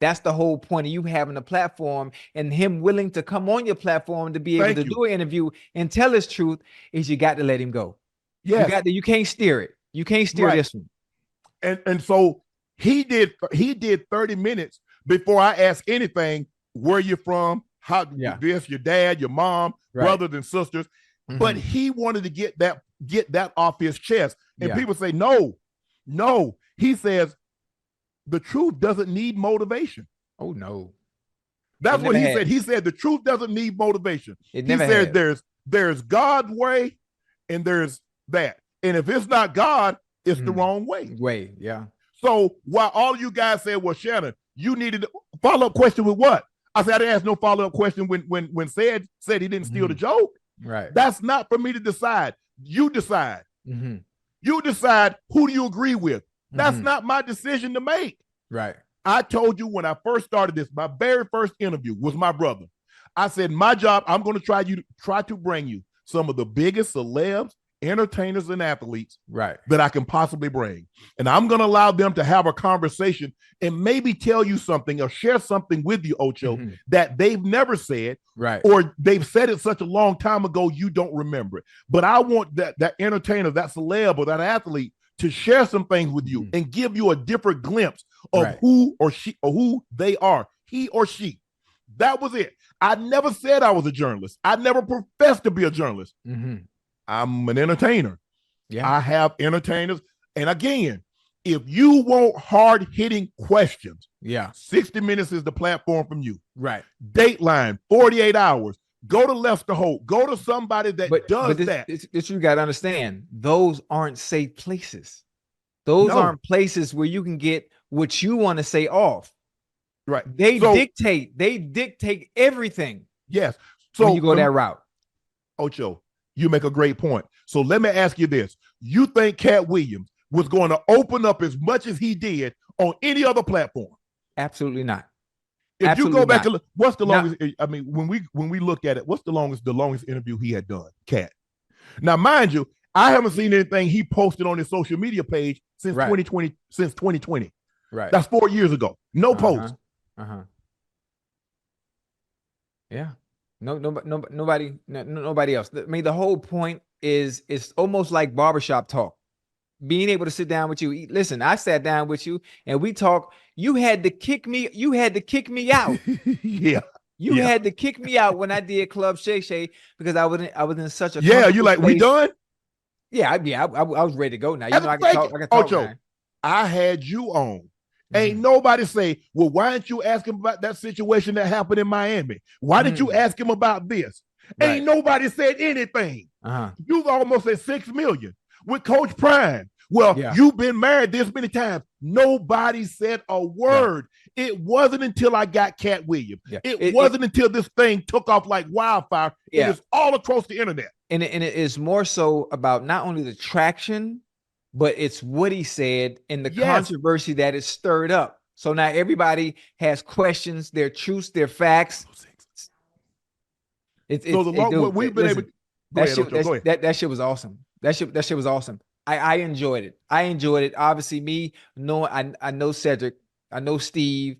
That's the whole point of you having a platform and him willing to come on your platform to be able to do an interview and tell his truth is you got to let him go. Yeah, you can't steer it. You can't steer this one. And so he did 30 minutes before I asked anything. Where you from? How this? Your dad, your mom, brothers and sisters. But he wanted to get that off his chest. And people say no. He says the truth doesn't need motivation. Oh no. That's what he said. He said the truth doesn't need motivation. He said there's God's way and there's that. And if it's not God, it's the wrong way. Yeah. So while all you guys said, well, Shannon, you needed a follow-up question with what? I said I didn't ask no follow-up question when said he didn't steal the joke. Right. That's not for me to decide. You decide. You decide who do you agree with. That's not my decision to make. Right. I told you when I first started this, my very first interview was my brother. I said, my job, I'm going to try to bring you some of the biggest celebs, entertainers, and athletes that I can possibly bring. And I'm going to allow them to have a conversation and maybe tell you something or share something with you, Ocho, that they've never said, or they've said it such a long time ago you don't remember it. But I want that entertainer, that celeb, or that athlete to share some things with you and give you a different glimpse of who or she or who they are, he or she. That was it. I never said I was a journalist. I never professed to be a journalist. I'm an entertainer. Yeah. I have entertainers. And again, If you want hard-hitting questions, yeah, 60 Minutes is the platform from you. right. Dateline, 48 Hours. Go to Lester Holt. Go to somebody that does that. This you got to understand. Those aren't safe places. Those aren't places where you can get what you want to say off. Right. They dictate everything. Yes. So when you go that route. Ocho, you make a great point. So let me ask you this. You think Katt Williams was going to open up as much as he did on any other platform? Absolutely not. If Absolutely you go back not. and look, what's the longest? I mean, when we look at it, what's the longest interview he had done, Katt? Now, mind you, I haven't seen anything he posted on his social media page since 2020. Since 2020, right? That's 4 years ago. No post. Yeah. Nobody else. I mean, the whole point is it's almost like barbershop talk. Being able to sit down with you. Listen, I sat down with you and we talked. You had to kick me. You had to kick me out. Yeah. You had to kick me out when I did Club Shay Shay because I was in such a you like, we done? Yeah, I was ready to go now. You know, I can talk. Ocho, now. I had you on. Ain't nobody say, well, why didn't you ask him about that situation that happened in Miami? Why didn't you ask him about this? Right. Ain't nobody said anything. You've almost said 6 million with Coach Prime. Well, you've been married this many times. Nobody said a word. Yeah. It wasn't until I got Katt Williams. Yeah. It wasn't until this thing took off like wildfire. Yeah. It is all across the internet. And it is more so about not only the traction, but it's what he said and the controversy that is stirred up. So now everybody has questions, their truths, their facts. That shit was awesome. That shit was awesome. I enjoyed it. I enjoyed it. Obviously, me knowing I know Cedric, I know Steve,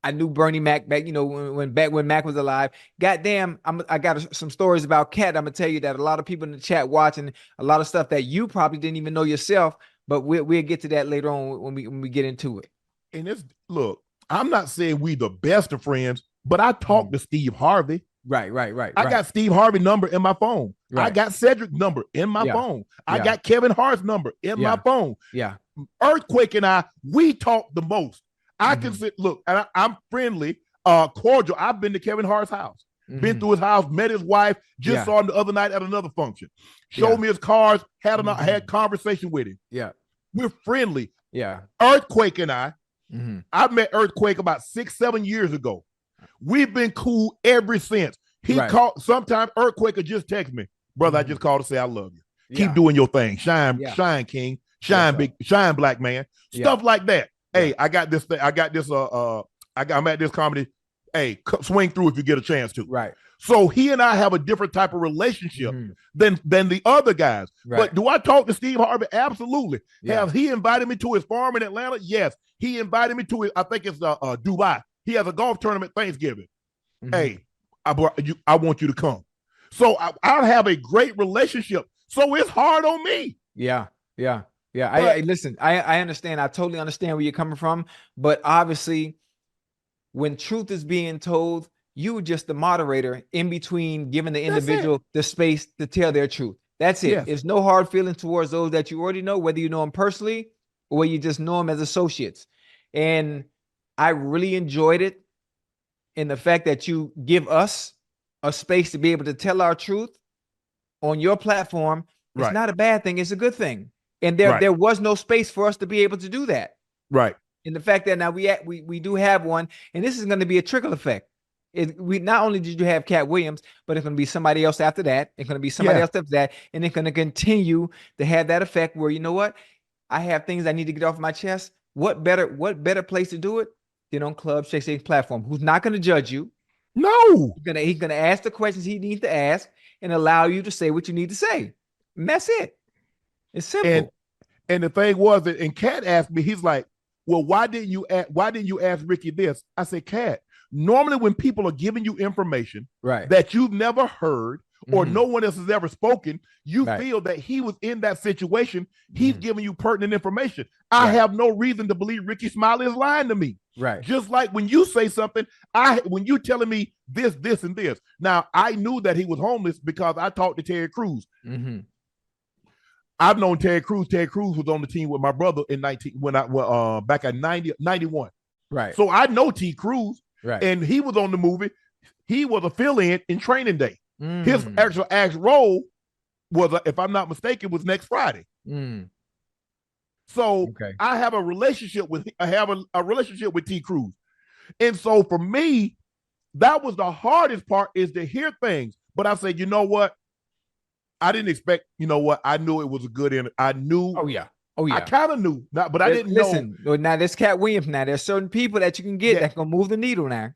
I knew Bernie Mac back, when Mac was alive. Goddamn, I got some stories about Katt. I'm gonna tell you that a lot of people in the chat watching a lot of stuff that you probably didn't even know yourself. But we'll get to that later on when we get into it. And look, I'm not saying we the best of friends, but I talked to Steve Harvey. Right. I got Steve Harvey's number in my phone. Right. I got Cedric's number in my phone. I got Kevin Hart's number in my phone. Yeah. Earthquake and we talk the most. I can sit, look, and I'm friendly, cordial. I've been to Kevin Hart's house, been through his house, met his wife, just saw him the other night at another function. Showed me his cars, had conversation with him. Yeah. We're friendly. Yeah. Earthquake and I met Earthquake about 6-7 years ago. We've been cool ever since. He called, sometimes Earthquake would just text me, brother, I just called to say I love you. Keep doing your thing. Shine, shine, king. Shine, big, shine, black man. Stuff like that. Hey, I got this thing. I'm at this comedy. Hey, swing through if you get a chance to. Right. So he and I have a different type of relationship than the other guys. Right. But do I talk to Steve Harvey? Absolutely. Yeah. Has he invited me to his farm in Atlanta? Yes. He invited me to his, I think it's Dubai. He has a golf tournament Thanksgiving. Hey, I want you to come. So I have a great relationship. So it's hard on me. Yeah. Listen, I understand. I totally understand where you're coming from. But obviously, when truth is being told, you were just the moderator in between giving the individual the space to tell their truth. That's it. Yes. There's no hard feelings towards those that you already know, whether you know them personally or you just know them as associates. And I really enjoyed it in the fact that you give us a space to be able to tell our truth on your platform. It's not a bad thing. It's a good thing. And there was no space for us to be able to do that. Right. And the fact that now we do have one, and this is going to be a trickle effect. We not only did you have Katt Williams, but it's going to be somebody else after that. It's going to be somebody else after that. And it's going to continue to have that effect where, you know what? I have things I need to get off my chest. What better place to do it than on Club Shay Shay's platform? Who's not going to judge you. No. He's gonna ask the questions he needs to ask and allow you to say what you need to say. And that's it. It's simple. And the thing was that, and Katt asked me, he's like, well, why didn't you ask Ricky this? I said, Katt, normally when people are giving you information that you've never heard or no one else has ever spoken, you feel that he was in that situation. He's giving you pertinent information. I have no reason to believe Ricky Smiley is lying to me. Right. Just like when you say something, when you telling me this, and this. Now, I knew that he was homeless because I talked to Terry Crews. I've known Ted Cruz. Ted Cruz was on the team with my brother in back at 91. Right. So I know T. Cruz. Right. And he was on the movie. He was a fill-in Training Day. His actual role was, if I'm not mistaken, was next Friday. So I have a relationship with T. Cruz. And so for me, that was the hardest part, is to hear things. But I said, you know what? I didn't expect, you know what? I knew it was a good end. I knew. Oh yeah. I kind of knew, but I didn't know. Now there's Katt Williams. Now there's certain people that you can get that can move the needle. Now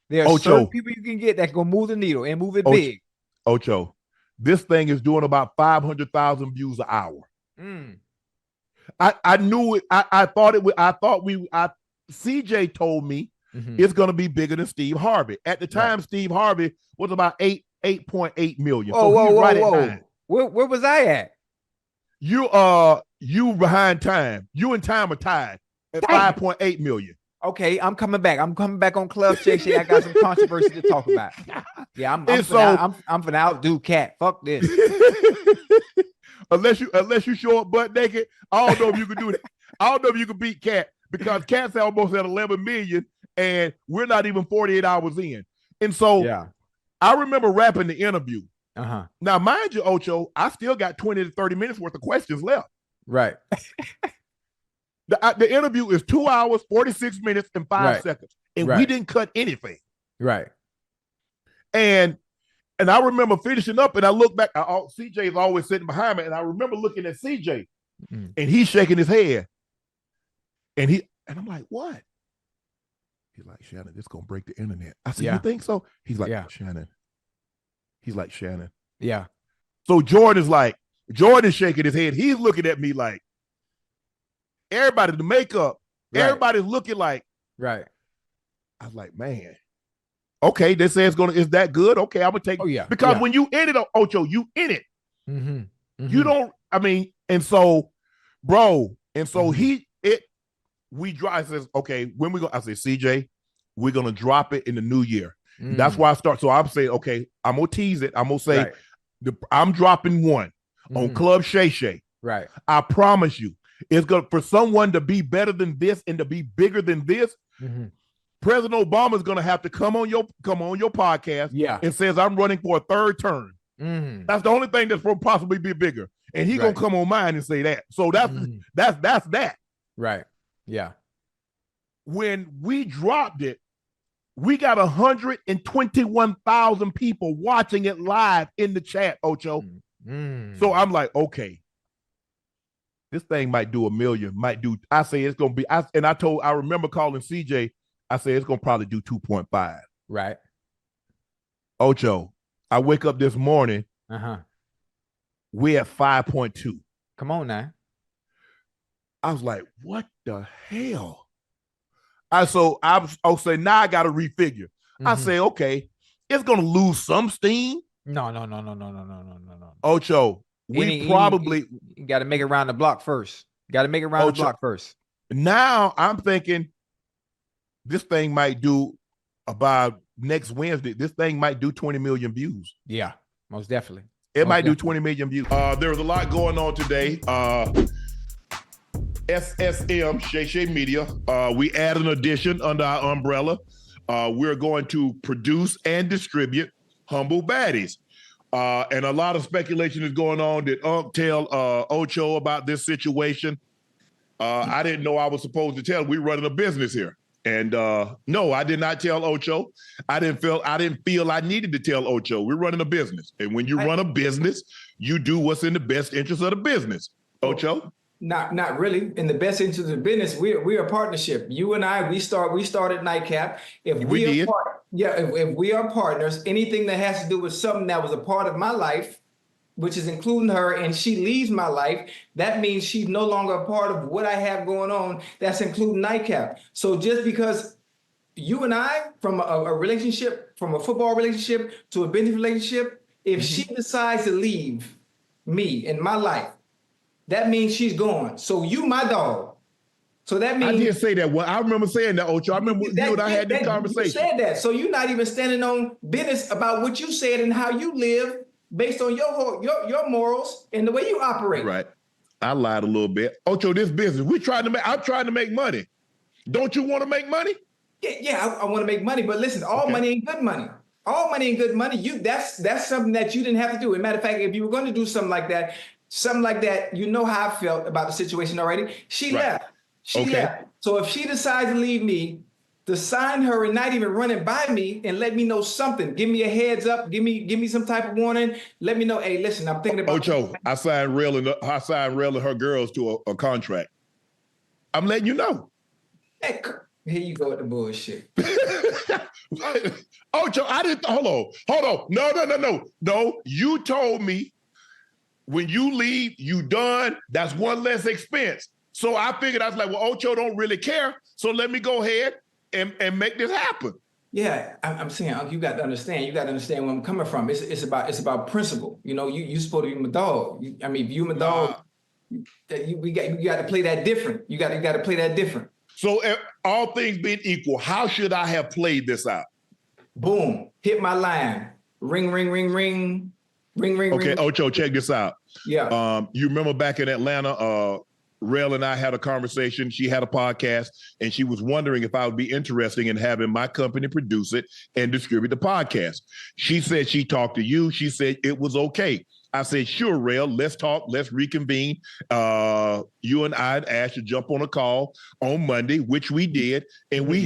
there are certain people you can get that can move the needle and move it big. Ocho, this thing is doing about 500,000 views an hour. I knew it. I thought it would. CJ told me it's going to be bigger than Steve Harvey. At the time, Steve Harvey was about 8.8 million. Whoa. Where was I at? You behind time. You and time are tied at 5.8 million. Okay, I'm coming back. I'm coming back on Club Shay Shay. I got some controversy to talk about. Yeah, I'm finna outdo Katt. Fuck this. unless you show up butt naked, I don't know if you can do that. I don't know if you can beat Katt, because Katt's almost at 11 million and we're not even 48 hours in. And so I remember rapping the interview. Now, mind you, Ocho, I still got 20 to 30 minutes worth of questions left. Right. The interview is 2 hours, 46 minutes, and 5 seconds. And we didn't cut anything. Right. And I remember finishing up, and I look back. CJ is always sitting behind me, and I remember looking at CJ, and he's shaking his head. And I'm like, what? He's like, Shannon, this is going to break the internet. I said, you think so? He's like, Shannon. He's like, Shannon. Yeah. So Jordan's shaking his head. He's looking at me like, everybody, the makeup, everybody's looking like. Right. I was like, man, okay, they say is that good? Okay, I'm gonna take it. Because when you in it, Ocho, you in it. You don't, and so, bro, we drive, says, okay, when we go, I say, CJ, we're gonna drop it in the new year. That's why I start. So I'm saying, okay, I'm gonna tease it. I'm gonna say, I'm dropping one on Club Shay Shay. Right. I promise you, it's gonna, for someone to be better than this and to be bigger than this. President Obama is gonna have to come on your podcast, and says I'm running for a third term. That's the only thing that's possibly be bigger, and he's gonna come on mine and say that. So that's that. Right. Yeah. When we dropped it, we got 121,000 people watching it live in the chat, Ocho. So I'm like, okay, this thing might do 1 million, I say it's gonna be, I remember calling CJ, I said it's gonna probably do 2.5. Right. Ocho, I wake up this morning, we're at 5.2. Come on now. I was like, what the hell? I'll say, now I got to refigure. I say, okay, it's going to lose some steam. No. Ocho, we probably got to make it around the block first. Now I'm thinking this thing might do, about next Wednesday, this thing might do 20 million views. Yeah, most definitely. It might do 20 million views. There's a lot going on today. SSM, Shay Shay Media. We add an addition under our umbrella. We're going to produce and distribute Humble Baddies. And a lot of speculation is going on. Did Unc tell Ocho about this situation? I didn't know I was supposed to tell. We're running a business here. And no, I did not tell Ocho. I didn't feel I needed to tell Ocho. We're running a business. And when you run a business, you do what's in the best interest of the business. Ocho? Not really. In the best interest of the business, we're a partnership. You and I, we started Nightcap. If we are partners, anything that has to do with something that was a part of my life, which is including her, and she leaves my life, that means she's no longer a part of what I have going on. That's including Nightcap. So just because you and I, from a relationship, from a football relationship to a business relationship, if she decides to leave me in my life, that means she's gone. So you my dog. So that means... I did say that. Well, I remember saying that, Ocho. I remember you and I had this conversation. You said that. So you're not even standing on business about what you said and how you live based on your morals and the way you operate. Right. I lied a little bit. Ocho, this business, I'm trying to make money. Don't you want to make money? Yeah, I want to make money, but listen, all money ain't good money. All money ain't good money. That's something that you didn't have to do. As a matter of fact, if you were going to do something like that, you know how I felt about the situation already. She left. She left. So if she decides to leave me, to sign her and not even run it by me and let me know something, give me a heads up, give me some type of warning, let me know, hey, listen, I'm thinking about Ocho, I signed Rail and her girls to a contract. I'm letting you know. Hey, here you go with the bullshit. Ocho, I didn't, hold on. No, you told me when you leave, you done, that's one less expense. So I figured, I was like, well, Ocho don't really care, so let me go ahead and make this happen. Yeah, I'm saying, you got to understand. You got to understand where I'm coming from. It's about principle. You know, you supposed to be my dog. If you my dog, you got to play that different. You got to play that different. So all things being equal, how should I have played this out? Boom, hit my line. Ring, ring, ring, ring, ring, ring. Okay, ring. Ocho, check this out. Yeah. You remember back in Atlanta, Rail and I had a conversation. She had a podcast, and she was wondering if I would be interested in having my company produce it and distribute the podcast. She said she talked to you. She said it was okay. I said, sure, Rail, let's talk. Let's reconvene. You and I had asked to jump on a call on Monday, which we did, and we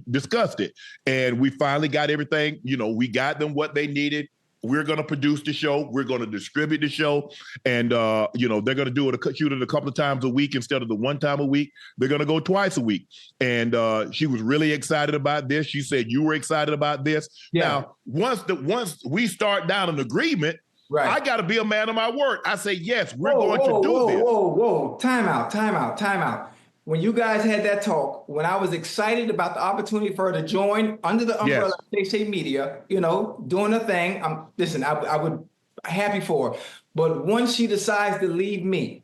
discussed it. And we finally got everything. You know, we got them what they needed. We're going to produce the show. We're going to distribute the show. And, they're going to shoot it a couple of times a week instead of the one time a week. They're going to go twice a week. And she was really excited about this. She said, you were excited about this. Yeah. Now, once we start down an agreement, right, I got to be a man of my word. I say, yes, we're going to do this. Whoa. Time out. When you guys had that talk, when I was excited about the opportunity for her to join under the umbrella of Shay Shay Media, doing her thing, I would happy for her. But once she decides to leave me,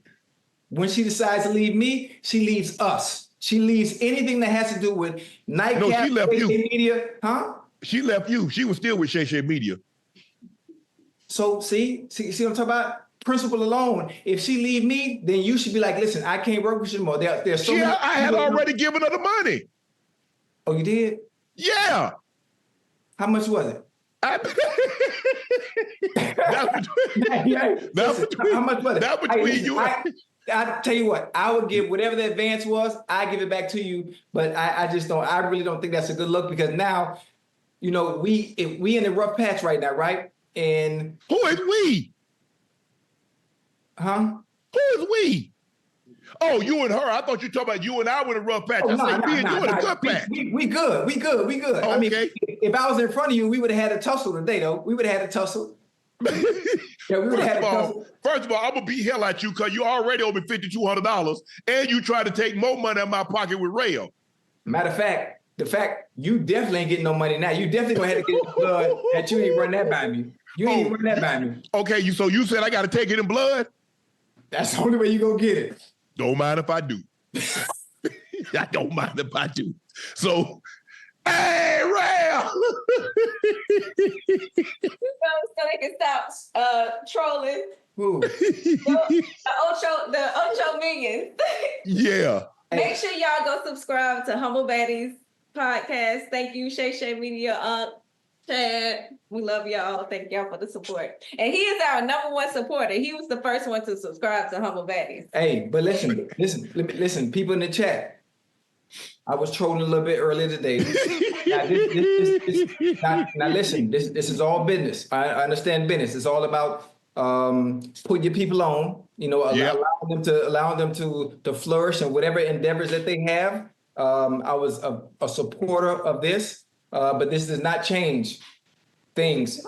she leaves us. She leaves anything that has to do with Nightcap, no, she left Shay you. Shay Media. Huh? She left you. She was still with Shay Shay Media. So see what I'm talking about? Principle alone. If she leave me, then you should be like, listen, I can't work with you anymore. There's so many. I had already given her the money. Oh, you did? Yeah. How much was it? How much was it? That between you. I tell you what, I would give whatever the advance was. I give it back to you, but I really don't think that's a good look, because now, we in a rough patch right now, right? And who is we? Huh? Who is we? Oh, you and her. I thought you were talking about you and I with a rough patch. I said, me and you in a good patch. We good. Oh, I mean, if I was in front of you, we would have had a tussle today, though. We would have had a tussle. Yeah, we would have had a tussle. First of all, I'm going to beat hell at you because you already owe me $5,200 and you try to take more money out of my pocket with Rail. Matter of fact, you definitely ain't getting no money now. You definitely going to have to get the blood that you ain't run that by me. You ain't run that by me. Okay, so you said I got to take it in blood? That's the only way you going to get it. Don't mind if I do. I don't mind if I do. So, hey, Rail! So they can stop trolling. Who? The Ocho Millions. Yeah. Make sure y'all go subscribe to Humble Baddies podcast. Thank you, Shay Shay Media, Unc, Chad. We love y'all. Thank y'all for the support. And he is our number one supporter. He was the first one to subscribe to Humble Baddies. Hey, but listen, people in the chat. I was trolling a little bit earlier today. Now listen, this is all business. I understand business. It's all about putting your people on, allowing them to flourish in whatever endeavors that they have. I was a supporter of this, but this does not change things.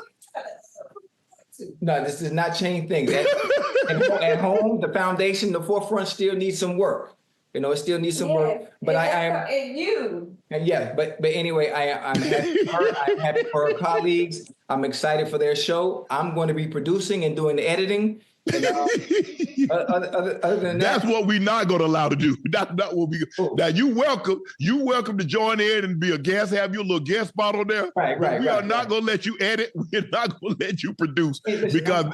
No, this does not change things. At home, the foundation, the forefront still needs some work. It still needs some work. But I am. And you. Yeah, but anyway, I'm happy for her. I'm happy for her colleagues. I'm excited for their show. I'm going to be producing and doing the editing. And, other than that's what we're not going to allow to do. That's not what we. Now you welcome to join in and be a guest, have your little guest spot on there. Right. We are not going to let you edit. We're not going to let you produce because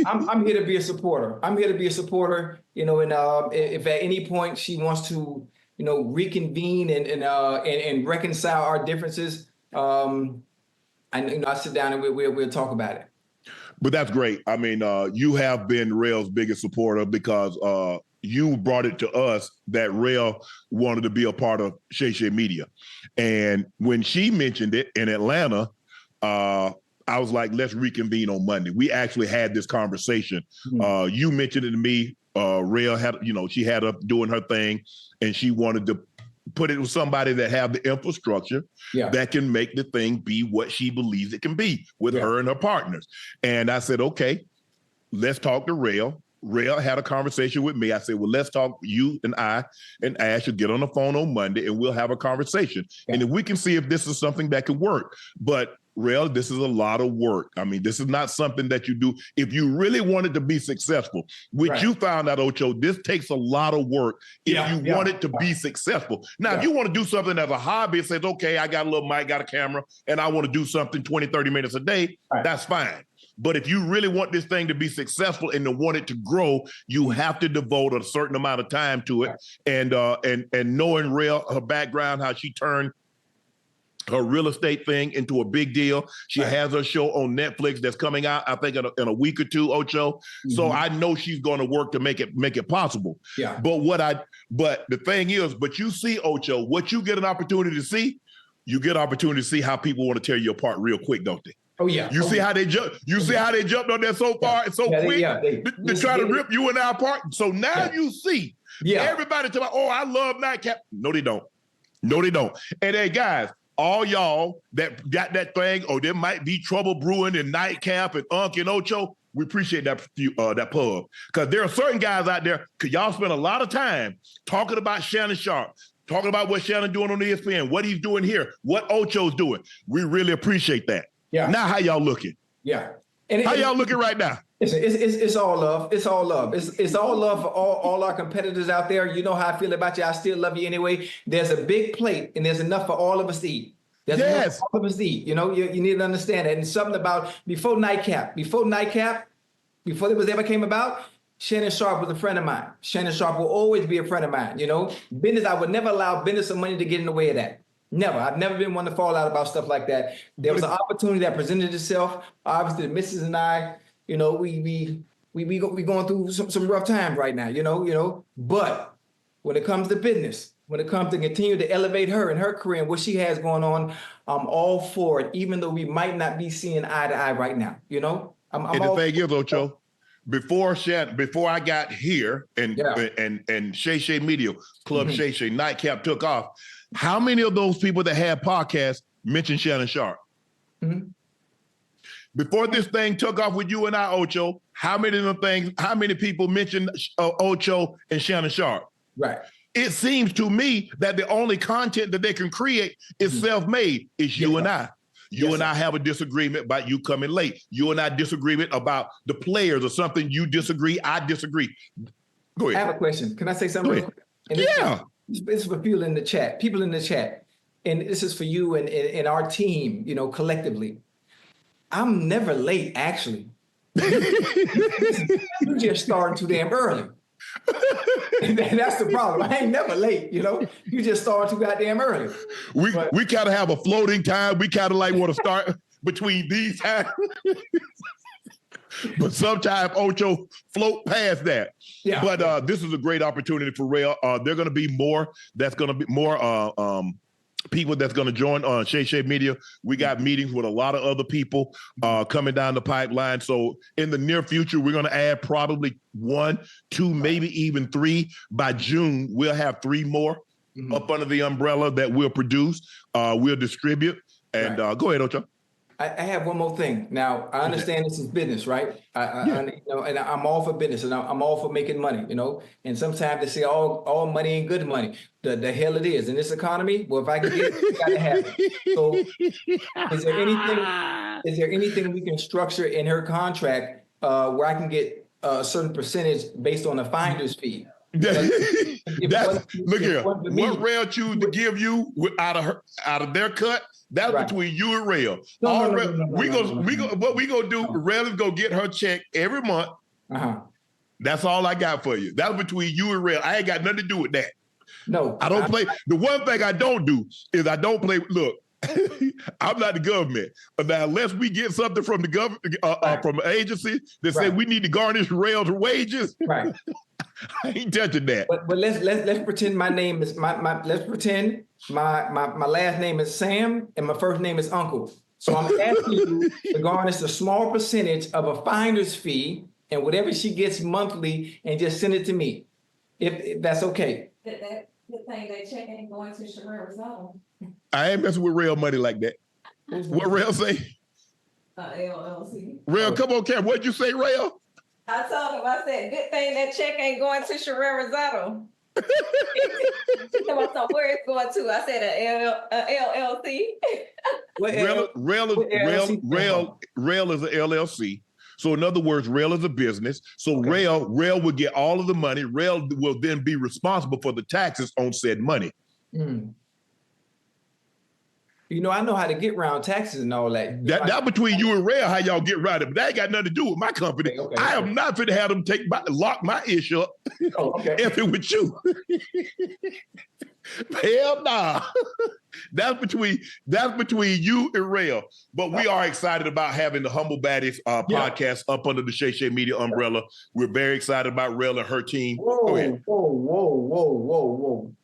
I'm here to be a supporter. I'm here to be a supporter. You know, and if at any point she wants to, you know, reconvene and reconcile our differences, I sit down and we'll talk about it. But that's great. I mean, you have been Rail's biggest supporter because you brought it to us that Rail wanted to be a part of Shay Shay Media. And when she mentioned it in Atlanta, I was like, let's reconvene on Monday. We actually had this conversation. Mm-hmm. You mentioned it to me. Rail had, she had up doing her thing and she wanted to put it with somebody that have the infrastructure that can make the thing be what she believes it can be with her and her partners. And I said, okay, let's talk to Rail. Rail had a conversation with me. I said, well, let's talk, you and I and Ash will get on the phone on Monday and we'll have a conversation. Yeah. And if we can see if this is something that can work. But Rail, this is a lot of work. I mean, this is not something that you do. If you really wanted to be successful, which you found out, Ocho, this takes a lot of work if you want it to be successful. Now, if you want to do something as a hobby, it says, okay, I got a little mic, got a camera, and I want to do something 20, 30 minutes a day, that's fine. But if you really want this thing to be successful and to want it to grow, you have to devote a certain amount of time to it. And knowing Rail, her background, how she turned her real estate thing into a big deal. She has her show on Netflix that's coming out, I think, in a week or two, Ocho. Mm-hmm. So I know she's going to work to make it possible. Yeah. But the thing is, you see, Ocho, what you get an opportunity to see, you get an opportunity to see how people want to tear you apart real quick, don't they? Oh yeah. You see how they jump. You see how they jumped on there so far and so quick to try to rip you and I apart. So now you see everybody talking about, oh, I love Nightcap. No, they don't. No, they don't. And hey, guys, all y'all that got that thing, there might be trouble brewing in Nightcap and Unc and Ocho. We appreciate that pub because there are certain guys out there. Cause y'all spend a lot of time talking about Shannon Sharpe, talking about what Shannon doing on ESPN, what he's doing here, what Ocho's doing. We really appreciate that. Yeah. Now, how y'all looking? Yeah. How y'all looking right now? It's all love. It's all love. It's all love for all our competitors out there. You know how I feel about you. I still love you anyway. There's a big plate and there's enough for all of us to eat. There's enough for all of us to eat. You know, you need to understand that. And something about before Nightcap, before there was ever came about, Shannon Sharpe was a friend of mine. Shannon Sharpe will always be a friend of mine. You know, business, I would never allow business or money to get in the way of that. Never. I've never been one to fall out about stuff like that. There was an opportunity that presented itself. Obviously, the missus and I, you know, we going through some rough times right now, you know. But when it comes to business, when it comes to continue to elevate her and her career and what she has going on, I'm all for it, even though we might not be seeing eye to eye right now, you know. And the thing is, Ocho, before I got here and Shay Shay Media, Club Shay Shay, Nightcap took off, how many of those people that had podcasts mentioned Shannon Sharpe? Mm-hmm. Before this thing took off with you and I, Ocho, how many people mentioned Ocho and Shannon Sharpe? Right. It seems to me that the only content that they can create is self-made. It's you and I. You and I have a disagreement about you coming late. You and I disagreement about the players or something. You disagree, I disagree. Go ahead. I have a question. Can I say something real quick? This is for people in the chat. And this is for you and our team, you know, collectively. I'm never late, actually. You just starting too damn early. That's the problem. I ain't never late, you know. You just starting too goddamn early. We kind of have a floating time. We kind of like want to start between these times. But sometimes Ocho float past that. Yeah. But this is a great opportunity for Rail. They're going to be more. That's going to be more people that's going to join on Shay Shay Media. We got meetings with a lot of other people coming down the pipeline. So in the near future, we're going to add probably 1, 2, maybe even 3. By June, we'll have 3 more up under the umbrella that we'll produce, we'll distribute. And go ahead, Ocho. I have one more thing. Now, I understand this is business, right? You know, and I'm all for business, and I'm all for making money, you know. And sometimes they say all money ain't good money. The hell it is in this economy. Well, if I can get it, I gotta have it. So, is there anything we can structure in her contract where I can get a certain percentage based on a finder's fee. Look here. What Rail choose to give you out of their cut, that's between you and Rail. What we gonna do? Rail is gonna get her check every month. That's all I got for you. That's between you and Rail. I ain't got nothing to do with that. No, I don't play. The one thing I don't do is I don't play. Look, I'm not the government, but now unless we get something from the government, from an agency that say we need to garnish Rail's wages, I ain't touching that. But let's pretend my name is let's pretend my last name is Sam and my first name is Uncle. So I'm asking you to garnish a small percentage of a finder's fee and whatever she gets monthly, and just send it to me, if that's okay. That thing that check ain't going to Sherrera's own. I ain't messing with Rail money like that. What Rail say? LLC. Rail, come on, Cam. What'd you say, Rail? I told him, I said, good thing that check ain't going to Sherrera's own. Where it's going to? I said a LLC. Rail is a LLC. So in other words, Rail is a business. So Rail will get all of the money. Rail will then be responsible for the taxes on said money. You know, I know how to get around taxes and all that. That between you and Rail, how y'all get around it. But that ain't got nothing to do with my company. I am not fit to have them lock my ish up. If it with you. Hell nah. That's between you and Rail. But we are excited about having the Humble Baddies podcast up under the Shay Shay Media umbrella. We're very excited about Rail and her team. Whoa.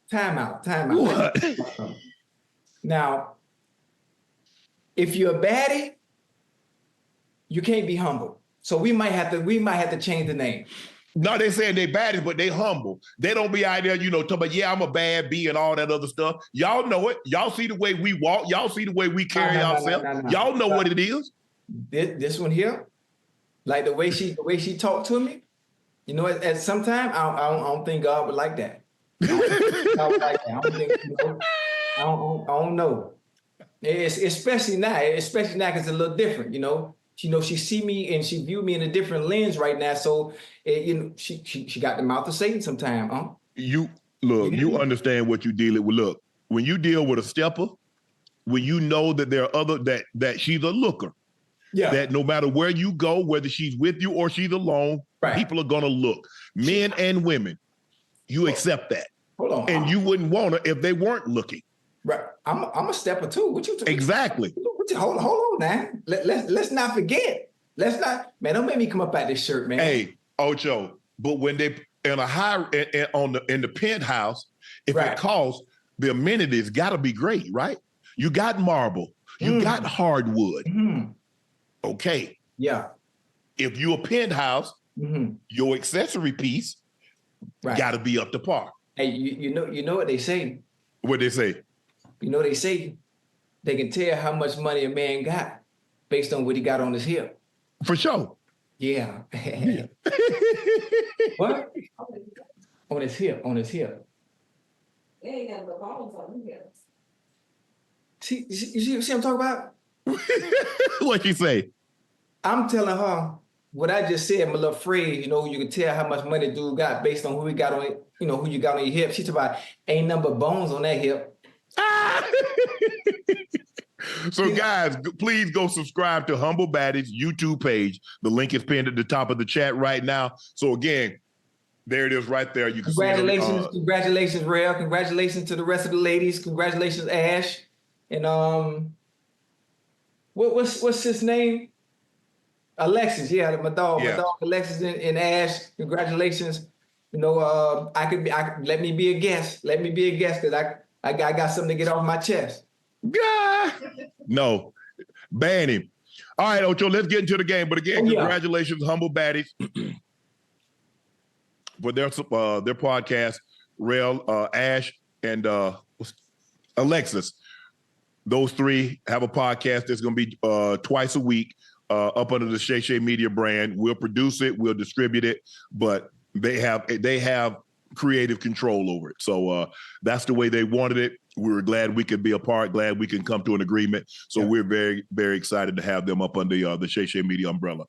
Time out. What? Now, if you're a baddie, you can't be humble. So we might have to change the name. No, they saying they baddies, but they humble. They don't be out there, talking about, I'm a bad B and all that other stuff. Y'all know it. Y'all see the way we walk. Y'all see the way we carry ourselves. Y'all know what it is. This one here, like the way she talked to me, at some time, I don't think God would like that. I don't know. Especially now because it's a little different, she see me and she view me in a different lens right now. So, she got the mouth of Satan sometime. You understand what you're dealing with. Look, when you deal with a stepper, when you know that there are other, that she's a looker, that no matter where you go, whether she's with you or she's alone, people are going to look. Men and women, you accept that. Hold on. And you wouldn't want her if they weren't looking. Right. I'm a stepper too. What you exactly. Hold on now. Let's not forget. Man, don't make me come up out this shirt, man. Hey, Ocho, but when they in the penthouse, if it costs, the amenities gotta be great, right? You got marble, you got hardwood. Okay. Yeah. If you a penthouse, your accessory piece gotta be up to par. Hey, you know what they say? What they say? They say they can tell how much money a man got based on what he got on his hip. For sure. Yeah. What? On his hip. They ain't got the bones on him. See what I'm talking about? What you say? I'm telling her what I just said, my little phrase, you can tell how much money dude got based on who he got on, who you got on your hip. She talking about ain't number bones on that hip. So guys, please go subscribe to Humble Baddies YouTube page. The link is pinned at the top of the chat right now. So again, there it is right there. You can Congratulations, Rail. Congratulations to the rest of the ladies. Congratulations, Ash. And what's his name? Alexis, my dog Alexis and Ash. Congratulations. Let me be a guest. Because I got something to get off my chest. No, ban him. All right, Ocho, let's get into the game. But again, congratulations, Humble Baddies, for their podcast. Rail, Ash, and Alexis. Those three have a podcast that's going to be twice a week up under the Shay Shay Media brand. We'll produce it, we'll distribute it, but they have creative control over it. So that's the way they wanted it. We were glad we could be a part, glad we can come to an agreement. So we're very, very excited to have them up under the Shay Shay Media umbrella.